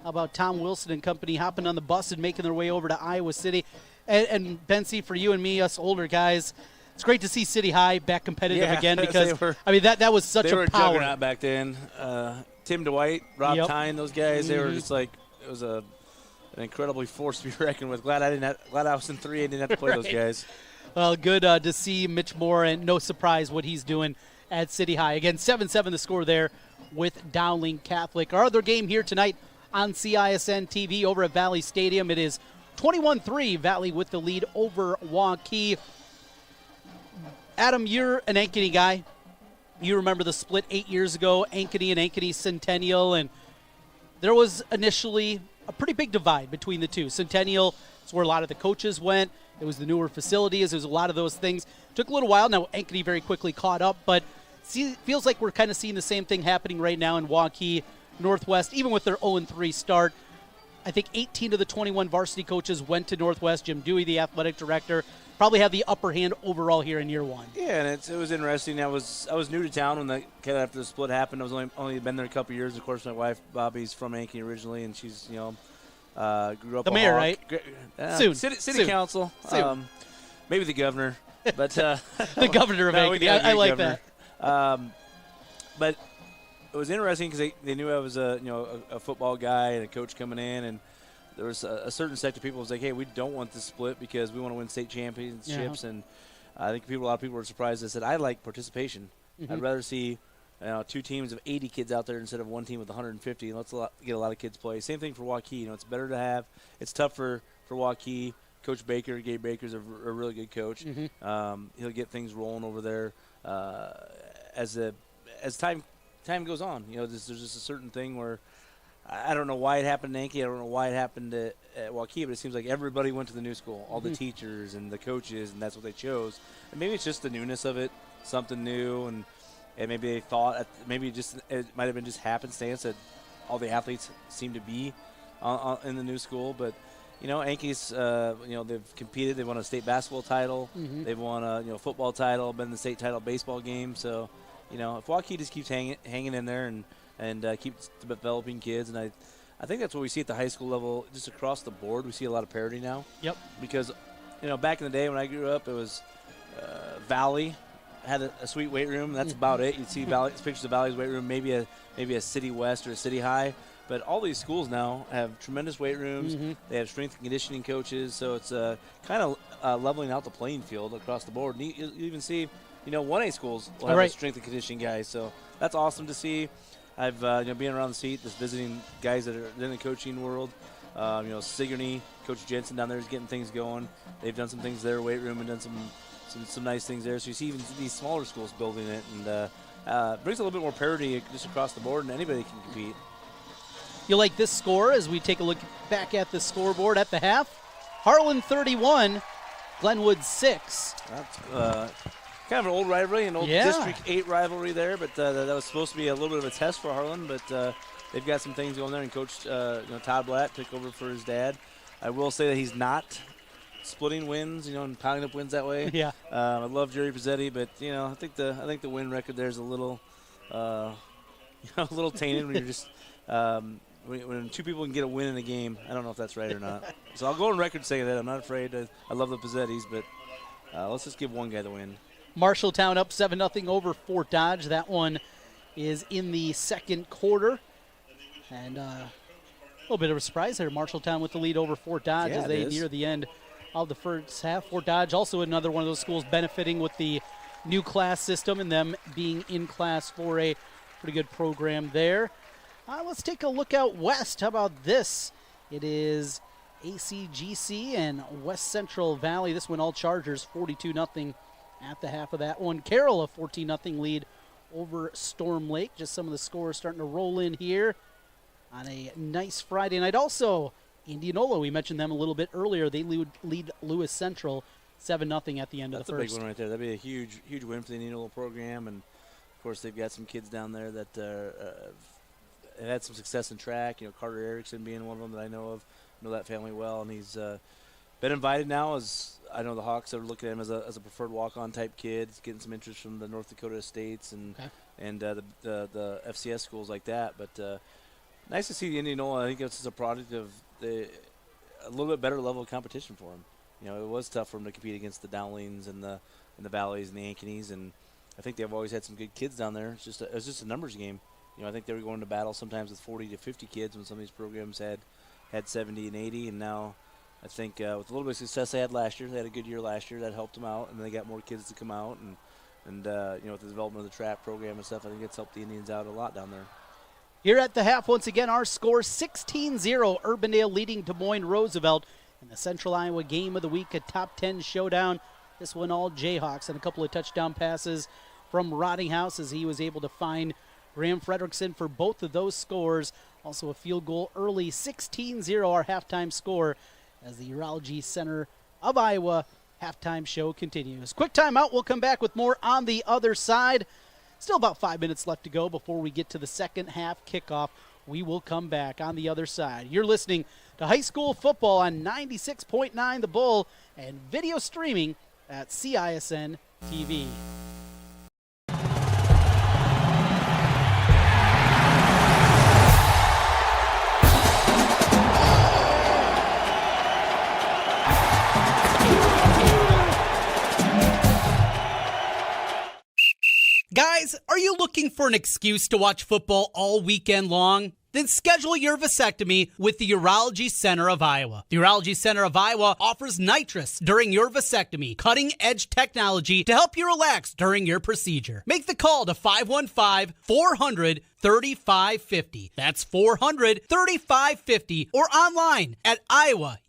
How about Tom Wilson and company hopping on the bus and making their way over to Iowa City? And Benzie, for you and me, us older guys, it's great to see City High back competitive again because, that was such they were a power. Juggernaut back then. Tim Dwight, Rob Tyne, those guys, they were just like, it was an incredibly force to be reckoned with. Glad I was in 3A and didn't have to play those guys. Well, good to see Mitch Moore, and no surprise what he's doing at City High. Again, 7-7 the score there with Dowling Catholic. Our other game here tonight on CISN TV over at Valley Stadium. It is 21-3, Valley with the lead over Waukee. Adam, you're an Ankeny guy. You remember the split 8 years ago, Ankeny and Ankeny Centennial, and there was initially a pretty big divide between the two. Centennial is where a lot of the coaches went. It was the newer facilities. There was a lot of those things. Took a little while. Now Ankeny very quickly caught up, but feels like we're kind of seeing the same thing happening right now in Waukee Northwest, even with their 0-3 start. I think 18 of the 21 varsity coaches went to Northwest. Jim Dewey, the athletic director, probably had the upper hand overall here in year one. Yeah, and it was interesting. I was new to town when after the split happened. I was only been there a couple years. Of course, my wife Bobby's from Ankeny originally, and she's grew up the a mayor, Hawk. right? Soon, city council, soon. maybe the governor, but the governor of Ankeny. I like governor. that. But it was interesting because they knew I was a football guy and a coach coming in, and there was a certain sect of people who was like, hey, we don't want this split because we want to win state championships. And I think a lot of people were surprised. I said, I like participation. I'd rather see two teams of 80 kids out there instead of one team with 150. Let's get a lot of kids play. Same thing for Waukee. It's better to have. It's tough for Waukee. Coach Baker, Gabe Baker's a really good coach. He'll get things rolling over there as time goes on. There's just a certain thing where I don't know why it happened in Ankeny. I don't know why it happened at Waukee, but it seemes like everybody went to the new school, all the teachers and the coaches, and that's what they chose. And maybe it's just the newness of it, something new, and maybe they thought it might have been just happenstance that all the athletes seem to be in the new school. But Ankeny's they've competed. They won a state basketball title. They've won a football title, been in the state title baseball game. So if Waukee just keeps hanging in there and keeps developing kids, and I think that's what we see at the high school level, just across the board. We see a lot of parity now. Yep. Because back in the day when I grew up, it was Valley had a sweet weight room. That's about it. You'd see pictures of Valley's weight room, maybe a City West or a City High. But all these schools now have tremendous weight rooms. They have strength and conditioning coaches, so it's kind of leveling out the playing field across the board. And you even see, 1A schools will have a strength and conditioning guys, so that's awesome to see. I've being around the seat, just visiting guys that are in the coaching world. Sigourney, Coach Jensen down there is getting things going. They've done some things in their weight room and done some nice things there. So you see even these smaller schools building it, and brings a little bit more parity just across the board, and anybody can compete. You like this score as we take a look back at the scoreboard at the half? Harlan 31, Glenwood 6. That's kind of an old rivalry, an old District 8 rivalry there, but that was supposed to be a little bit of a test for Harlan, but they've got some things going there, and Coach Todd Blatt took over for his dad. I will say that he's not splitting wins, and piling up wins that way. Yeah. I love Jerry Pizzetti, but I think the win record there is a little tainted when you're just when two people can get a win in a game. I don't know if that's right or not. So I'll go on record saying that I'm not afraid. I love the Pizzettis, but let's just give one guy the win. Marshalltown up 7-0 over Fort Dodge. That one is in the second quarter. And a little bit of a surprise there. Marshalltown with the lead over Fort Dodge as they near the end of the first half. Fort Dodge also another one of those schools benefiting with the new class system and them being in Class 4A. Pretty good program there. Let's take a look out west. How about this? It is ACGC and West Central Valley. This one all Chargers 42-0 at the half of that one. Carroll a 14-0 lead over Storm Lake. Just some of the scores starting to roll in here on a nice Friday night. Also, Indianola, we mentioned them a little bit earlier. They lead Lewis Central 7-0 at the end of the first. That's a big one right there. That'd be a huge win for the Indianola program. And, of course, they've got some kids down there that have had some success in track. Carter Erickson being one of them that I know of. Know that family well. And he's been invited now, as I know the Hawks are looking at him as a preferred walk-on type kid. He's getting some interest from the North Dakota States and the FCS schools like that. But Nice to see Indianola. I think it's just a product of a little bit better level of competition for them. You know, it was tough for them to compete against the Downlings and the Valleys and the Ankeneys, and I think they've always had some good kids down there. It's just a numbers game. You know, I think they were going to battle sometimes with 40 to 50 kids when some of these programs had 70 and 80, and now I think with a little bit of success they had last year, they had a good year last year, that helped them out, and they got more kids to come out, and you know, with the development of the trap program and stuff, I think it's helped the Indians out a lot down there. Here at the half, once again, our score 16-0, Urbandale leading Des Moines Roosevelt in the Central Iowa Game of the Week, a top 10 showdown. This one all Jayhawks, and a couple of touchdown passes from Rottinghouse as he was able to find Graham Fredrickson for both of those scores. Also a field goal early, 16-0 our halftime score as the Urology Center of Iowa halftime show continues. Quick timeout. We'll come back with more on the other side. Still about 5 minutes left to go before we get to the second half kickoff. We will come back on the other side. You're listening to high school football on 96.9 The Bull and video streaming at CISN TV. Guys, are you looking for an excuse to watch football all weekend long? Then schedule your vasectomy with the Urology Center of Iowa. The Urology Center of Iowa offers nitrous during your vasectomy, cutting-edge technology to help you relax during your procedure. Make the call to 515-400-3550. That's 400-3550 or online at iowauro.com.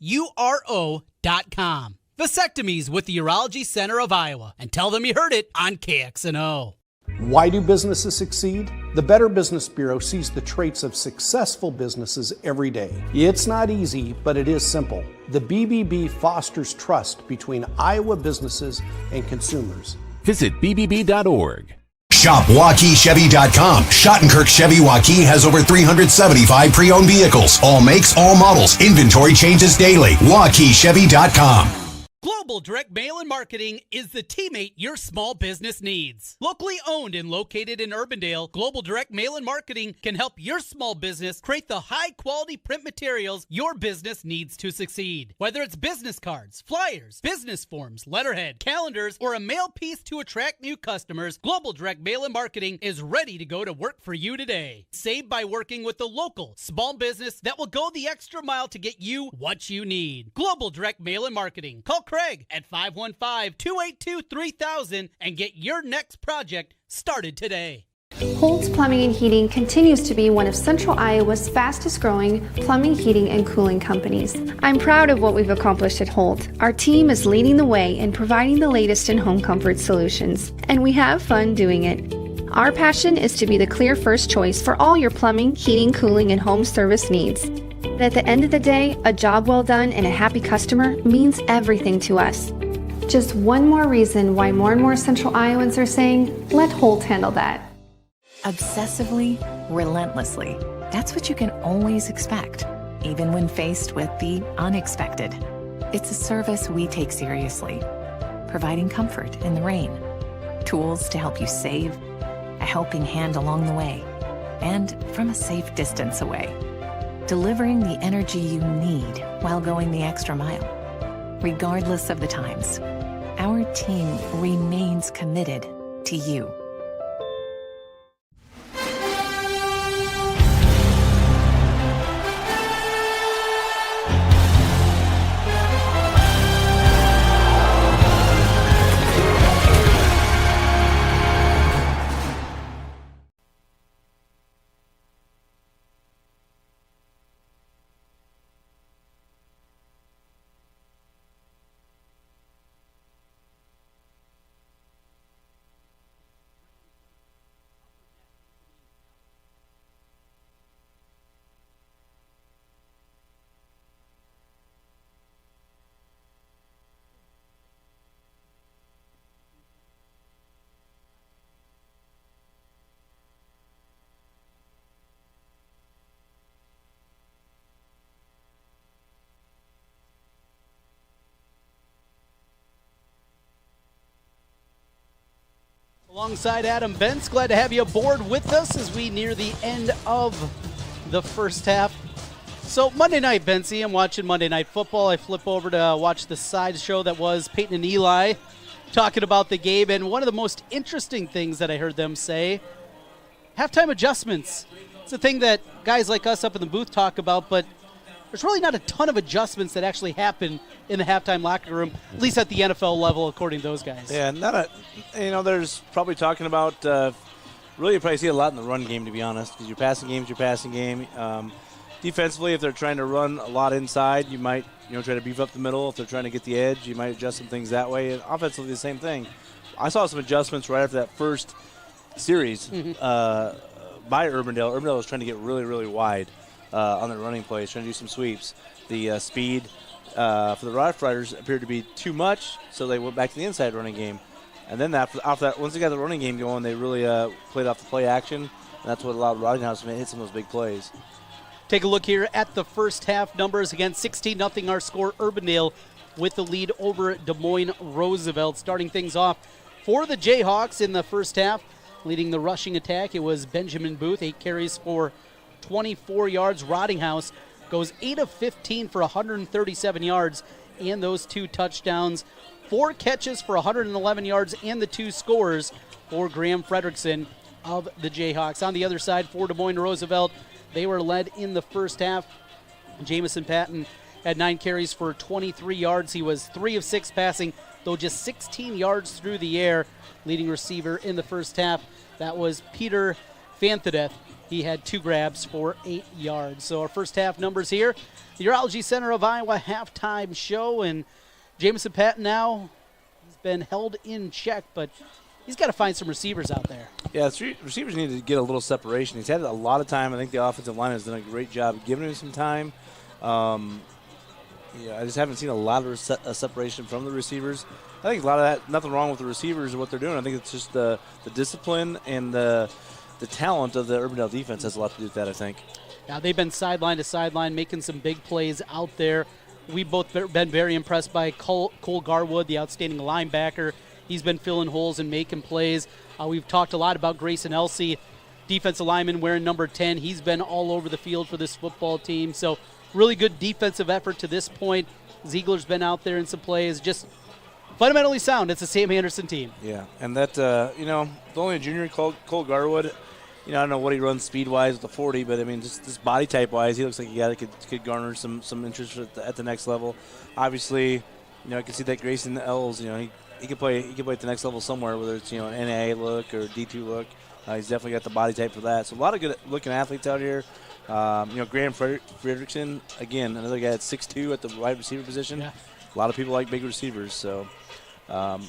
Vasectomies with the Urology Center of Iowa. And tell them you heard it on KXNO. Why do businesses succeed? The Better Business Bureau sees the traits of successful businesses every day. It's not easy, but it is simple. The BBB fosters trust between Iowa businesses and consumers. Visit bbb.org. Shop WaukeeChevy.com. Schottenkirk Chevy Waukee has over 375 pre-owned vehicles. All makes, all models. Inventory changes daily. WaukeeChevy.com. Global Direct Mail and Marketing is the teammate your small business needs. Locally owned and located in Urbandale, Global Direct Mail and Marketing can help your small business create the high-quality print materials your business needs to succeed. Whether it's business cards, flyers, business forms, letterhead, calendars, or a mail piece to attract new customers, Global Direct Mail and Marketing is ready to go to work for you today. Save by working with the local small business that will go the extra mile to get you what you need. Global Direct Mail and Marketing. Call Craig at 515-282-3000 and get your next project started today. Holt's Plumbing and Heating continues to be one of Central Iowa's fastest growing plumbing, heating, and cooling companies. I'm proud of what we've accomplished at Holt. Our team is leading the way in providing the latest in home comfort solutions, and we have fun doing it. Our passion is to be the clear first choice for all your plumbing, heating, cooling, and home service needs. And at the end of the day, a job well done and a happy customer means everything to us. Just one more reason why more and more Central Iowans are saying, let Holt handle that. Obsessively, relentlessly. That's what you can always expect, even when faced with the unexpected. It's a service we take seriously, providing comfort in the rain, tools to help you save, a helping hand along the way, and from a safe distance away. Delivering the energy you need while going the extra mile. Regardless of the times, our team remains committed to you. Alongside Adam Bentz, glad to have you aboard with us as we near the end of the first half. So Monday night, Benzie, I'm watching Monday Night Football. I flip over to watch the side show that was Peyton and Eli talking about the game, and one of the most interesting things that I heard them say, halftime adjustments. It's a thing that guys like us up in the booth talk about, but there's really not a ton of adjustments that actually happen in the halftime locker room, at least at the NFL level, according to those guys. Yeah, there's probably talking about, really you probably see a lot in the run game, to be honest, because your passing game. Defensively, if they're trying to run a lot inside, you might try to beef up the middle. If they're trying to get the edge, you might adjust some things that way. And offensively, the same thing. I saw some adjustments right after that first series by Urbandale. Urbandale was trying to get really, really wide on their running plays, trying to do some sweeps. The speed for the Rough Riders appeared to be too much, so they went back to the inside running game. And then after that, once they got the running game going, they really played off the play action, and that's what allowed Rodinghouse to hit some of those big plays. Take a look here at the first half numbers. Again, 16-0 our score. Urbandale with the lead over Des Moines Roosevelt. Starting things off for the Jayhawks in the first half. Leading the rushing attack, it was Benjamin Booth, 8 carries for 24 yards. Rodinghouse goes 8 of 15 for 137 yards and those 2 touchdowns. 4 catches for 111 yards and the 2 scores for Graham Fredrickson of the Jayhawks. On the other side for Des Moines Roosevelt, they were led in the first half. Jamison Patton had 9 carries for 23 yards. He was 3 of 6 passing, though just 16 yards through the air. Leading receiver in the first half, that was Peter Fanthedeth. He had 2 grabs for 8 yards. So our first half numbers here. The Urology Center of Iowa halftime show, and Jamison Patton now, he's been held in check, but he's got to find some receivers out there. Yeah, receivers need to get a little separation. He's had a lot of time. I think the offensive line has done a great job of giving him some time. I just haven't seen a lot of separation from the receivers. I think a lot of that, nothing wrong with the receivers or what they're doing. I think it's just the discipline and the talent of the Urbandale defense has a lot to do with that, I think. Now, they've been sideline to sideline, making some big plays out there. We've both been very impressed by Cole Garwood, the outstanding linebacker. He's been filling holes and making plays. We've talked a lot about Grayson Elsey, defensive lineman wearing number 10. He's been all over the field for this football team. So really good defensive effort to this point. Ziegler's been out there in some plays. Just fundamentally sound. It's a Sam Anderson team. Yeah, and that, the only junior, Cole Garwood, I don't know what he runs speed-wise with the 40, but, just body type-wise, he looks like a guy that could garner some interest at the next level. Obviously, I can see that Grayson Ells, he could play at the next level somewhere, whether it's, NAA look or D2 look. He's definitely got the body type for that. So a lot of good-looking athletes out here. Graham Fredrickson, again, another guy that's 6'2" at the wide receiver position. Yeah. A lot of people like big receivers, so got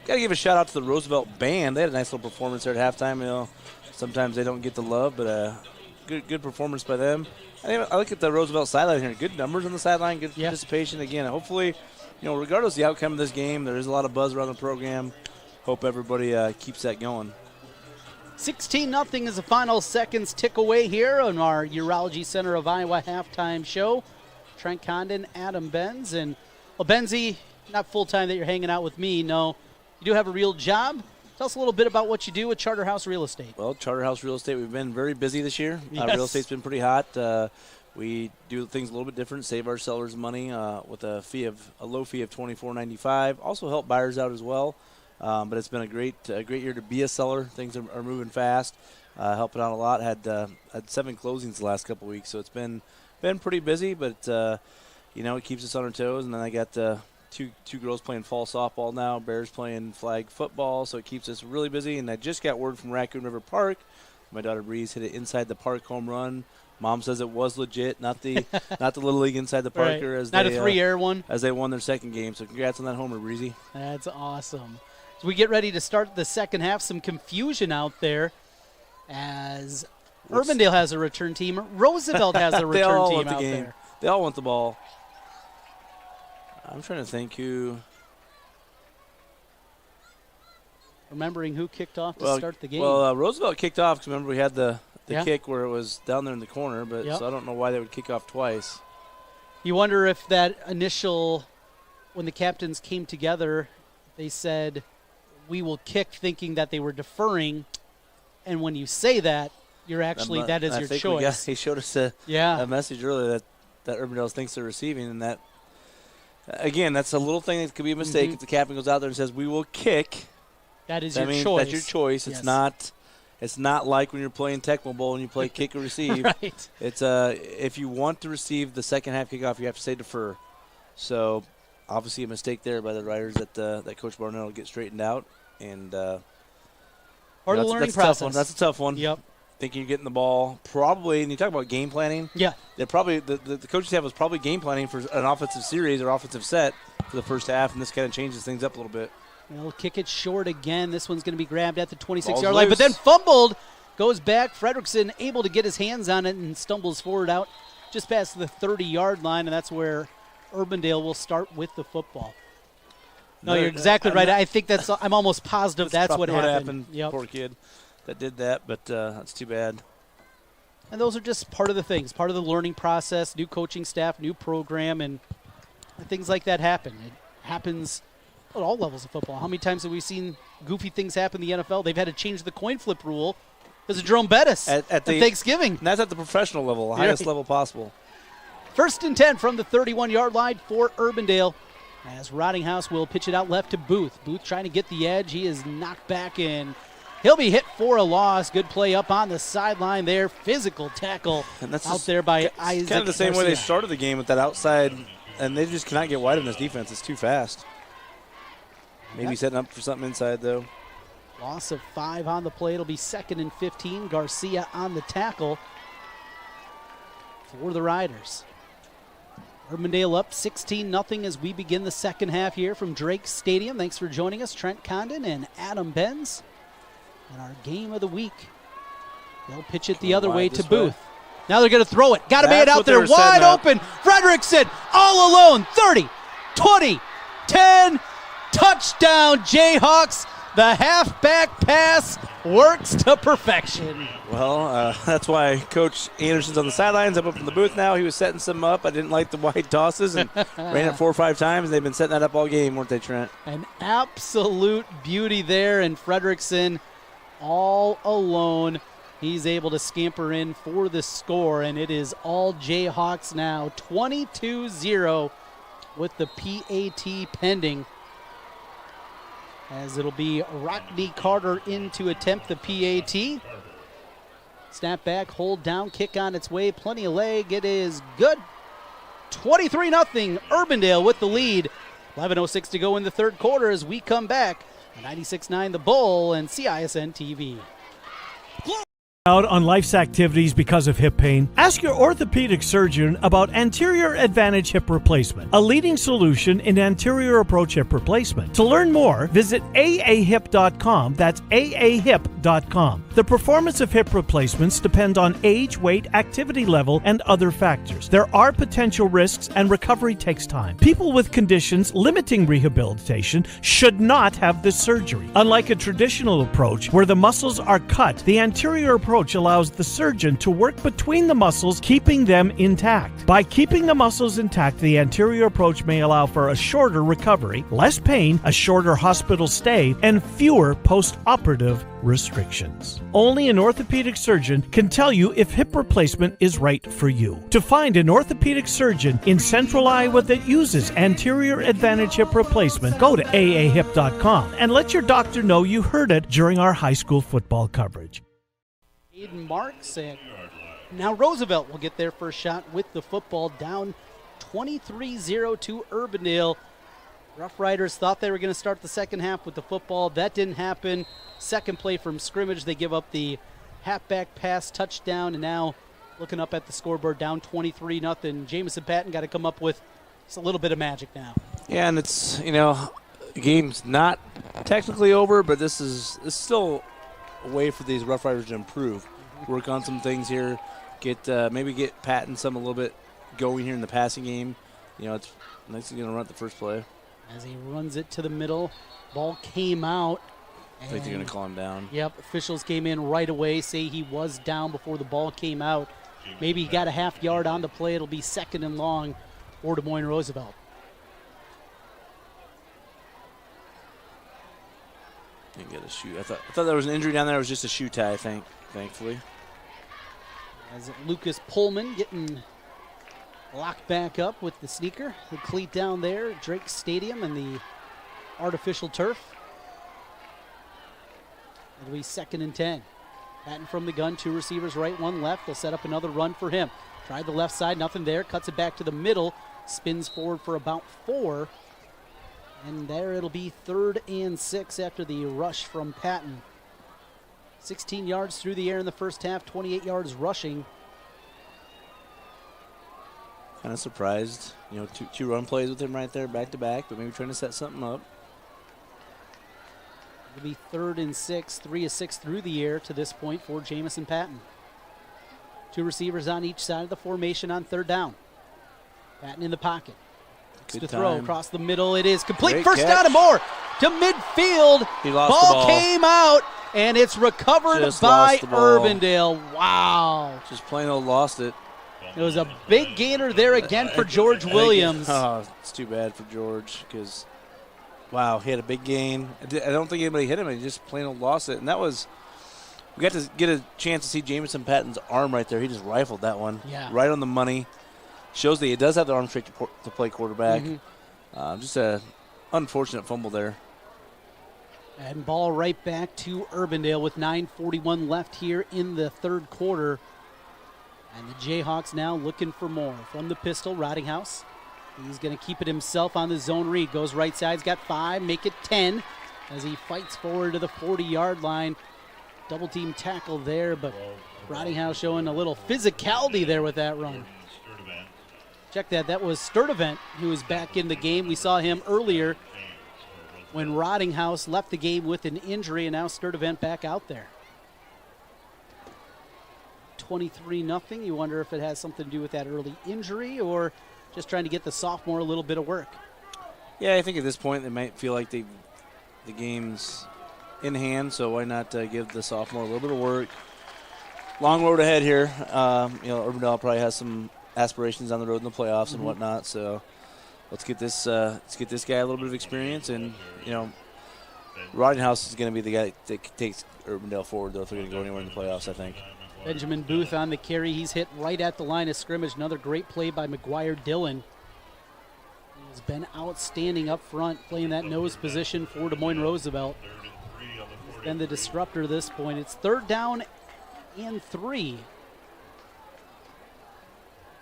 to give a shout-out to the Roosevelt band. They had a nice little performance there at halftime. Sometimes they don't get the love, but good performance by them. I look at the Roosevelt sideline here. Good numbers on the sideline, good participation. Again, hopefully, regardless of the outcome of this game, there is a lot of buzz around the program. Hope everybody keeps that going. 16-0 is the final seconds tick away here on our Urology Center of Iowa halftime show. Trent Condon, Adam Benz, and Benzie, not full-time that you're hanging out with me, no. You do have a real job. Tell us a little bit about what you do with Charterhouse Real Estate. Well, Charterhouse Real Estate, we've been very busy this year. Yes. Real estate's been pretty hot. We do things a little bit different, save our sellers money with a low fee of $24.95. Also help buyers out as well. But it's been a great year to be a seller. Things are moving fast, helping out a lot. Had 7 closings the last couple weeks, so it's been pretty busy. But it keeps us on our toes. And then I got two girls playing fall softball now, Bears playing flag football, so it keeps us really busy. And I just got word from Raccoon River Park. My daughter Breeze hit it inside the park home run. Mom says it was legit, not the Little League inside the Parker. Right. Not a 3-air one. As they won their second game. So congrats on that homer, Breezy. That's awesome. As we get ready to start the second half, some confusion out there as Urbandale has a return team. Roosevelt has a return team out there. They all want the ball. I'm trying to think who. Remembering who kicked off to start the game. Well, Roosevelt kicked off because remember we had the kick where it was down there in the corner, but so I don't know why they would kick off twice. You wonder if that initial, when the captains came together, they said, we will kick, thinking that they were deferring. And when you say that, you're actually that is your choice. He showed us a message earlier that Urbandale thinks they're receiving, and that again, that's a little thing that could be a mistake if the captain goes out there and says we will kick. That is your choice. That's your choice. Yes. It's not like when you're playing Tecmo Bowl and you play kick or receive. Right. It's if you want to receive the second half kickoff, you have to say defer. So obviously a mistake there by the Riders that Coach Barnett will get straightened out. And part of the learning process. That's a tough one. Yep. Thinking you're getting the ball probably, and you talk about game planning. Yeah. They're probably the coaching staff was probably game planning for an offensive series or offensive set for the first half, and this kind of changes things up a little bit. They'll kick it short again. This one's going to be grabbed at the 26-yard line, but then fumbled. Goes back. Fredrickson able to get his hands on it and stumbles forward out just past the 30-yard line, and that's where Urbandale will start with the football. No, you're exactly right. I think I'm almost positive that's what happened. Yep. Poor kid that did that, but that's too bad. And those are just part of the things, part of the learning process, new coaching staff, new program, and things like that happen. It happens at all levels of football. How many times have we seen goofy things happen in the NFL? They've had to change the coin flip rule because of Jerome Bettis at Thanksgiving. And that's at the professional level, the highest level possible. 1st and 10 from the 31-yard line for Urbandale, as Rottinghouse will pitch it out left to Booth. Booth trying to get the edge. He is knocked back in. He'll be hit for a loss. Good play up on the sideline there. Physical tackle out there by Isaac. Kind of the same way they started the game with that outside, and they just cannot get wide in this defense. It's too fast. Maybe setting up for something inside, though. Loss of 5 on the play. It'll be 2nd and 15. Garcia on the tackle for the Riders. Urbandale up 16-0 as we begin the second half here from Drake Stadium. Thanks for joining us, Trent Condon and Adam Benz. And our game of the week. They'll pitch it the other way to Booth. Now they're going to throw it. Got a man out there wide open. Fredrickson all alone. 30, 20, 10. Touchdown, Jayhawks. The halfback pass works to perfection. Well, that's why Coach Anderson's on the sidelines. I'm up in the booth now. He was setting some up. I didn't like the wide tosses and ran it 4 or 5 times. They've been setting that up all game, weren't they, Trent? An absolute beauty there, and Fredrickson all alone. He's able to scamper in for the score, and it is all Jayhawks now. 22-0 with the PAT pending. As it'll be Rockney Carter in to attempt the PAT. Snap back, hold down, kick on its way, plenty of leg. It is good. 23-0, Urbandale with the lead. 11:06 to go in the third quarter as we come back. 96.9 The Bull and CISN TV. Out on life's activities because of hip pain? Ask your orthopedic surgeon about Anterior Advantage Hip Replacement, a leading solution in anterior approach hip replacement. To learn more, visit aahip.com. That's aahip.com. The performance of hip replacements depend on age, weight, activity level, and other factors. There are potential risks and recovery takes time. People with conditions limiting rehabilitation should not have this surgery. Unlike a traditional approach where the muscles are cut, the anterior approach allows the surgeon to work between the muscles, keeping them intact. By keeping the muscles intact, the anterior approach may allow for a shorter recovery, less pain, a shorter hospital stay, and fewer post-operative restrictions. Only an orthopedic surgeon can tell you if hip replacement is right for you. To find an orthopedic surgeon in Central Iowa that uses Anterior Advantage Hip Replacement, go to aahip.com and let your doctor know you heard it during our high school football coverage. Aiden Marks, and now Roosevelt will get their first shot with the football, down 23-0 to Urbandale. Rough Riders thought they were going to start the second half with the football. That didn't happen. Second play from scrimmage, they give up the halfback pass touchdown, and now looking up at the scoreboard, down 23-0. Jamison Patton got to come up with just a little bit of magic now. Yeah, and it's, the game's not technically over, but this is still a way for these Rough Riders to improve. Work on some things here, maybe get Patton a little bit going here in the passing game. It's nice he's going to run the first play. As he runs it to the middle, ball came out. I think they're going to call him down. Yep, officials came in right away, say he was down before the ball came out. Maybe he got a half yard on the play. It'll be 2nd and long for Des Moines Roosevelt. Didn't get a shoe. I thought there was an injury down there. It was just a shoe tie, thankfully. As Lucas Pullman getting locked back up with the sneaker. The cleat down there, Drake Stadium and the artificial turf. It'll be 2nd and 10. Patton from the gun, 2 receivers right, 1 left. They'll set up another run for him. Tried the left side, nothing there. Cuts it back to the middle. Spins forward for about 4. And there it'll be 3rd and 6 after the rush from Patton. 16 yards through the air in the first half, 28 yards rushing. Kind of surprised, two run plays with him right there, back to back, but maybe trying to set something up. It'll be 3rd and 6, 3 of 6 through the air to this point for Jamison Patton. 2 receivers on each side of the formation on 3rd down. Patton in the pocket. Good to time. throw across the middle. It is complete. Great First catch. down and more to midfield. He lost the ball. Came out, and it's recovered Just by lost the ball. Urbandale. Wow. Just plain old lost it. It was a big gainer there again for George Williams. Oh, it's too bad for George because, wow, he had a big gain. I don't think anybody hit him. He just plain old lost it. And that was, we got to get a chance to see Jamison Patton's arm right there. He just rifled that one. Yeah. Right on the money. Shows that he does have the arm strength to play quarterback. Mm-hmm. Just a unfortunate fumble there. And ball right back to Urbandale with 9:41 left here in the 3rd quarter. And the Jayhawks now looking for more. From the pistol, Rottinghouse. He's going to keep it himself on the zone read. Goes right side, he's got 5, make it 10 as he fights forward to the 40-yard line. Double team tackle there, but Rottinghouse showing a little physicality there with that run. Check that. That was Sturdivant who was back in the game. We saw him earlier when Rottinghouse left the game with an injury, and now Sturdivant back out there. 23-0. You wonder if it has something to do with that early injury or just trying to get the sophomore a little bit of work. Yeah, I think at this point they might feel like the game's in hand, so why not give the sophomore a little bit of work. Long road ahead here. Urbandale probably has some aspirations down the road in the playoffs and whatnot, so let's get this guy a little bit of experience, and Rottinghouse is going to be the guy that takes Urbandale forward though if they're going to go anywhere in the playoffs, I think. Benjamin Booth on the carry. He's hit right at the line of scrimmage. Another great play by McGuire Dillon. He's been outstanding up front, playing that nose position for Des Moines Roosevelt. He's been the disruptor this point. It's 3rd down and 3.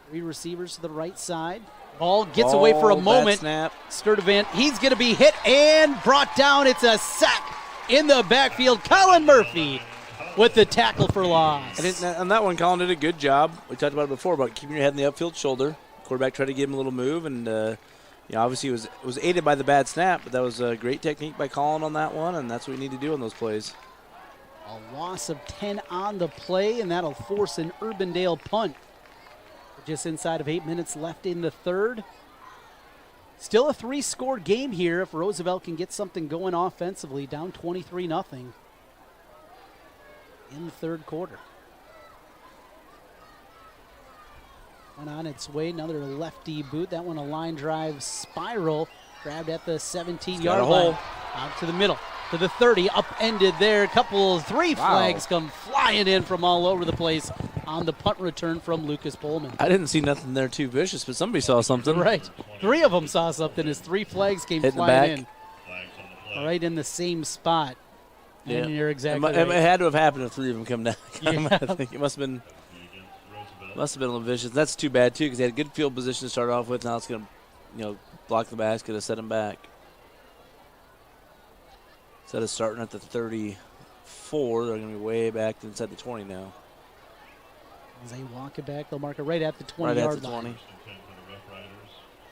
3 receivers to the right side. Ball gets away for a moment. Snap. Sturdivant, he's going to be hit and brought down. It's a sack in the backfield. Colin Murphy with the tackle for loss. And on that one, Colin did a good job. We talked about it before about keeping your head in the upfield shoulder. Quarterback tried to give him a little move, and obviously it was aided by the bad snap, but that was a great technique by Colin on that one, and that's what we need to do on those plays. A loss of 10 on the play, and that'll force an Urbandale punt. Just inside of 8 minutes left in the 3rd. Still a 3-score game here if Roosevelt can get something going offensively, down 23-0 in the 3rd quarter. One on its way, another lefty boot. That one a line drive spiral, grabbed at the 17-yard line. Out to the middle, to the 30, upended there. Three flags come flying in from all over the place on the punt return from Lucas Pullman. I didn't see nothing there too vicious, but somebody saw something. Right. 3 of them saw something as 3 flags came flying in. Right in the same spot. Yeah. And you're exactly right. It had to have happened if 3 of them come down. Yeah. I think it must have been a little vicious. That's too bad, too, because they had a good field position to start off with. Now it's going to block the basket and set them back. Instead of starting at the 34, they're going to be way back inside the 20 now. As they walk it back, they'll mark it right at the 20-yard line. Right at the 20.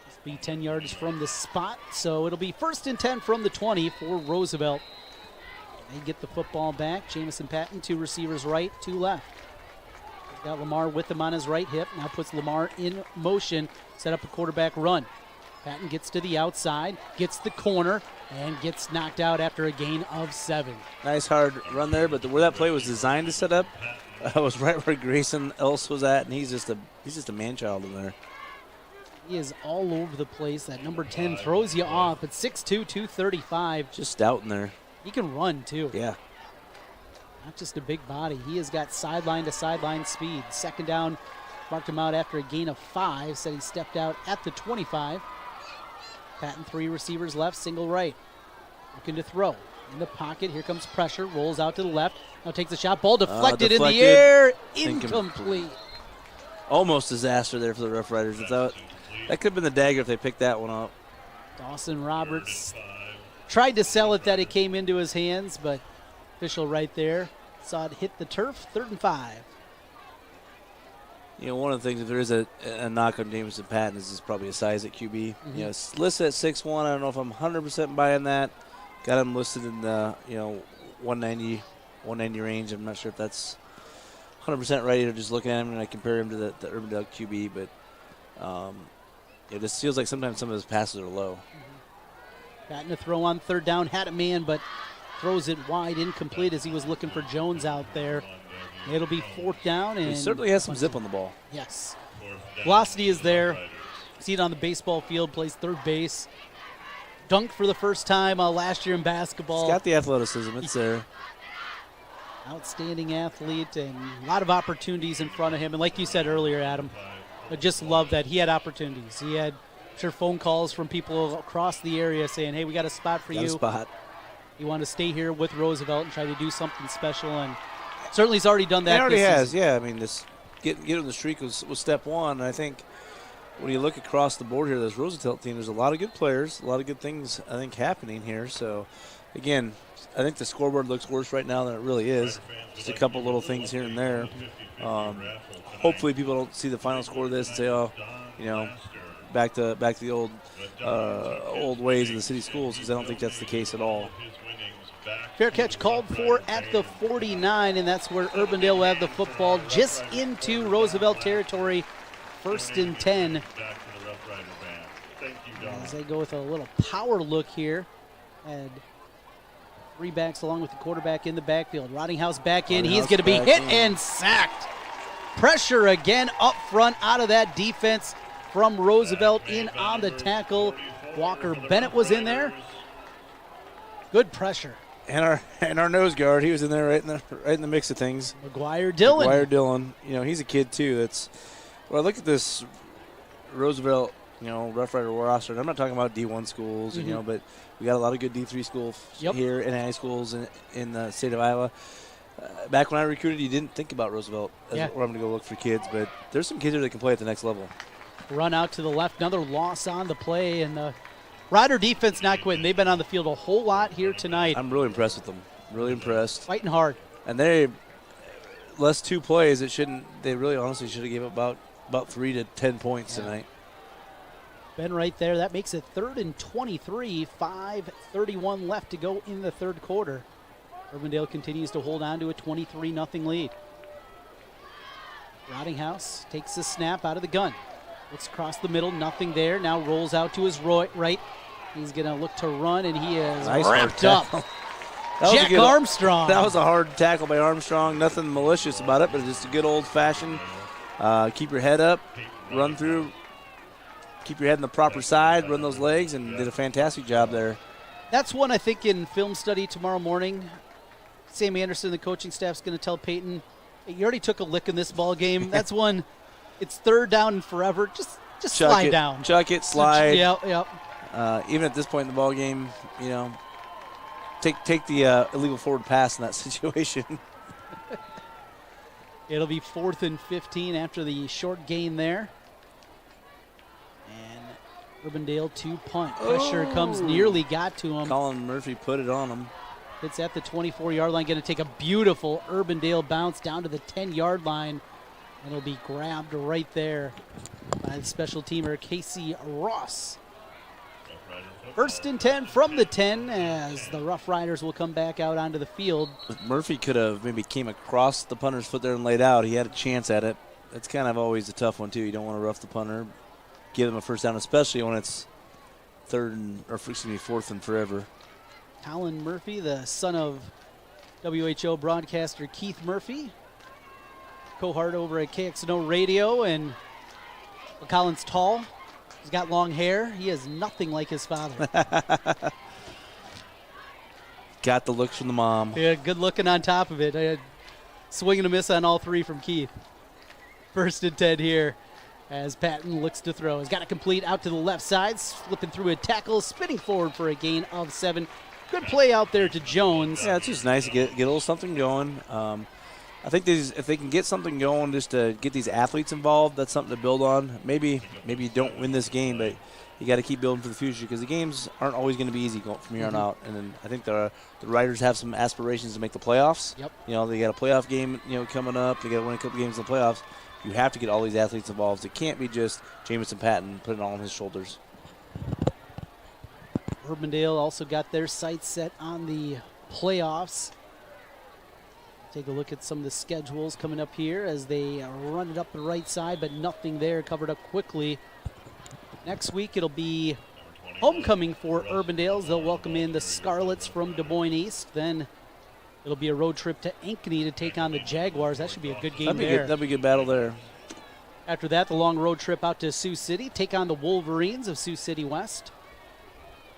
This will be 10 yards from the spot, so it'll be 1st and 10 from the 20 for Roosevelt. They get the football back. Jamison Patton, 2 receivers right, 2 left. He's got Lamar with him on his right hip. Now puts Lamar in motion, set up a quarterback run. Patton gets to the outside, gets the corner, and gets knocked out after a gain of 7. Nice hard run there, but where that play was designed to set up was right where Grayson Else was at, and he's just a man-child in there. He is all over the place. That number 10 throws you off. It's 6'2", 235. Just stout in there. He can run, too. Yeah. Not just a big body. He has got sideline to sideline speed. Second down, marked him out after a gain of 5. Said he stepped out at the 25. Patton 3 receivers left, single right. Looking to throw. In the pocket, here comes pressure. Rolls out to the left. Now takes a shot. Ball deflected in the air. Incomplete. Almost disaster there for the Rough Riders. That could have been the dagger if they picked that one up. Dawson Roberts tried to sell it that it came into his hands, but official right there saw it hit the turf. 3rd and 5. You know, one of the things, if there is a knock on Jameson Patton, is probably a size at QB. You know, it's listed at 6'1". I don't know if I'm 100% buying that. Got him listed in the 190 range. I'm not sure if that's 100% right. Or just looking at him and I compare him to the Urbandale QB, but it just feels like sometimes some of his passes are low. Patton to throw on 3rd down, had a man, but throws it wide, incomplete as he was looking for Jones out there. It'll be 4th down. And he certainly has some zip on the ball. Yes. Velocity is there. See it on the baseball field, plays 3rd base. Dunked for the first time last year in basketball. He's got the athleticism. It's there. Outstanding athlete and a lot of opportunities in front of him. And like you said earlier, Adam, I just love that he had opportunities. He had phone calls from people across the area saying, hey, we got a spot for you. A spot. You want to stay here with Roosevelt and try to do something special. And certainly he's already done that. He already has, yeah. I mean, this getting the streak was step one. And I think when you look across the board here, this Roosevelt team, there's a lot of good players, a lot of good things, I think, happening here. So, again, I think the scoreboard looks worse right now than it really is. Just a couple little things here and there. Hopefully people don't see the final score of this and say, oh, back to the old ways of the city schools, because I don't think that's the case at all. Fair catch called for at the 49, and that's where Urbandale will have the football just into Roosevelt territory. 1st and 10. As they go with a little power look here. And 3 backs along with the quarterback in the backfield. Rottinghouse back in. He's going to be hit and sacked. Pressure again up front out of that defense from Roosevelt in on the tackle. Walker Bennett was in there. Good pressure. And our nose guard, he was in there right in the mix of things. McGuire Dillon. He's a kid too. Well, look at this Roosevelt, Rough Rider roster. And I'm not talking about D1 schools, but we got a lot of good D3 schools here and high schools in the state of Iowa. Back when I recruited, you didn't think about Roosevelt as where I'm going to go look for kids, but there's some kids here that can play at the next level. Run out to the left, another loss on the play, and the Rider defense not quitting. They've been on the field a whole lot here tonight. I'm really impressed with them. Really impressed. Fighting hard. And they less 2 plays. They really honestly should have gave up about 3 to 10 points tonight. Ben right there. That makes it 3rd and 23. 5:31 left to go in the 3rd quarter. Urbandale continues to hold on to a 23-0 lead. Rottinghouse takes the snap out of the gun. Looks across the middle, nothing there. Now rolls out to his right. He's going to look to run, and he is wrapped up. Jack Armstrong. That was a hard tackle by Armstrong. Nothing malicious about it, but just a good old-fashioned keep your head up, run through, keep your head in the proper side, run those legs, and did a fantastic job there. That's one I think in film study tomorrow morning. Sam Anderson, the coaching staff, is going to tell Peyton, hey, you already took a lick in this ball game. That's one. It's 3rd down and forever. Just slide down. Chuck it, slide. Yep. Even at this point in the ball game, take the illegal forward pass in that situation. It'll be 4th and 15 after the short gain there. And Urbandale to punt. Pressure comes, nearly got to him. Colin Murphy put it on him. It's at the 24-yard line. Going to take a beautiful Urbandale bounce down to the 10-yard line. And it'll be grabbed right there by the special teamer, Casey Ross. 1st and 10 from the 10 as the Rough Riders will come back out onto the field. Murphy could have maybe came across the punter's foot there and laid out. He had a chance at it. It's kind of always a tough one, too. You don't want to rough the punter, give him a first down, especially when it's 4th and forever. Colin Murphy, the son of WHO broadcaster Keith Murphy. Cohort over at KXNO Radio, and Colin's tall. He's got long hair. He is nothing like his father. got the looks from the mom. Yeah, good looking on top of it. I had swing and a miss on all three from Keith. 1st and 10 here as Patton looks to throw. He's got it complete out to the left side, slipping through a tackle, spinning forward for a gain of 7. Good play out there to Jones. Yeah, it's just nice to get a little something going. I think if they can get something going just to get these athletes involved, that's something to build on. Maybe you don't win this game, but you got to keep building for the future because the games aren't always going to be easy going from here on out. And then I think the Riders have some aspirations to make the playoffs. Yep. They got a playoff game coming up. They got to win a couple games in the playoffs. You have to get all these athletes involved. It can't be just Jamison Patton putting it all on his shoulders. Urbandale also got their sights set on the playoffs. Take a look at some of the schedules coming up here as they run it up the right side, but nothing there, covered up quickly. Next week it'll be homecoming for Urbandale. They'll welcome in the Scarlets from Des Moines East. Then it'll be a road trip to Ankeny to take on the Jaguars. That should be a good game there. That'd be a good battle there. After that, the long road trip out to Sioux City, take on the Wolverines of Sioux City West.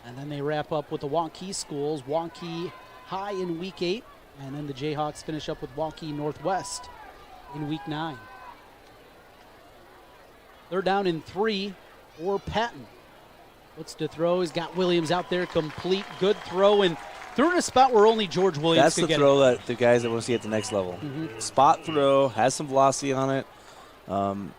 And then they wrap up with the Waukee schools, Waukee High in Week 8. And then the Jayhawks finish up with Waukee Northwest in Week 9. They're down in 3 for Patton. Looks to throw. He's got Williams out there, complete, good throw, and threw in a spot where only George Williams could get it. That's the throw that the guys that want to see at the next level. Spot throw, has some velocity on it. And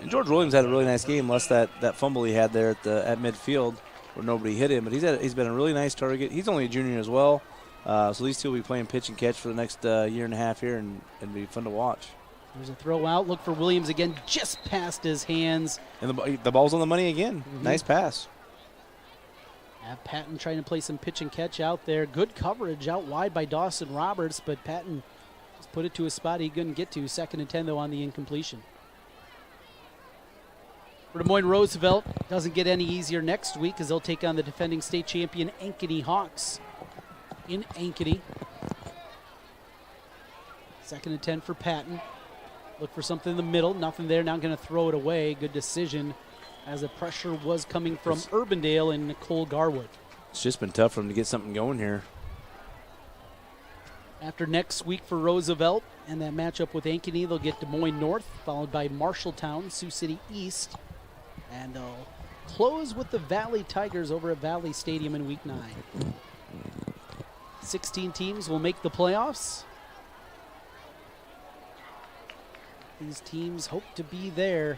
George Williams had a really nice game, less that fumble he had there at midfield where nobody hit him. But he's been a really nice target. He's only a junior as well. So these two will be playing pitch and catch for the next year and a half here, and be fun to watch. There's a throw out. Look for Williams again, just past his hands. And the ball's on the money again. Nice pass. Patton trying to play some pitch and catch out there. Good coverage out wide by Dawson Roberts, but Patton just put it to a spot he couldn't get to. 2nd and 10, though, on the incompletion. For Des Moines Roosevelt, doesn't get any easier next week as they'll take on the defending state champion Ankeny Hawks in Ankeny. 2nd and 10 for Patton. Look for something in the middle. Nothing there. Now going to throw it away. Good decision as the pressure was coming from Urbandale and Nicole Garwood. It's just been tough for them to get something going here. After next week for Roosevelt and that matchup with Ankeny, they'll get Des Moines North, followed by Marshalltown, Sioux City East. And they'll close with the Valley Tigers over at Valley Stadium in Week 9. 16 teams will make the playoffs. These teams hope to be there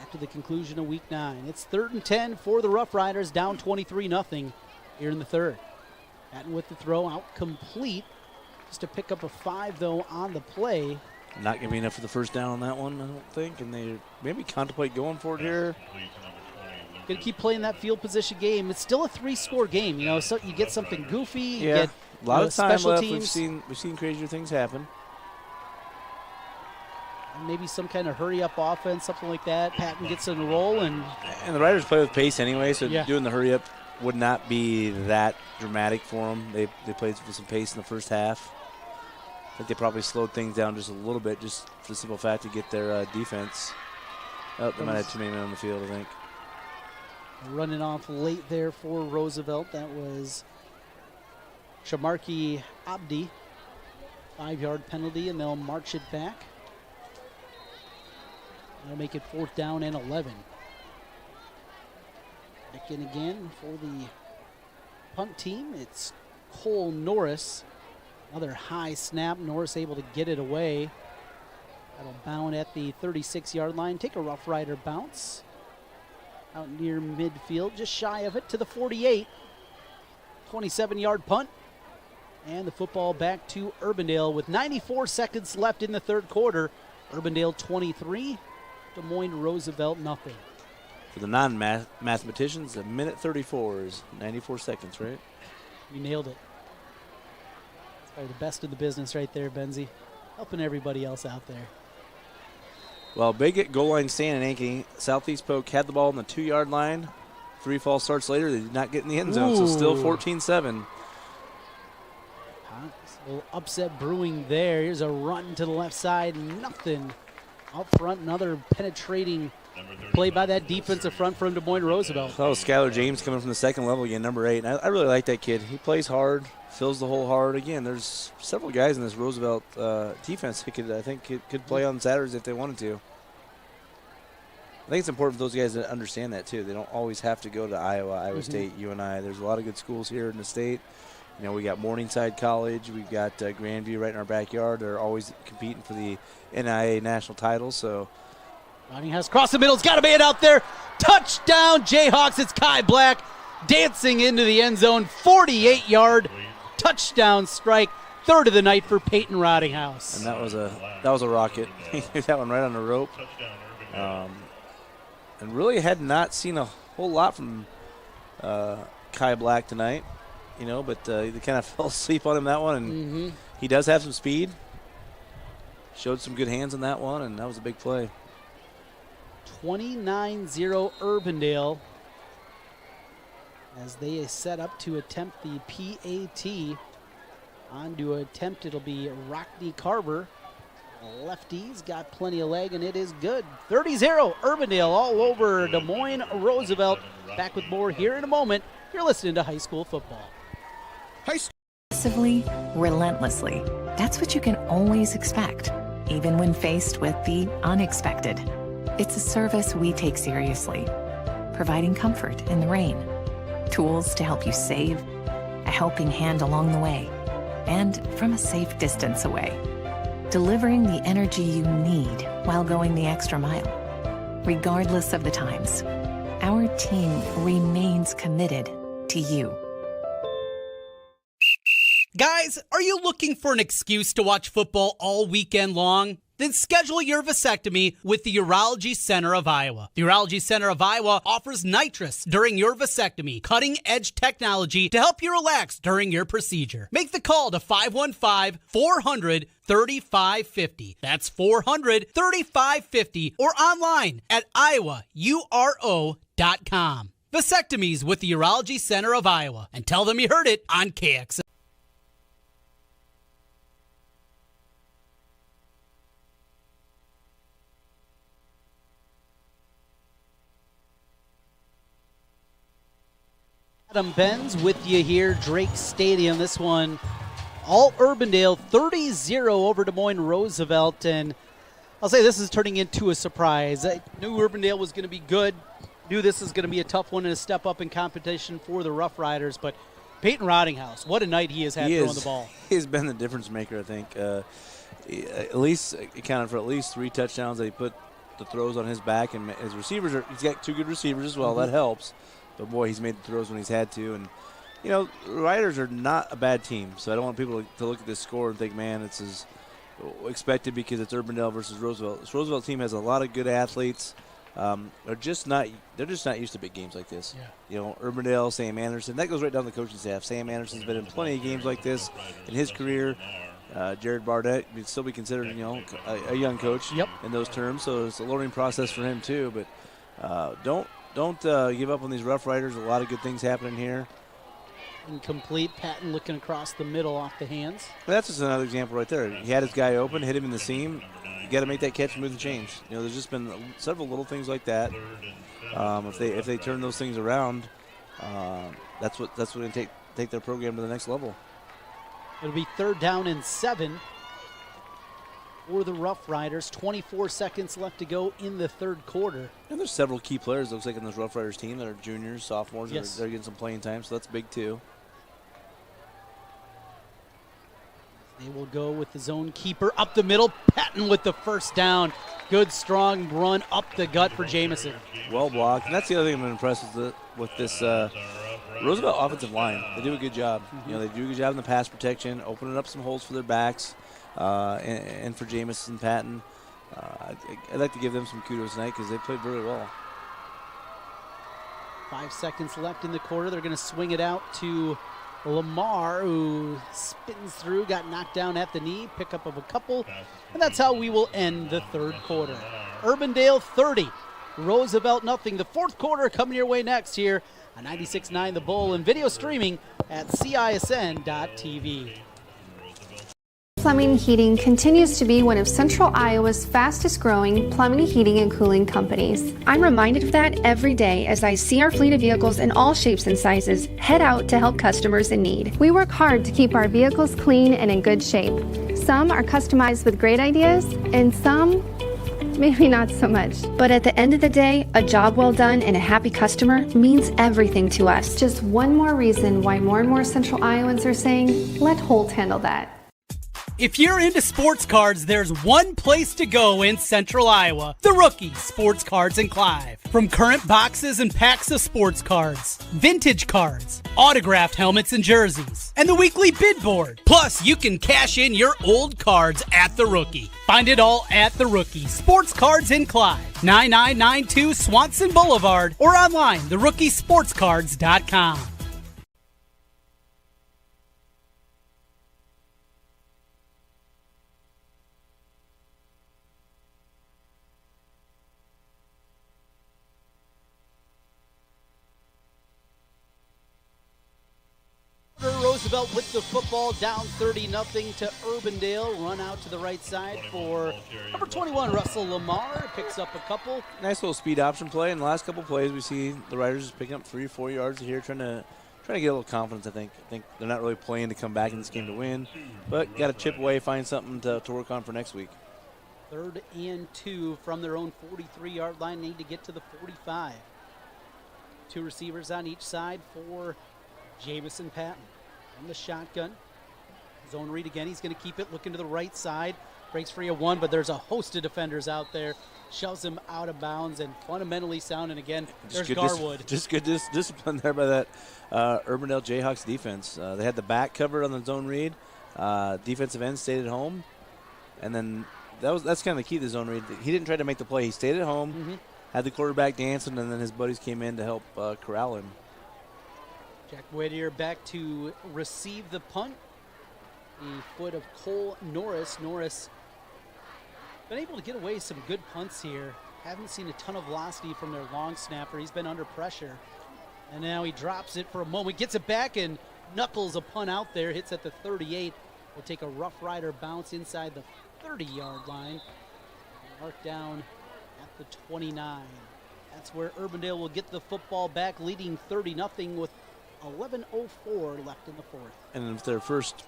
after the conclusion of Week 9. It's 3rd and 10 for the Rough Riders, down 23-0 here in the 3rd. Patton with the throw out complete. Just to pick up a 5, though, on the play. Not going to be enough for the first down on that one, I don't think. And they maybe contemplate going for it here. Going to keep playing that field position game. It's still a 3-score game. So you get something goofy. You get a lot of time special left. Teams. We've seen crazier things happen. Maybe some kind of hurry-up offense, something like that. Patton gets in a roll. And the Riders play with pace anyway, so yeah. Doing the hurry-up would not be that dramatic for them. They played with some pace in the first half. I think they probably slowed things down just a little bit, just for the simple fact to get their defense. They might have too many men on the field, I think. Running off late there for Roosevelt. That was Shamarki Abdi. 5-yard penalty, and they'll march it back. They'll make it 4th down and 11. Back in again for the punt team. It's Cole Norris. Another high snap. Norris able to get it away. That'll bound at the 36-yard line. Take a Rough Rider bounce. Out near midfield, just shy of it to the 48. 27-yard punt. And the football back to Urbandale with 94 seconds left in the 3rd quarter. Urbandale 23, Des Moines Roosevelt nothing. For the non-mathematicians, a minute 34 is 94 seconds, right? You nailed it. That's probably the best in the business right there, Benzie. Helping everybody else out there. Well, big goal line stand in Ankeny. Southeast Polk had the ball on the 2-yard line. 3 false starts later, they did not get in the end zone, so still 14-7. A little upset brewing there. Here's a run to the left side. Nothing out front. Another penetrating play by that defensive front from Des Moines Roosevelt. Oh, Skylar James coming from the 2nd level again, number 8. I really like that kid. He plays hard, fills the hole hard. Again, there's several guys in this Roosevelt defense who I think could play on Saturdays if they wanted to. I think it's important for those guys to understand that too. They don't always have to go to Iowa State, UNI. There's a lot of good schools here in the state. You know, we got Morningside College. We've got Grandview right in our backyard. They're always competing for the NIA national title. So, Nottingham's cross the middle. It's got to be it out there. Touchdown, Jayhawks. It's Kai Black dancing into the end zone. 48-yard touchdown strike. Third of the night for Peyton Rottinghouse. And that was a rocket. He hit that one right on the rope. And really had not seen a whole lot from Kai Black tonight, you know, but they kind of fell asleep on him that one. And he does have some speed. Showed some good hands on that one, and that was a big play. 29-0 Urbandale as they set up to attempt the PAT. On to attempt, it'll be Rockney Carver. Lefties got plenty of leg, and it is good. 30-0 Urbandale all over Des Moines Roosevelt. Back with more here in a moment. You're listening to High School Football. Aggressively, relentlessly. That's what you can always expect, even when faced with the unexpected. It's a service we take seriously, providing comfort in the rain, tools to help you save, a helping hand along the way, and from a safe distance away. Delivering the energy you need while going the extra mile. Regardless of the times, our team remains committed to you. Guys, are you looking for an excuse to watch football all weekend long? Then schedule your vasectomy with the Urology Center of Iowa. The Urology Center of Iowa offers nitrous during your vasectomy, cutting-edge technology to help you relax during your procedure. Make the call to 515-400-3550. That's 400-3550 or online at iowauro.com. Vasectomies with the Urology Center of Iowa. And tell them you heard it on KXL. Adam Benz with you here, Drake Stadium. This one, all Urbandale, 30-0 over Des Moines Roosevelt. And I'll say this is turning into a surprise. I knew Urbandale was going to be good. Knew this is going to be a tough one and a step up in competition for the Rough Riders. But Peyton Rottinghouse, what a night he has had throwing the ball. He has been the difference maker, I think. At least accounted for at least 3 touchdowns that he put the throws on his back. And his receivers, he's got 2 good receivers as well. That helps. But, boy, he's made the throws when he's had to. And, you know, the Riders are not a bad team. So I don't want people to look at this score and think, man, it's as expected because it's Urbandale versus Roosevelt. This Roosevelt team has a lot of good athletes. They're just not used to big games like this. Yeah. You know, Urbandale, Sam Anderson, that goes right down the coaching staff. Sam Anderson's been in plenty of games like this in his career. Jared Barnett would still be considered, you know, a young coach in those terms. So it's a learning process for him too. But don't give up on these Rough Riders. A lot of good things happening here. Incomplete. Patton looking across the middle off the hands. But that's just another example right there. He had his guy open, hit him in the seam. You got to make that catch, move the change. You know, there's just been several little things like that. If they turn those things around, that's what they take their program to the next level. It'll be 3rd down and 7 for the Rough Riders. 24 seconds left to go in the 3rd quarter. And there's several key players, looks like, in this Rough Riders team that are juniors, sophomores. Yes. They're getting some playing time, so that's big too. They will go with the zone keeper up the middle. Patton with the first down. Good, strong run up the gut for Jamison. Well blocked. And that's the other thing I'm impressed with this Roosevelt offensive line. They do a good job. You know, they do a good job in the pass protection, opening up some holes for their backs, and for Jamison and Patton. I'd like to give them some kudos tonight because they played very well. 5 seconds left in the quarter. They're going to swing it out to Lamar, who spins through, got knocked down at the knee, pickup of a couple, and that's how we will end the 3rd quarter. Urbandale 30, Roosevelt nothing. The 4th quarter coming your way next here on 96.9 The Bull and video streaming at CISN.TV. Plumbing and Heating continues to be one of Central Iowa's fastest growing plumbing, heating, and cooling companies. I'm reminded of that every day as I see our fleet of vehicles in all shapes and sizes head out to help customers in need. We work hard to keep our vehicles clean and in good shape. Some are customized with great ideas, and some maybe not so much. But at the end of the day, a job well done and a happy customer means everything to us. Just one more reason why more and more Central Iowans are saying, let Holt handle that. If you're into sports cards, there's one place to go in Central Iowa. The Rookie Sports Cards in Clive. From current boxes and packs of sports cards, vintage cards, autographed helmets and jerseys, and the weekly bid board. Plus, you can cash in your old cards at The Rookie. Find it all at The Rookie Sports Cards in Clive, 9992 Swanson Boulevard, or online, therookiesportscards.com. Roosevelt with the football, down 30-0 to Urbandale. Run out to the right side for number 21, Russell Lamar. Picks up a couple. Nice little speed option play. In the last couple plays, we see the Riders just picking up 3 or 4 yards here, trying to get a little confidence, I think. I think they're not really playing to come back in this game to win, but got to chip away, find something to work on for next week. 3rd and 2 from their own 43-yard line. Need to get to the 45. 2 receivers on each side for Jamison Patton. On the shotgun. Zone read again. He's going to keep it. Looking to the right side. Breaks free of 1, but there's a host of defenders out there. Shoves him out of bounds and fundamentally sound. And again, there's Garwood. Just good discipline there by that Urbandale Jayhawks defense. They had the back covered on the zone read. Defensive end stayed at home. And then that's kind of the key to the zone read. He didn't try to make the play. He stayed at home, had the quarterback dancing, and then his buddies came in to help corral him. Jack Whittier back to receive the punt. The foot of Cole Norris. Norris been able to get away some good punts here. Haven't seen a ton of velocity from their long snapper. He's been under pressure. And now he drops it for a moment. Gets it back and knuckles a punt out there. Hits at the 38. Will take a Rough Rider bounce inside the 30-yard line. Marked down at the 29. That's where Urbandale will get the football back, leading 30-0 with 11:04 left in the 4th. And if their first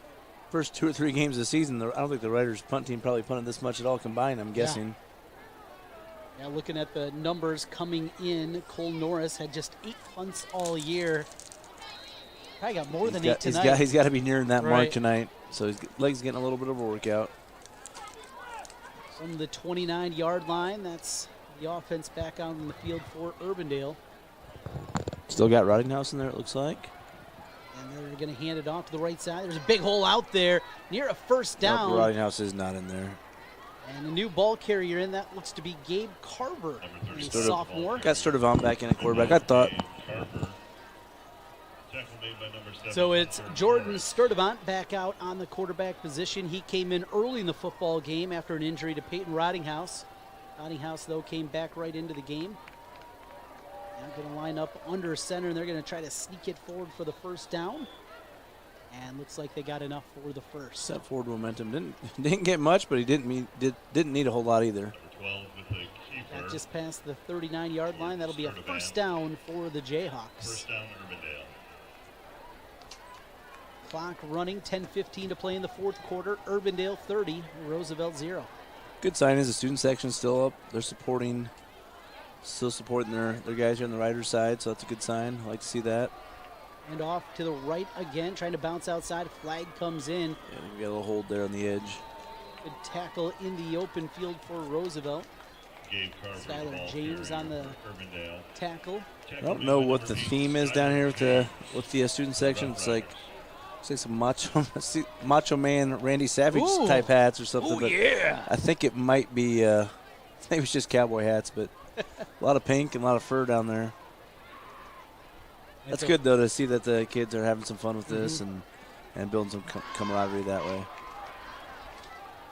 2 or 3 games of the season, I don't think the Riders punt team probably punted this much at all combined, I'm guessing. Yeah, looking at the numbers coming in, Cole Norris had just 8 punts all year. Probably got more than 8 tonight. He's got to be nearing that mark tonight, so his legs getting a little bit of a workout. From the 29-yard line, that's the offense back out in the field for Urbandale. Still got Rottinghouse in there, it looks like. And they're going to hand it off to the right side. There's a big hole out there near a first down. Nope, Rottinghouse is not in there. And a new ball carrier in, that looks to be Gabe Carver, a sophomore. Got Sturdivant back in at quarterback, I thought. So it's Jordan Sturdivant back out on the quarterback position. He came in early in the football game after an injury to Peyton Rottinghouse. Rottinghouse, though, came back right into the game. They're going to line up under center, and they're going to try to sneak it forward for the first down. And looks like they got enough for the first. That forward momentum didn't get much, but he didn't need a whole lot either. That just past the 39-yard line. That'll be a first down for the Jayhawks. First down, Urbandale. Clock running, 10:15 to play in the 4th quarter. Urbandale 30, Roosevelt 0. Good sign is the student section still up. They're still supporting their guys here on the Riders side, so that's a good sign. I like to see that. And off to the right again, trying to bounce outside. Flag comes in. Yeah, we got a little hold there on the edge. Good tackle in the open field for Roosevelt. Skylar James on the tackle. I don't know what the theme is down here with the student section. It's like some macho man Randy Savage type hats or something. But yeah. I think it might be maybe it's just cowboy hats, but a lot of pink and a lot of fur down there. That's good, though, to see that the kids are having some fun with this and building some camaraderie that way.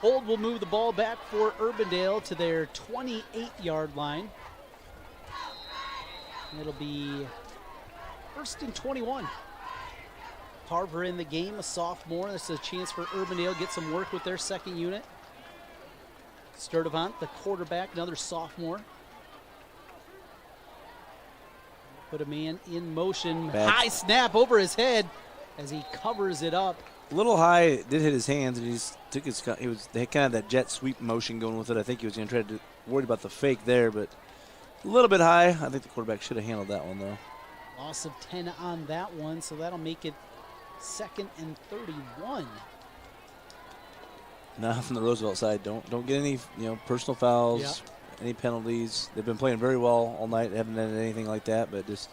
Hold will move the ball back for Urbandale to their 28-yard line. It'll be 1st and 21. Carver in the game, a sophomore. This is a chance for Urbandale to get some work with their second unit. Sturdivant, the quarterback, another sophomore. Put a man in motion. High snap over his head as he covers it up. A little high, it did hit his hands, and they had kind of that jet sweep motion going with it. I think he was going to try to worry about the fake there, but a little bit high. I think the quarterback should have handled that one, though. Loss of 10 on that one, so that'll make it 2nd and 31. Now from the Roosevelt side, don't get any personal fouls, any penalties. They've been playing very well all night. They haven't done anything like that, but just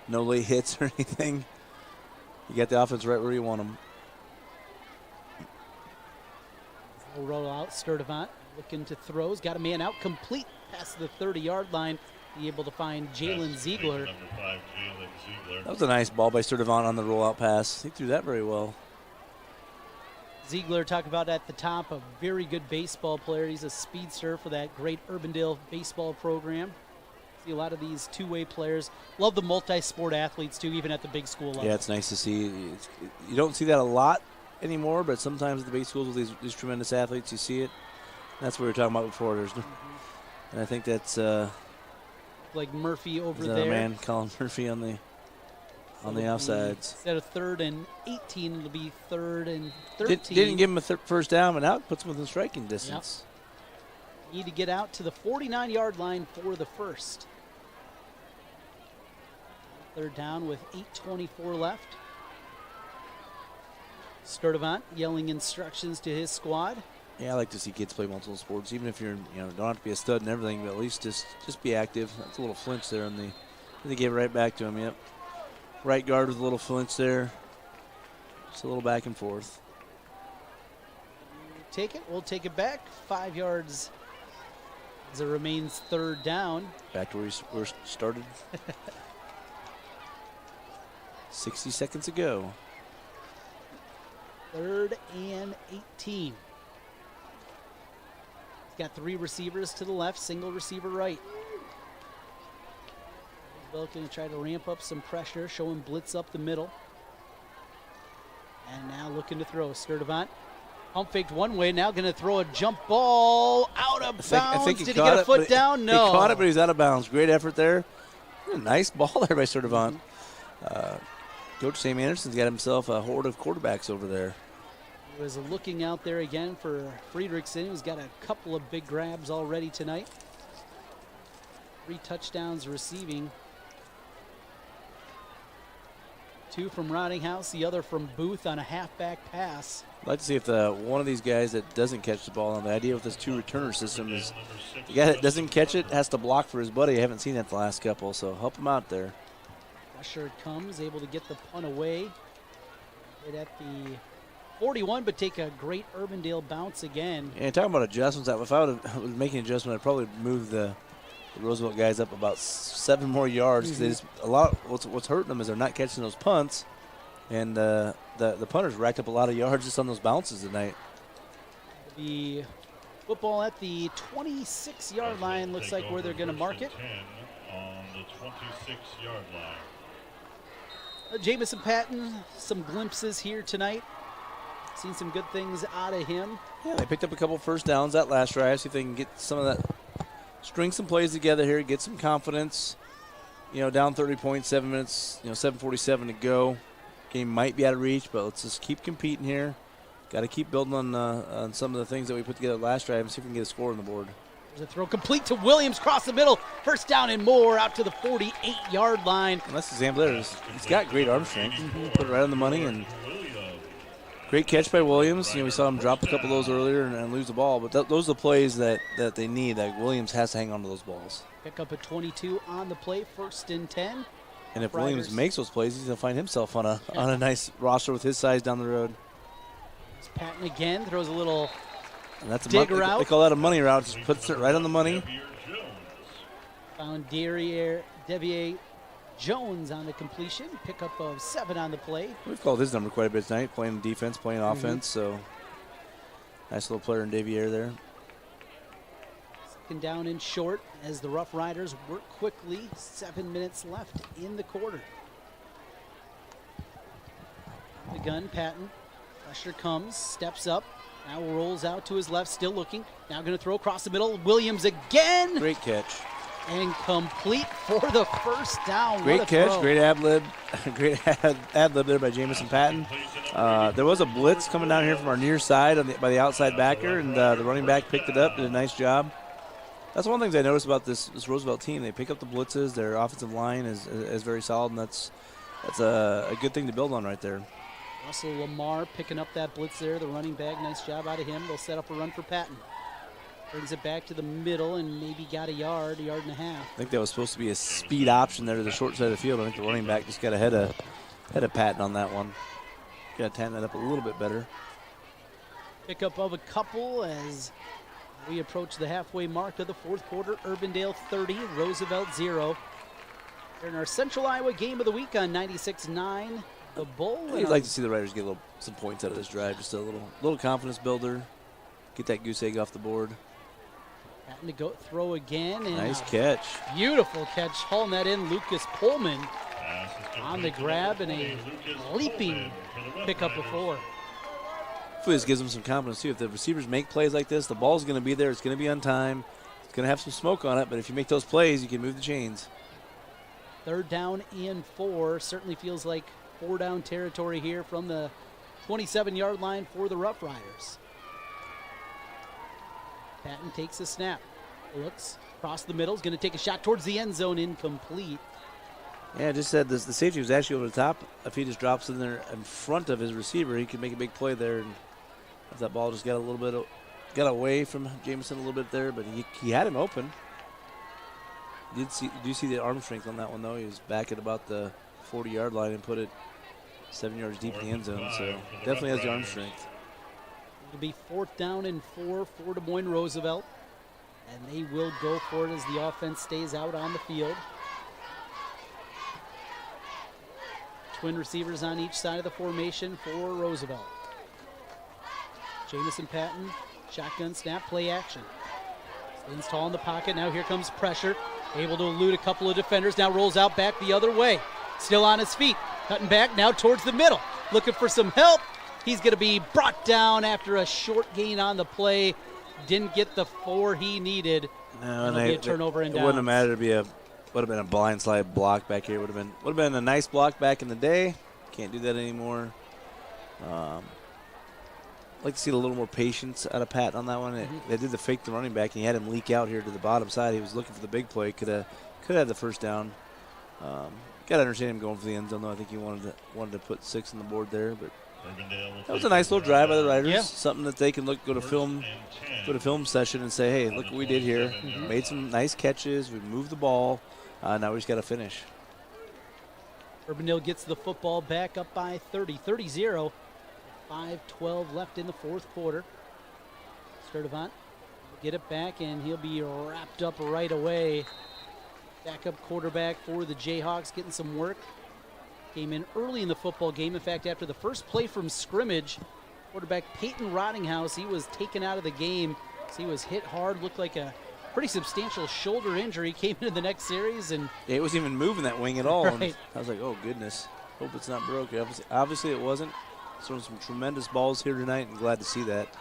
no late hits or anything. You got the offense right where you want them. We'll roll out. Sturdivant looking to throws. Got a man out. Complete past the 30-yard line. Be able to find Jalen Ziegler. Number 5, Jalen Ziegler. That was a nice ball by Sturdivant on the rollout pass. He threw that very well. Ziegler, talk about at the top, a very good baseball player. He's a speedster for that great Urbandale baseball program. See a lot of these two-way players. Love the multi-sport athletes, too, even at the big school level. Yeah, it's nice to see. You don't see that a lot anymore, but sometimes at the big schools with these tremendous athletes, you see it. That's what we were talking about before. And I think that's like Murphy over there. there. Man, Colin Murphy on the offsides. Instead of 3rd and 18, it'll be 3rd and 13. Didn't give him a first down, but now it puts him within striking distance. Yep. Need to get out to the 49-yard line for the first. 3rd down with 8:24 left. Sturdivant yelling instructions to his squad. Yeah, I like to see kids play multiple sports, even if you're, don't have to be a stud and everything, but at least just be active. That's a little flinch there, and they gave it right back to him. Yep, right guard with a little flinch there. Just a little back and forth. Take it. We'll take it back 5 yards as it remains 3rd down. Back to where we started. 60 seconds ago. 3rd and 18. Got 3 receivers to the left, single receiver right. Roosevelt going to try to ramp up some pressure, show him blitz up the middle. And now looking to throw. Sturdivant pump faked one way, now going to throw a jump ball out of bounds. I think Did he get a foot down? No. He caught it, but he's out of bounds. Great effort there. Nice ball there by Sturdivant. Coach Sam Anderson's got himself a horde of quarterbacks over there. He was looking out there again for Friedrichsen, who's got a couple of big grabs already tonight. 3 touchdowns receiving. 2 from Rottinghouse, the other from Booth on a halfback pass. I'd like to see if one of these guys that doesn't catch the ball, and the idea with this 2-returner system is the guy that doesn't catch it has to block for his buddy. I haven't seen that the last couple, so help him out there. Pressure comes, able to get the punt away. Right at the 41, but take a great Urbandale bounce again. And talking about adjustments, if I was making an adjustment, I'd probably move the Roosevelt guys up about 7 more yards. Mm-hmm. They just, what's hurting them is they're not catching those punts, and the punters racked up a lot of yards just on those bounces tonight. The football at the 26-yard line looks like where they're going to mark it. 10 on the 26-yard line. Jamison Patton, some glimpses here tonight. Seen some good things out of him. Yeah, they picked up a couple first downs that last drive. See if they can get some of that, string some plays together here, get some confidence. Down 30 points, 7 minutes, 7:47 to go. Game might be out of reach, but let's just keep competing here. Got to keep building on some of the things that we put together last drive and see if we can get a score on the board. There's a throw complete to Williams, cross the middle, first down and more, out to the 48-yard line. And that's Sam Blair. He's got great arm strength. Put it right on the money, and great catch by Williams. We saw him drop a couple of those earlier and lose the ball, but those are the plays that they need. That Williams has to hang on to those balls. Pick up a 22 on the play, 1st and 10. And if Williams makes those plays, he's going to find himself on a nice roster with his size down the road. It's Patton again, throws a little and that's digger route. They call that a money route. Just puts it right on the money. Found Devier Jones on the completion. Pickup of 7 on the play. We've called his number quite a bit tonight, playing defense, playing offense. So nice little player in Devier there. Second down and short as the Rough Riders work quickly. 7 minutes left in the quarter. Shotgun, Patton. Pressure comes, steps up. Now rolls out to his left, still looking. Now going to throw across the middle. Williams again. Great catch. And complete for the first down. Great catch, great ad-lib. Great ad-lib there by Jamison Patton. There was a blitz coming down here from our near side by the outside backer, and the running back picked it up, did a nice job. That's one of the things I noticed about this Roosevelt team. They pick up the blitzes. Their offensive line is very solid, and that's a good thing to build on right there. Russell Lamar picking up that blitz there, the running back. Nice job out of him. They'll set up a run for Patton. Brings it back to the middle and maybe got a yard and a half. I think that was supposed to be a speed option there to the short side of the field. I think the running back just got ahead of Patton on that one. Got to tighten that up a little bit better. Pickup of a couple as we approach the halfway mark of the fourth quarter. Urbandale 30, Roosevelt 0. We're in our Central Iowa game of the week on 96.9. The Bull. You'd like to see the Riders get some points out of this drive, just a little confidence builder, get that goose egg off the board. Having to go throw again. And nice catch. Beautiful catch, hauling that in. Lucas Pullman on the grab and a leaping pickup of 4. Hopefully this gives them some confidence too. If the receivers make plays like this, the ball's going to be there. It's going to be on time. It's going to have some smoke on it, but if you make those plays, you can move the chains. 3rd down and 4. Certainly feels like 4-down territory here from the 27-yard line for the Rough Riders. Patton takes a snap. Looks across the middle. Is going to take a shot towards the end zone. Incomplete. Yeah, I just said this, the safety was actually over the top. If he just drops in there in front of his receiver, he could make a big play there. And if that ball just got got away from Jamison a little bit there, but he had him open. You do see the arm strength on that one, though. He was back at about the 40-yard line and put it 7 yards deep in the end zone. So definitely has the arm strength. It'll be 4th down and 4 for Des Moines Roosevelt. And they will go for it as the offense stays out on the field. Twin receivers on each side of the formation for Roosevelt. Jamison Patton, shotgun snap, play action. Stands tall in the pocket. Now here comes pressure. Able to elude a couple of defenders. Now rolls out back the other way. Still on his feet. Cutting back now towards the middle. Looking for some help. He's going to be brought down after a short gain on the play. Didn't get the 4 he needed. No, and it'll be a turnover and it wouldn't have mattered to would have been a blindside block back here. Would have been a nice block back in the day. Can't do that anymore. I'd like to see a little more patience out of Pat on that one. They did the fake the running back, and he had him leak out here to the bottom side. He was looking for the big play. Could have had the first down. Got to understand him going for the end zone, though. I think he wanted to put 6 on the board there, but that was a nice little drive by the Riders. Yeah. Something that they can go to film session and say, hey, look what we did here. Made some nice catches. We moved the ball. Now we just got to finish. Urbandale gets the football back up by 30-0. 5:12 left in the fourth quarter. Sturdivant will get it back, and he'll be wrapped up right away. Backup quarterback for the Jayhawks getting some work. Came in early in the football game. In fact, after the first play from scrimmage, quarterback Peyton Rottinghouse, he was taken out of the game. So he was hit hard, looked like a pretty substantial shoulder injury. Came into the next series, and yeah, it wasn't even moving that wing at all. Right. And I was like, oh, goodness. Hope it's not broken. Obviously it wasn't. Throwing some tremendous balls here tonight, and glad to see that.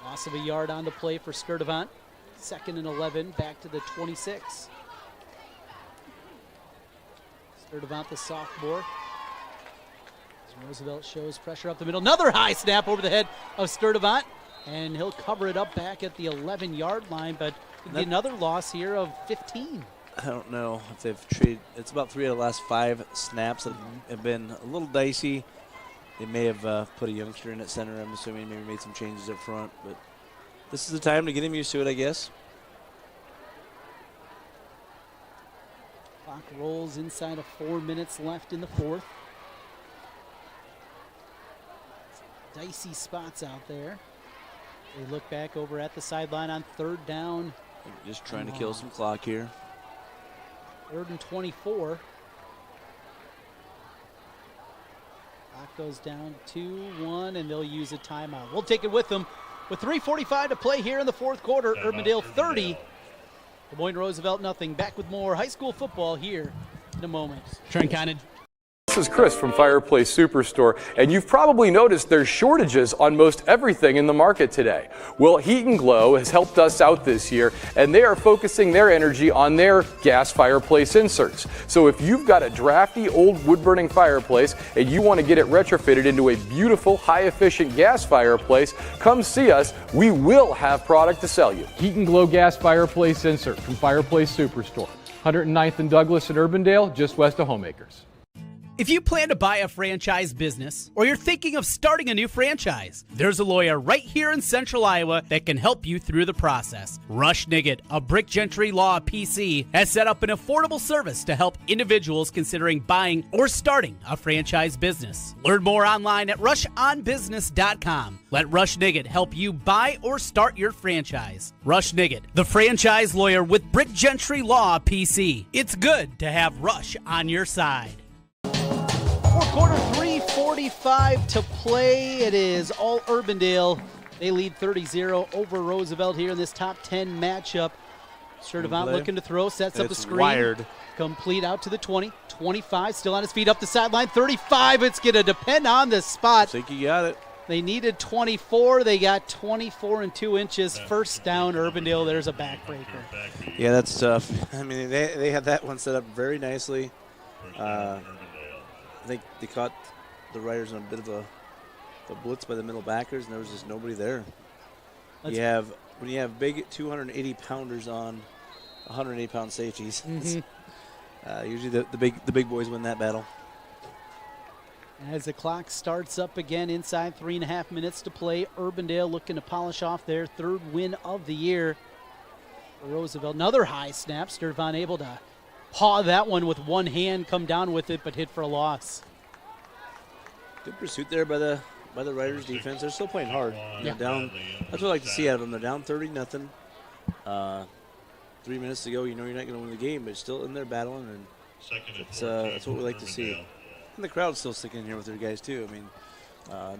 Loss of a yard on the play for Sturdivant. 2nd and 11, back to the 26. Sturdivant, the sophomore. As Roosevelt shows pressure up the middle. Another high snap over the head of Sturdivant, and he'll cover it up back at the 11-yard line, but another loss here of 15. I don't know if they've traded. It's about 3 out of the last 5 snaps that have been a little dicey. They may have put a youngster in at center, I'm assuming, maybe made some changes up front, but this is the time to get him used to it, I guess. Clock rolls inside of 4 minutes left in the fourth. Dicey spots out there. They look back over at the sideline on 3rd down. Just trying to kill some clock here. 3rd and 24. Clock goes down 2-1, and they'll use a timeout. We'll take it with them. With 3:45 to play here in the fourth quarter, Urbandale 30, Des Moines Roosevelt nothing. Back with more high school football here in a moment. Trent Condon. this is Chris from Fireplace Superstore, and you've probably noticed there's shortages on most everything in the market today. Well, Heat and Glow has helped us out this year, and they are focusing their energy on their gas fireplace inserts. So if you've got a drafty old wood-burning fireplace and you want to get it retrofitted into a beautiful, high-efficient gas fireplace, come see us. We will have product to sell you. Heat and Glow gas fireplace insert from Fireplace Superstore. 109th and Douglas in Urbandale, just west of Homeacres. If you plan to buy a franchise business or you're thinking of starting a new franchise, there's a lawyer right here in Central Iowa that can help you through the process. Rush Niggett of Brick Gentry Law PC has set up an affordable service to help individuals considering buying or starting a franchise business. Learn more online at rushonbusiness.com. Let Rush Niggett help you buy or start your franchise. Rush Niggett, the franchise lawyer with Brick Gentry Law PC. It's good to have Rush on your side. Fourth quarter, 3:45 to play. It is all Urbandale. They lead 30-0 over Roosevelt here in this top 10 matchup. Sturdivant looking to throw, sets up a screen. Wired. Complete out to the 20. 25, still on his feet up the sideline. 35, it's going to depend on the spot. I think you got it. They needed 24. They got 24 and 2 inches. First down, Urbandale. There's a backbreaker. Yeah, that's tough. I mean, they had that one set up very nicely. I think they caught the Riders on a bit of a blitz by the middle backers, and there was just nobody there. When you have big 280-pounders on 180-pound safeties, usually the big boys win that battle. As the clock starts up again, inside 3.5 minutes to play, Urbandale looking to polish off their third win of the year. For Roosevelt, another high snap. Sturdivant able to paw that one with one hand, come down with it, but hit for a loss. Good pursuit there by the Riders defense. They're still playing hard. They're down. That's what I like to see out of them. They're down 30-0. 3 minutes to go. You know you're not going to win the game, but still in there battling, and that's what we like to see. And the crowd's still sticking in here with their guys too. I mean,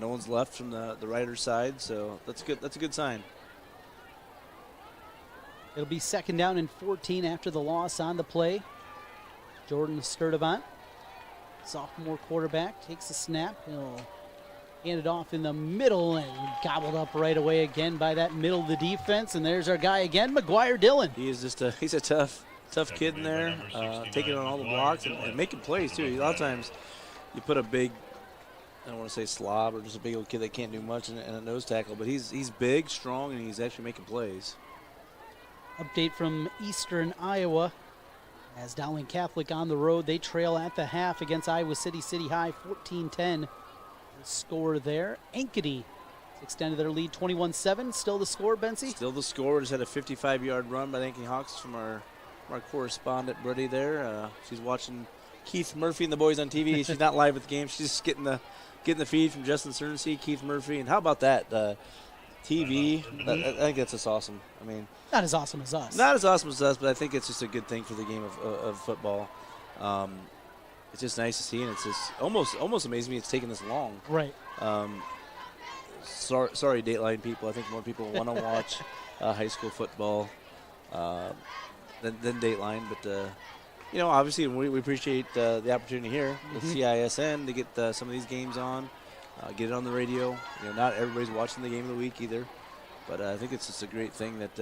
no one's left from the Riders side, so that's good. That's a good sign. It'll be second down and 14 after the loss on the play. Jordan Sturdivant, sophomore quarterback, takes a snap. He'll hand it off in the middle and gobbled up right away again by that middle of the defense. And there's our guy again, McGuire Dillon. He is just he's a tough kid in there, taking on all the blocks and making plays too. A lot of times you put a big, I don't want to say slob or just a big old kid that can't do much and a nose tackle, but he's big, strong, and he's actually making plays. Update from Eastern Iowa. As Dowling Catholic on the road, they trail at the half against Iowa City High, 14-10. The score there. Ankeny extended their lead 21-7. Still the score, Benzie? Still the score. Just had a 55-yard run by the Ankeny Hawks from our correspondent, Brady, there. She's watching Keith Murphy and the boys on TV. She's not live at the game. She's just getting the feed from Justin Cernsey, Keith Murphy. And how about that? TV, I think that's just awesome. I mean, not as awesome as us. Not as awesome as us, but I think it's just a good thing for the game of football. It's just nice to see, and it's just almost amazing me it's taken this long. Right. Sorry, Dateline people. I think more people want to watch high school football than Dateline, but obviously we appreciate the opportunity here with CISN to get some of these games on. Get it on the radio. Not everybody's watching the game of the week either, but I think it's just a great thing that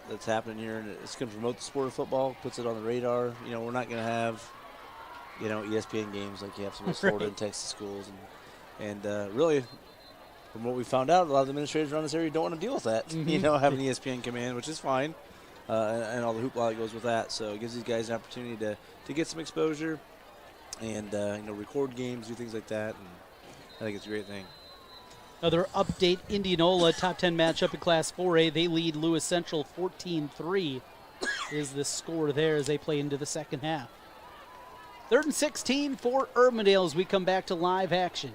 that's happening here, and it's going to promote the sport of football, puts it on the radar. We're not going to have ESPN games like you have some of the Florida and Texas schools, and really, from what we found out, a lot of the administrators around this area don't want to deal with that. Having ESPN come in, which is fine, and all the hoopla that goes with that. So it gives these guys an opportunity to get some exposure. And record games, do things like that, and I think it's a great thing. Another update: Indianola top 10 matchup in Class 4A. They lead Lewis Central 14-3. Is the score there as they play into the second half. 3rd and 16 for Urbandale as we come back to live action.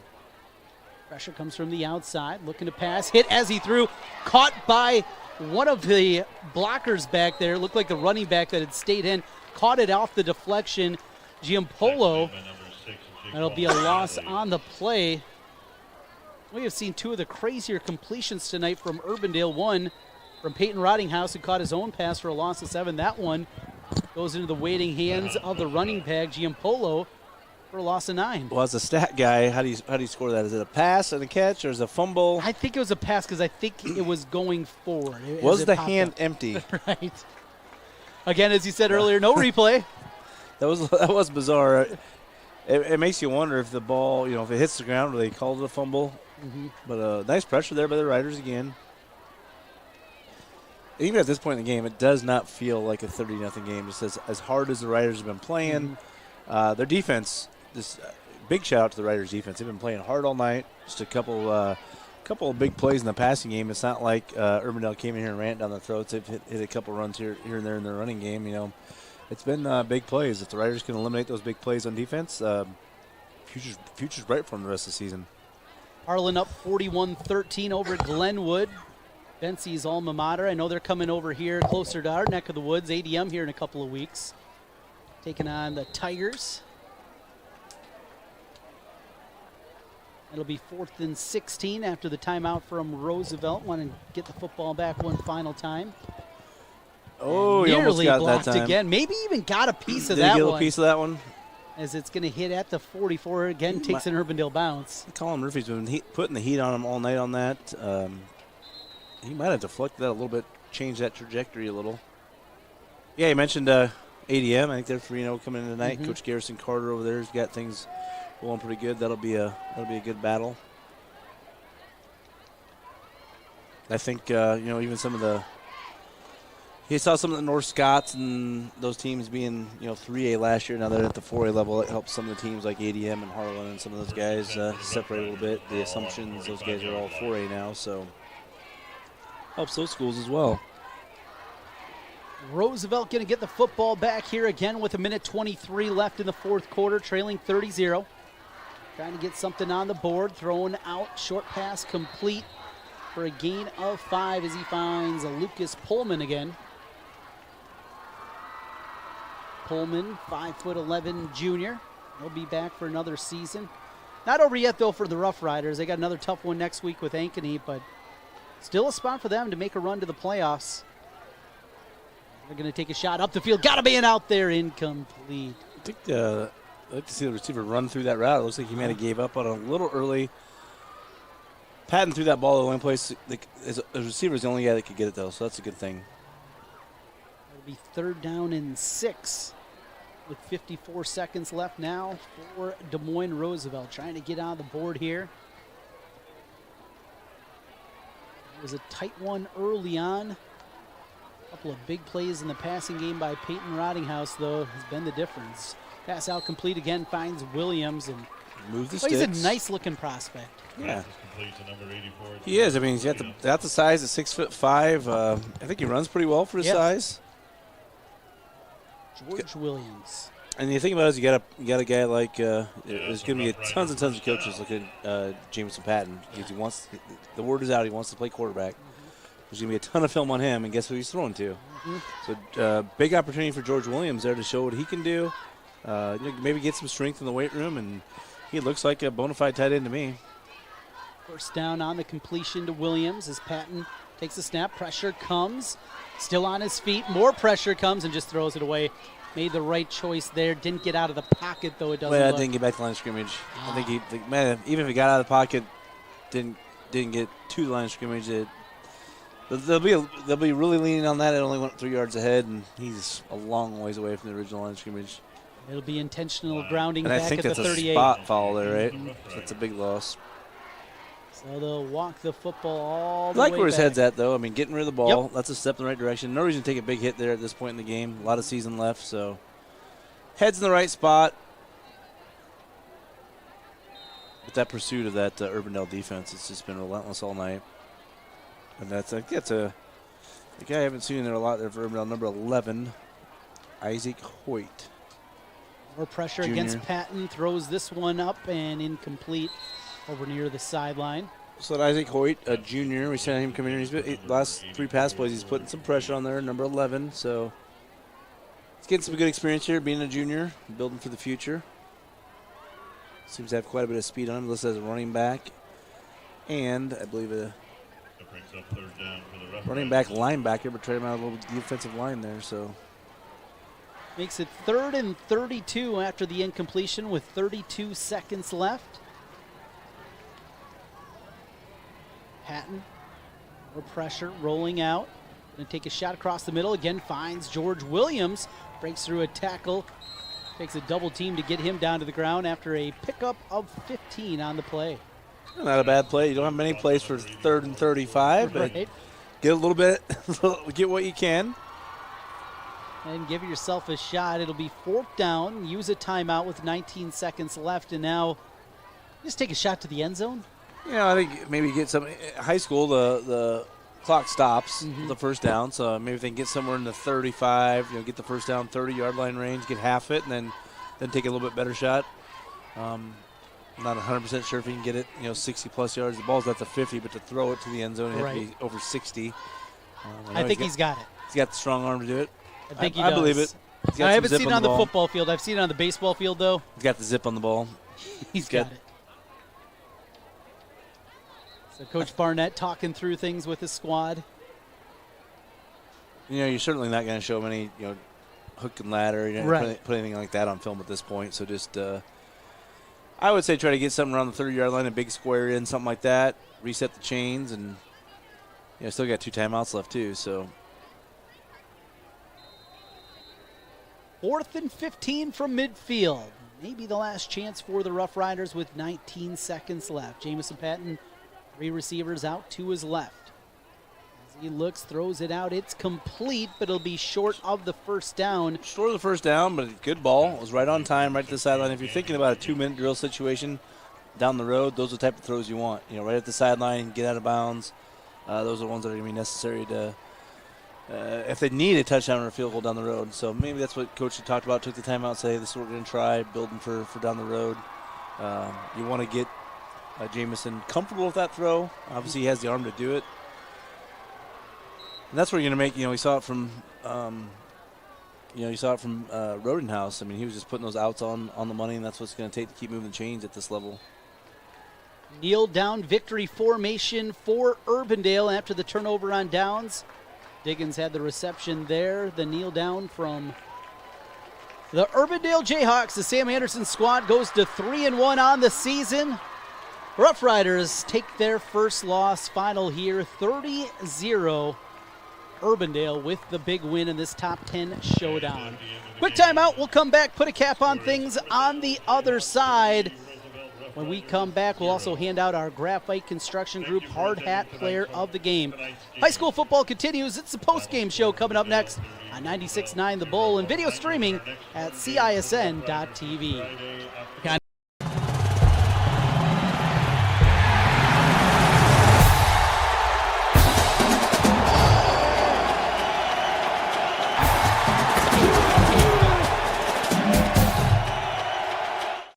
Pressure comes from the outside, looking to pass, hit as he threw, caught by one of the blockers back there. Looked like the running back that had stayed in, caught it off the deflection. Giampolo, that'll be a loss on the play. We have seen two of the crazier completions tonight from Urbandale. One from Peyton Rottinghouse, who caught his own pass for a loss of 7. That one goes into the waiting hands of the running back, Giampolo. for a loss of 9. Well, as a stat guy, how do you score that? Is it a pass and a catch, or is it a fumble? I think it was a pass because I think it was going forward. Was the hand empty? Right. Again, as you said earlier, no replay. That was bizarre. It makes you wonder if the ball, if it hits the ground, or they called it a fumble. Mm-hmm. But nice pressure there by the Riders again. Even at this point in the game, it does not feel like a 30-0 game. Just as hard as the Riders have been playing, their defense. Just big shout out to the Riders' defense. They've been playing hard all night. Just a couple of big plays in the passing game. It's not like Urbandale came in here and ran down the throats. They've hit a couple runs here and there in their running game. It's been big plays. If the Riders can eliminate those big plays on defense, future's bright for them the rest of the season. Harlan up 41-13 over Glenwood. Bensie's alma mater. I know they're coming over here closer to our neck of the woods, ADM here in a couple of weeks. Taking on the Tigers. It'll be 4th and 16 after the timeout from Roosevelt. Want to get the football back one final time. Oh, he almost got blocked that time. Again. Maybe even got a piece of Did that he get one. a piece of that one? As it's going to hit at the 44. Again, takes an Urbandale bounce. Colin Murphy's been putting the heat on him all night on that. He might have deflected that a little bit, changed that trajectory a little. Yeah, you mentioned ADM. I think they're 3-0 coming in tonight. Coach Garrison Carter over there has got things going pretty good. That'll be a good battle. I think even some of the he saw some of the North Scots and those teams being 3A last year. Now they're at the 4A level. It helps some of the teams like ADM and Harlan and some of those guys separate a little bit. The assumptions those guys are all 4A now, so helps those schools as well. Roosevelt going to get the football back here again with 1:23 left in the fourth quarter, trailing 30-0. Trying to get something on the board, throwing out, short pass complete for a gain of 5 as he finds Lucas Pullman again. Pullman, 5'11" junior. He'll be back for another season. Not over yet, though, for the Rough Riders. They got another tough one next week with Ankeny, but still a spot for them to make a run to the playoffs. They're going to take a shot up the field. Got to be an out there, incomplete. I think I'd like to see the receiver run through that route. It looks like he might have gave up on it a little early. Patton threw that ball to the only place. The receiver is the only guy that could get it, though, so that's a good thing. It'll be 3rd down and 6 with 54 seconds left now for Des Moines Roosevelt. Trying to get on the board here. It was a tight one early on. A couple of big plays in the passing game by Peyton Rottinghouse, though, has been the difference. Pass out complete again, finds Williams and moves the sticks. He's a nice-looking prospect. Yeah. He is. I mean, he's got the size at 6'5". I think he runs pretty well for his size. George Williams. And the thing about it is you got a guy like there's going to be tons and tons of coaches looking at Jameson Patton because the word is out he wants to play quarterback. There's going to be a ton of film on him, and guess who he's throwing to? So big opportunity for George Williams there to show what he can do. Maybe get some strength in the weight room, and he looks like a bona fide tight end to me. First down on the completion to Williams as Patton takes a snap. Pressure comes. Still on his feet. More pressure comes and just throws it away. Made the right choice there. Didn't get out of the pocket, though it doesn't look. Didn't get back to the line of scrimmage. I think even if he got out of the pocket, didn't get to the line of scrimmage. They'll be really leaning on that. It only went 3 yards ahead, and he's a long ways away from the original line of scrimmage. It'll be intentional grounding and back at the 38. I think that's a spot foul there, right? So that's a big loss. So they'll walk the football all the way way back. I like where his back. head's at, though. I mean, getting rid of the ball, that's a step in the right direction. No reason to take a big hit there at this point in the game. A lot of season left, so head's in the right spot. But that pursuit of that Urbandale defense has just been relentless all night. And that's a guy I haven't seen there a lot there for Urbandale, number 11, Isaac Hoyt. More pressure Junior. against Patton. Throws this one up and incomplete over near the sideline. So that Isaac Hoyt, a junior, we saw him come in here. Last 3 pass plays, he's putting some pressure on there, number 11. So he's getting some good experience here, being a junior, building for the future. Seems to have quite a bit of speed on him. Listed as a running back. And I believe a running back linebacker, but trade him out a little defensive line there. So Makes it 3rd and 32 after the incompletion with 32 seconds left. Patton, more pressure, rolling out. Going to take a shot across the middle. Again, finds George Williams. Breaks through a tackle. Takes a double team to get him down to the ground after a pickup of 15 on the play. Not a bad play. You don't have many plays for 3rd and 35, but right. Get a little bit, get what you can. And give yourself a shot. It'll be 4th down. Use a timeout with 19 seconds left. And now just take a shot to the end zone. I think maybe get some. High school, the clock stops with the first down. So maybe if they can get somewhere in the 35, get the first down 30-yard line range, get half it, and then take a little bit better shot. Not 100% sure if he can get it, 60-plus yards. The ball's at the 50, but to throw it to the end zone, it has to be over 60. I think he's got it. He's got the strong arm to do it. I think he does. I believe it. I haven't seen it on the football field. I've seen it on the baseball field, though. He's got the zip on the ball. He's got it. So Coach Barnett talking through things with his squad. You're certainly not going to show many, hook and ladder. You're not going to put anything like that on film at this point. So just I would say try to get something around the 30-yard line, a big square in, something like that. Reset the chains, and still got 2 timeouts left too. So 4th and 15 from midfield. Maybe the last chance for the Rough Riders with 19 seconds left. Jamison Patton, 3 receivers out to his left. As he looks, throws it out. It's complete, but it'll be short of the first down. Short of the first down, but a good ball. It was right on time, right to the sideline. If you're thinking about a 2-minute drill situation down the road, those are the type of throws you want. Right at the sideline, get out of bounds. Those are the ones that are going to be necessary to, if they need a touchdown or a field goal down the road. So maybe that's what Coach had talked about, took the timeout, say this is what we're going to try, building for down the road. You want to get Jamison comfortable with that throw. Obviously, he has the arm to do it. And that's where you're going to make, we saw it from, Rodenhouse. I mean, he was just putting those outs on the money, and that's what it's going to take to keep moving the chains at this level. Kneel down victory formation for Urbandale after the turnover on downs. Diggins had the reception there. The kneel down from the Urbandale Jayhawks. The Sam Anderson squad goes to 3-1 on the season. Rough Riders take their first loss. Final here, 30-0. Urbandale with the big win in this top 10 showdown. Quick timeout. We'll come back, put a cap on things on the other side. When we come back, we'll also hand out our Graphite Construction Group Hard Hat Player of the Game. High school football continues. It's the post-game show coming up next on 96.9 The Bull and video streaming at CISN.TV.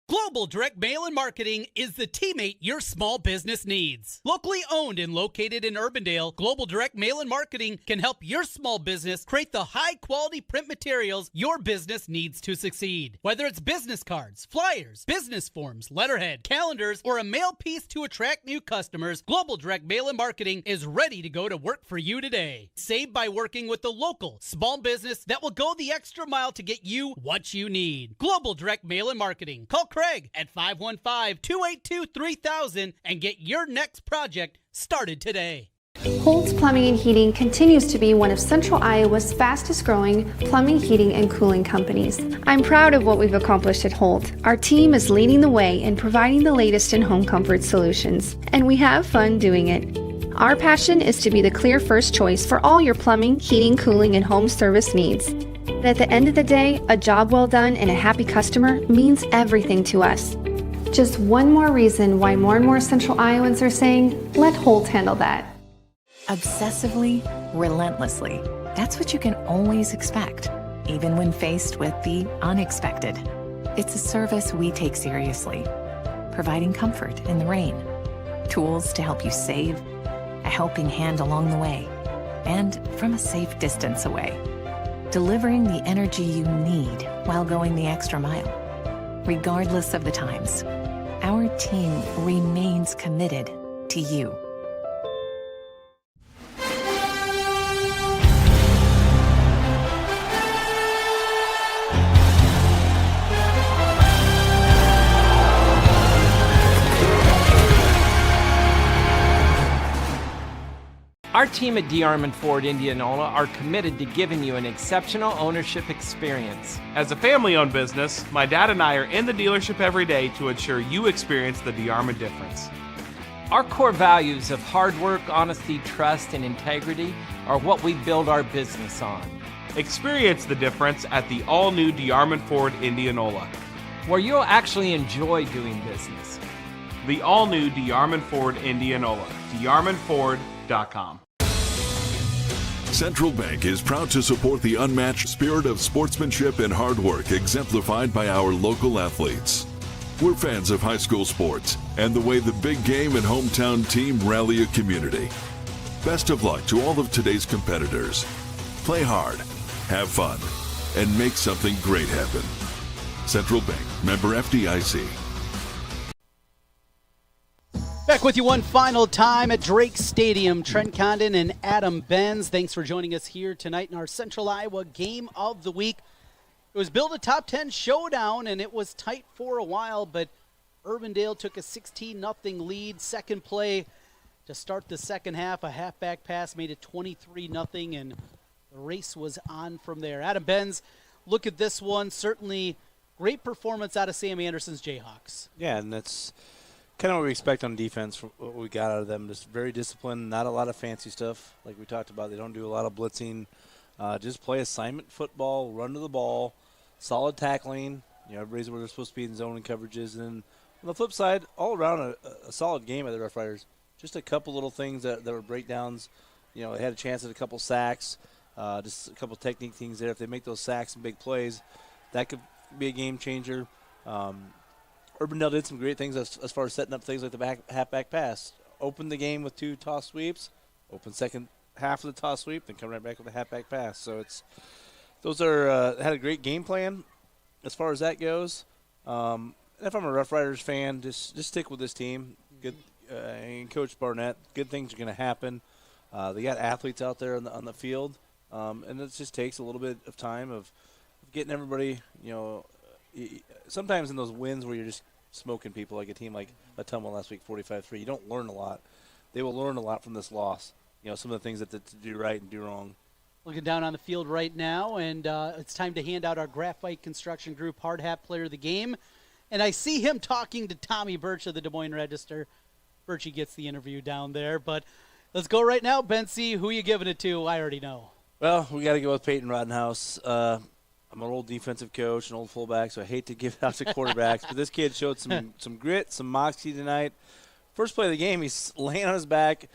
Global Direct Mail and Marketing is the teammate your small business needs. Locally owned and located in Urbandale, Global Direct Mail and Marketing can help your small business create the high-quality print materials your business needs to succeed. Whether it's business cards, flyers, business forms, letterhead, calendars, or a mail piece to attract new customers, Global Direct Mail and Marketing is ready to go to work for you today. Save by working with the local small business that will go the extra mile to get you what you need. Global Direct Mail and Marketing. Call Craig at 515-282-3000 and get your next project started today. Holt's Plumbing and Heating continues to be one of Central Iowa's fastest growing plumbing, heating, and cooling companies. I'm proud of what we've accomplished at Holt. Our team is leading the way in providing the latest in home comfort solutions, and we have fun doing it. Our passion is to be the clear first choice for all your plumbing, heating, cooling, and home service needs. And at the end of the day, a job well done and a happy customer means everything to us. Just one more reason why more and more Central Iowans are saying, let Holt handle that. Obsessively, relentlessly. That's what you can always expect, even when faced with the unexpected. It's a service we take seriously, providing comfort in the rain, tools to help you save, a helping hand along the way, and from a safe distance away. Delivering the energy you need while going the extra mile. Regardless of the times, our team remains committed to you. Our team at D. Armand Ford Indianola are committed to giving you an exceptional ownership experience. As a family-owned business, my dad and I are in the dealership every day to ensure you experience the D. Armand difference. Our core values of hard work, honesty, trust, and integrity are what we build our business on. Experience the difference at the all-new D. Armand Ford Indianola, where you'll actually enjoy doing business. The all-new D. Armand Ford Indianola, darmandford.com. Central Bank is proud to support the unmatched spirit of sportsmanship and hard work exemplified by our local athletes. We're fans of high school sports and the way the big game and hometown team rally a community. Best of luck to all of today's competitors. Play hard, have fun, and make something great happen. Central Bank, member FDIC. Back with you one final time at Drake Stadium. Trent Condon and Adam Benz, thanks for joining us here tonight in our Central Iowa Game of the Week. It was billed a top 10 showdown, and it was tight for a while, but Urbandale took a 16-0 lead. Second play to start the second half, a halfback pass made it 23-0, and the race was on from there. Adam Benz, look at this one. Certainly great performance out of Sam Anderson's Jayhawks. Yeah, and that's kind of what we expect on defense from what we got out of them. Just very disciplined, not a lot of fancy stuff like we talked about. They don't do a lot of blitzing. Just play assignment football, run to the ball, solid tackling. Everybody's where they're supposed to be in zone and coverages. And then on the flip side, all around a solid game of the Rough Riders. Just a couple little things that were breakdowns. They had a chance at a couple sacks, just a couple technique things there. If they make those sacks and big plays, that could be a game changer. Urbandale did some great things as far as setting up things like the halfback pass. Opened the game with 2 toss sweeps, opened second half of the toss sweep, then come right back with a halfback pass. So those had a great game plan as far as that goes. And if I'm a Rough Riders fan, just stick with this team. Good, and Coach Barnett, good things are going to happen. They got athletes out there on the field, and it just takes a little bit of time of getting everybody. Sometimes in those wins where you're just smoking people, like a team like Ottumwa last week, 45-3, you don't learn a lot. They will learn a lot from this loss. Some of the things that to do right and do wrong. Looking down on the field right now, and it's time to hand out our Graphite Construction Group Hard Hat Player of the Game. And I see him talking to Tommy Birch of the Des Moines Register. Birchie gets the interview down there, but let's go right now. Bensy, who are you giving it to? I already know. Well, we got to go with Peyton Roddenhouse. I'm an old defensive coach, an old fullback, so I hate to give it out to quarterbacks. But this kid showed some grit, some moxie tonight. First play of the game, he's laying on his back.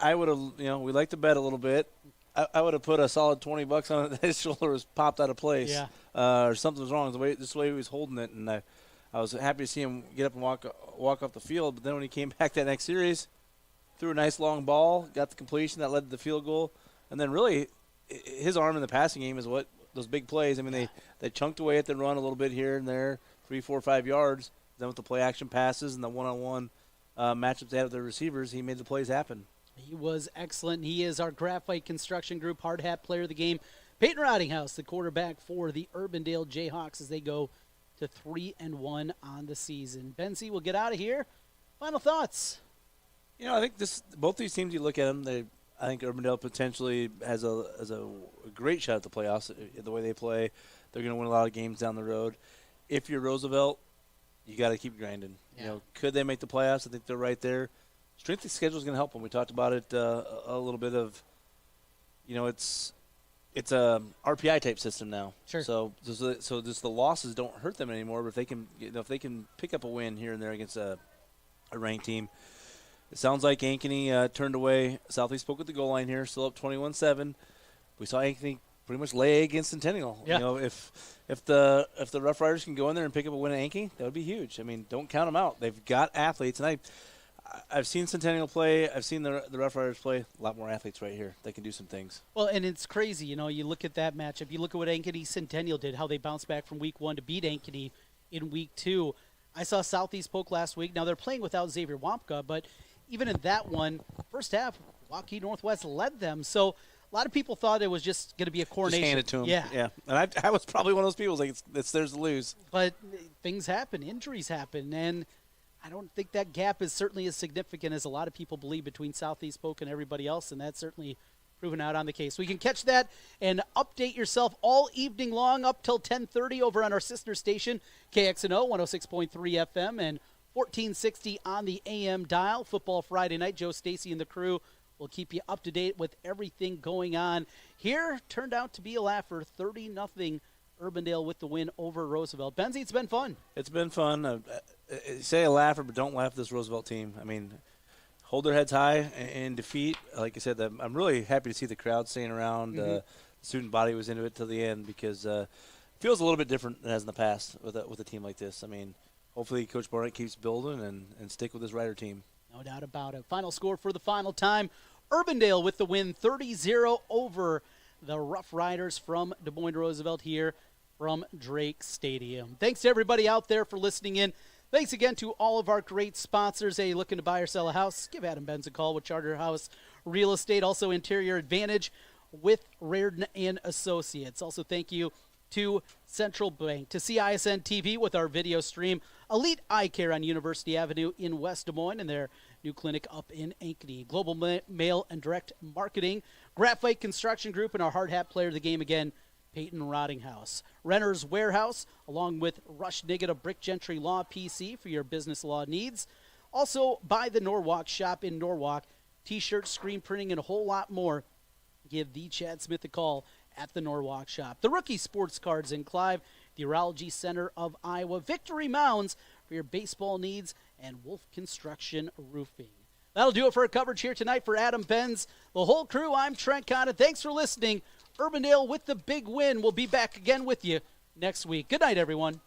I would have, we like to bet a little bit. I would have put a solid $20 on it. His shoulder was popped out of place, or something was wrong. This way he was holding it, and I was happy to see him get up and walk off the field. But then when he came back that next series, threw a nice long ball, got the completion that led to the field goal, and then really his arm in the passing game is what those big plays. I mean, they chunked away at the run a little bit here and there, 3, 4, 5 yards. Then with the play action passes and the one-on-one matchups they had with their receivers, he made the plays happen. He was excellent. He is our Graphite Construction Group Hard Hat Player of the Game. Peyton Roddenhouse, the quarterback for the Urbandale Jayhawks as they go to 3-1 on the season. Benzie, we'll get out of here. Final thoughts. I think both these teams, you look at them, I think Urbandale potentially has a great shot at the playoffs. The way they play, they're going to win a lot of games down the road. If you're Roosevelt, you got to keep grinding. Yeah. Could they make the playoffs? I think they're right there. Strength of schedule is going to help them. We talked about it a little bit of, it's a RPI type system now. Sure. So just the losses don't hurt them anymore. But if they can pick up a win here and there against a ranked team. It sounds like Ankeny turned away. Southeast spoke at the goal line here, still up 21-7. We saw Ankeny pretty much lay against Centennial. Yeah. If the Rough Riders can go in there and pick up a win at Ankeny, that would be huge. I mean, don't count them out. They've got athletes, and I've seen Centennial play. I've seen the Rough Riders play. A lot more athletes right here. They can do some things. Well, and it's crazy. You look at that matchup. You look at what Ankeny Centennial did, how they bounced back from week 1 to beat Ankeny in week 2. I saw Southeast Polk last week. Now, they're playing without Xavier Wampka, but even in that one, first half, Waukee Northwest led them. So a lot of people thought it was just going to be a coronation. Just hand it to them. Yeah. And I was probably one of those people like it's theirs to lose. But things happen. Injuries happen. And I don't think that gap is certainly as significant as a lot of people believe between Southeast Polk and everybody else, and that's certainly proven out on the case. We can catch that and update yourself all evening long up till 10:30 over on our sister station, KXNO 106.3 FM and 1460 on the AM dial. Football Friday night. Joe Stacy and the crew will keep you up to date with everything going on here. Turned out to be a laugher, 30-0 Urbandale with the win over Roosevelt. Benzie, it's been fun. It's been fun. Say a laugher, but don't laugh at this Roosevelt team. I mean, hold their heads high in defeat. Like I said, I'm really happy to see the crowd staying around. The student body was into it till the end because it feels a little bit different than it has in the past with a team like this. I mean, hopefully Coach Barnett keeps building and stick with his Rider team. No doubt about it. Final score for the final time. Urbandale with the win, 30-0 over the Rough Riders from Des Moines Roosevelt here from Drake Stadium. Thanks to everybody out there for listening in. Thanks again to all of our great sponsors. Hey, looking to buy or sell a house? Give Adam Benz a call with Charter House Real Estate. Also, Interior Advantage with Reardon and Associates. Also, thank you to Central Bank, to CISN TV with our video stream, Elite Eye Care on University Avenue in West Des Moines, and their new clinic up in Ankeny. Global Mail and Direct Marketing, Graphite Construction Group, and our hard hat player of the game again, Peyton Rottinghouse. Renter's Warehouse, along with Rush Niggett of Brick Gentry Law PC for your business law needs. Also, by the Norwalk Shop in Norwalk, T-shirts, screen printing, and a whole lot more. Give the Chad Smith a call at the Norwalk Shop. The Rookie Sports Cards in Clive, the Urology Center of Iowa, Victory Mounds for your baseball needs, and Wolf Construction Roofing. That'll do it for our coverage here tonight. For Adam Benz, the whole crew, I'm Trent Condon. Thanks for listening. Urbandale with the big win. We'll be back again with you next week. Good night, everyone.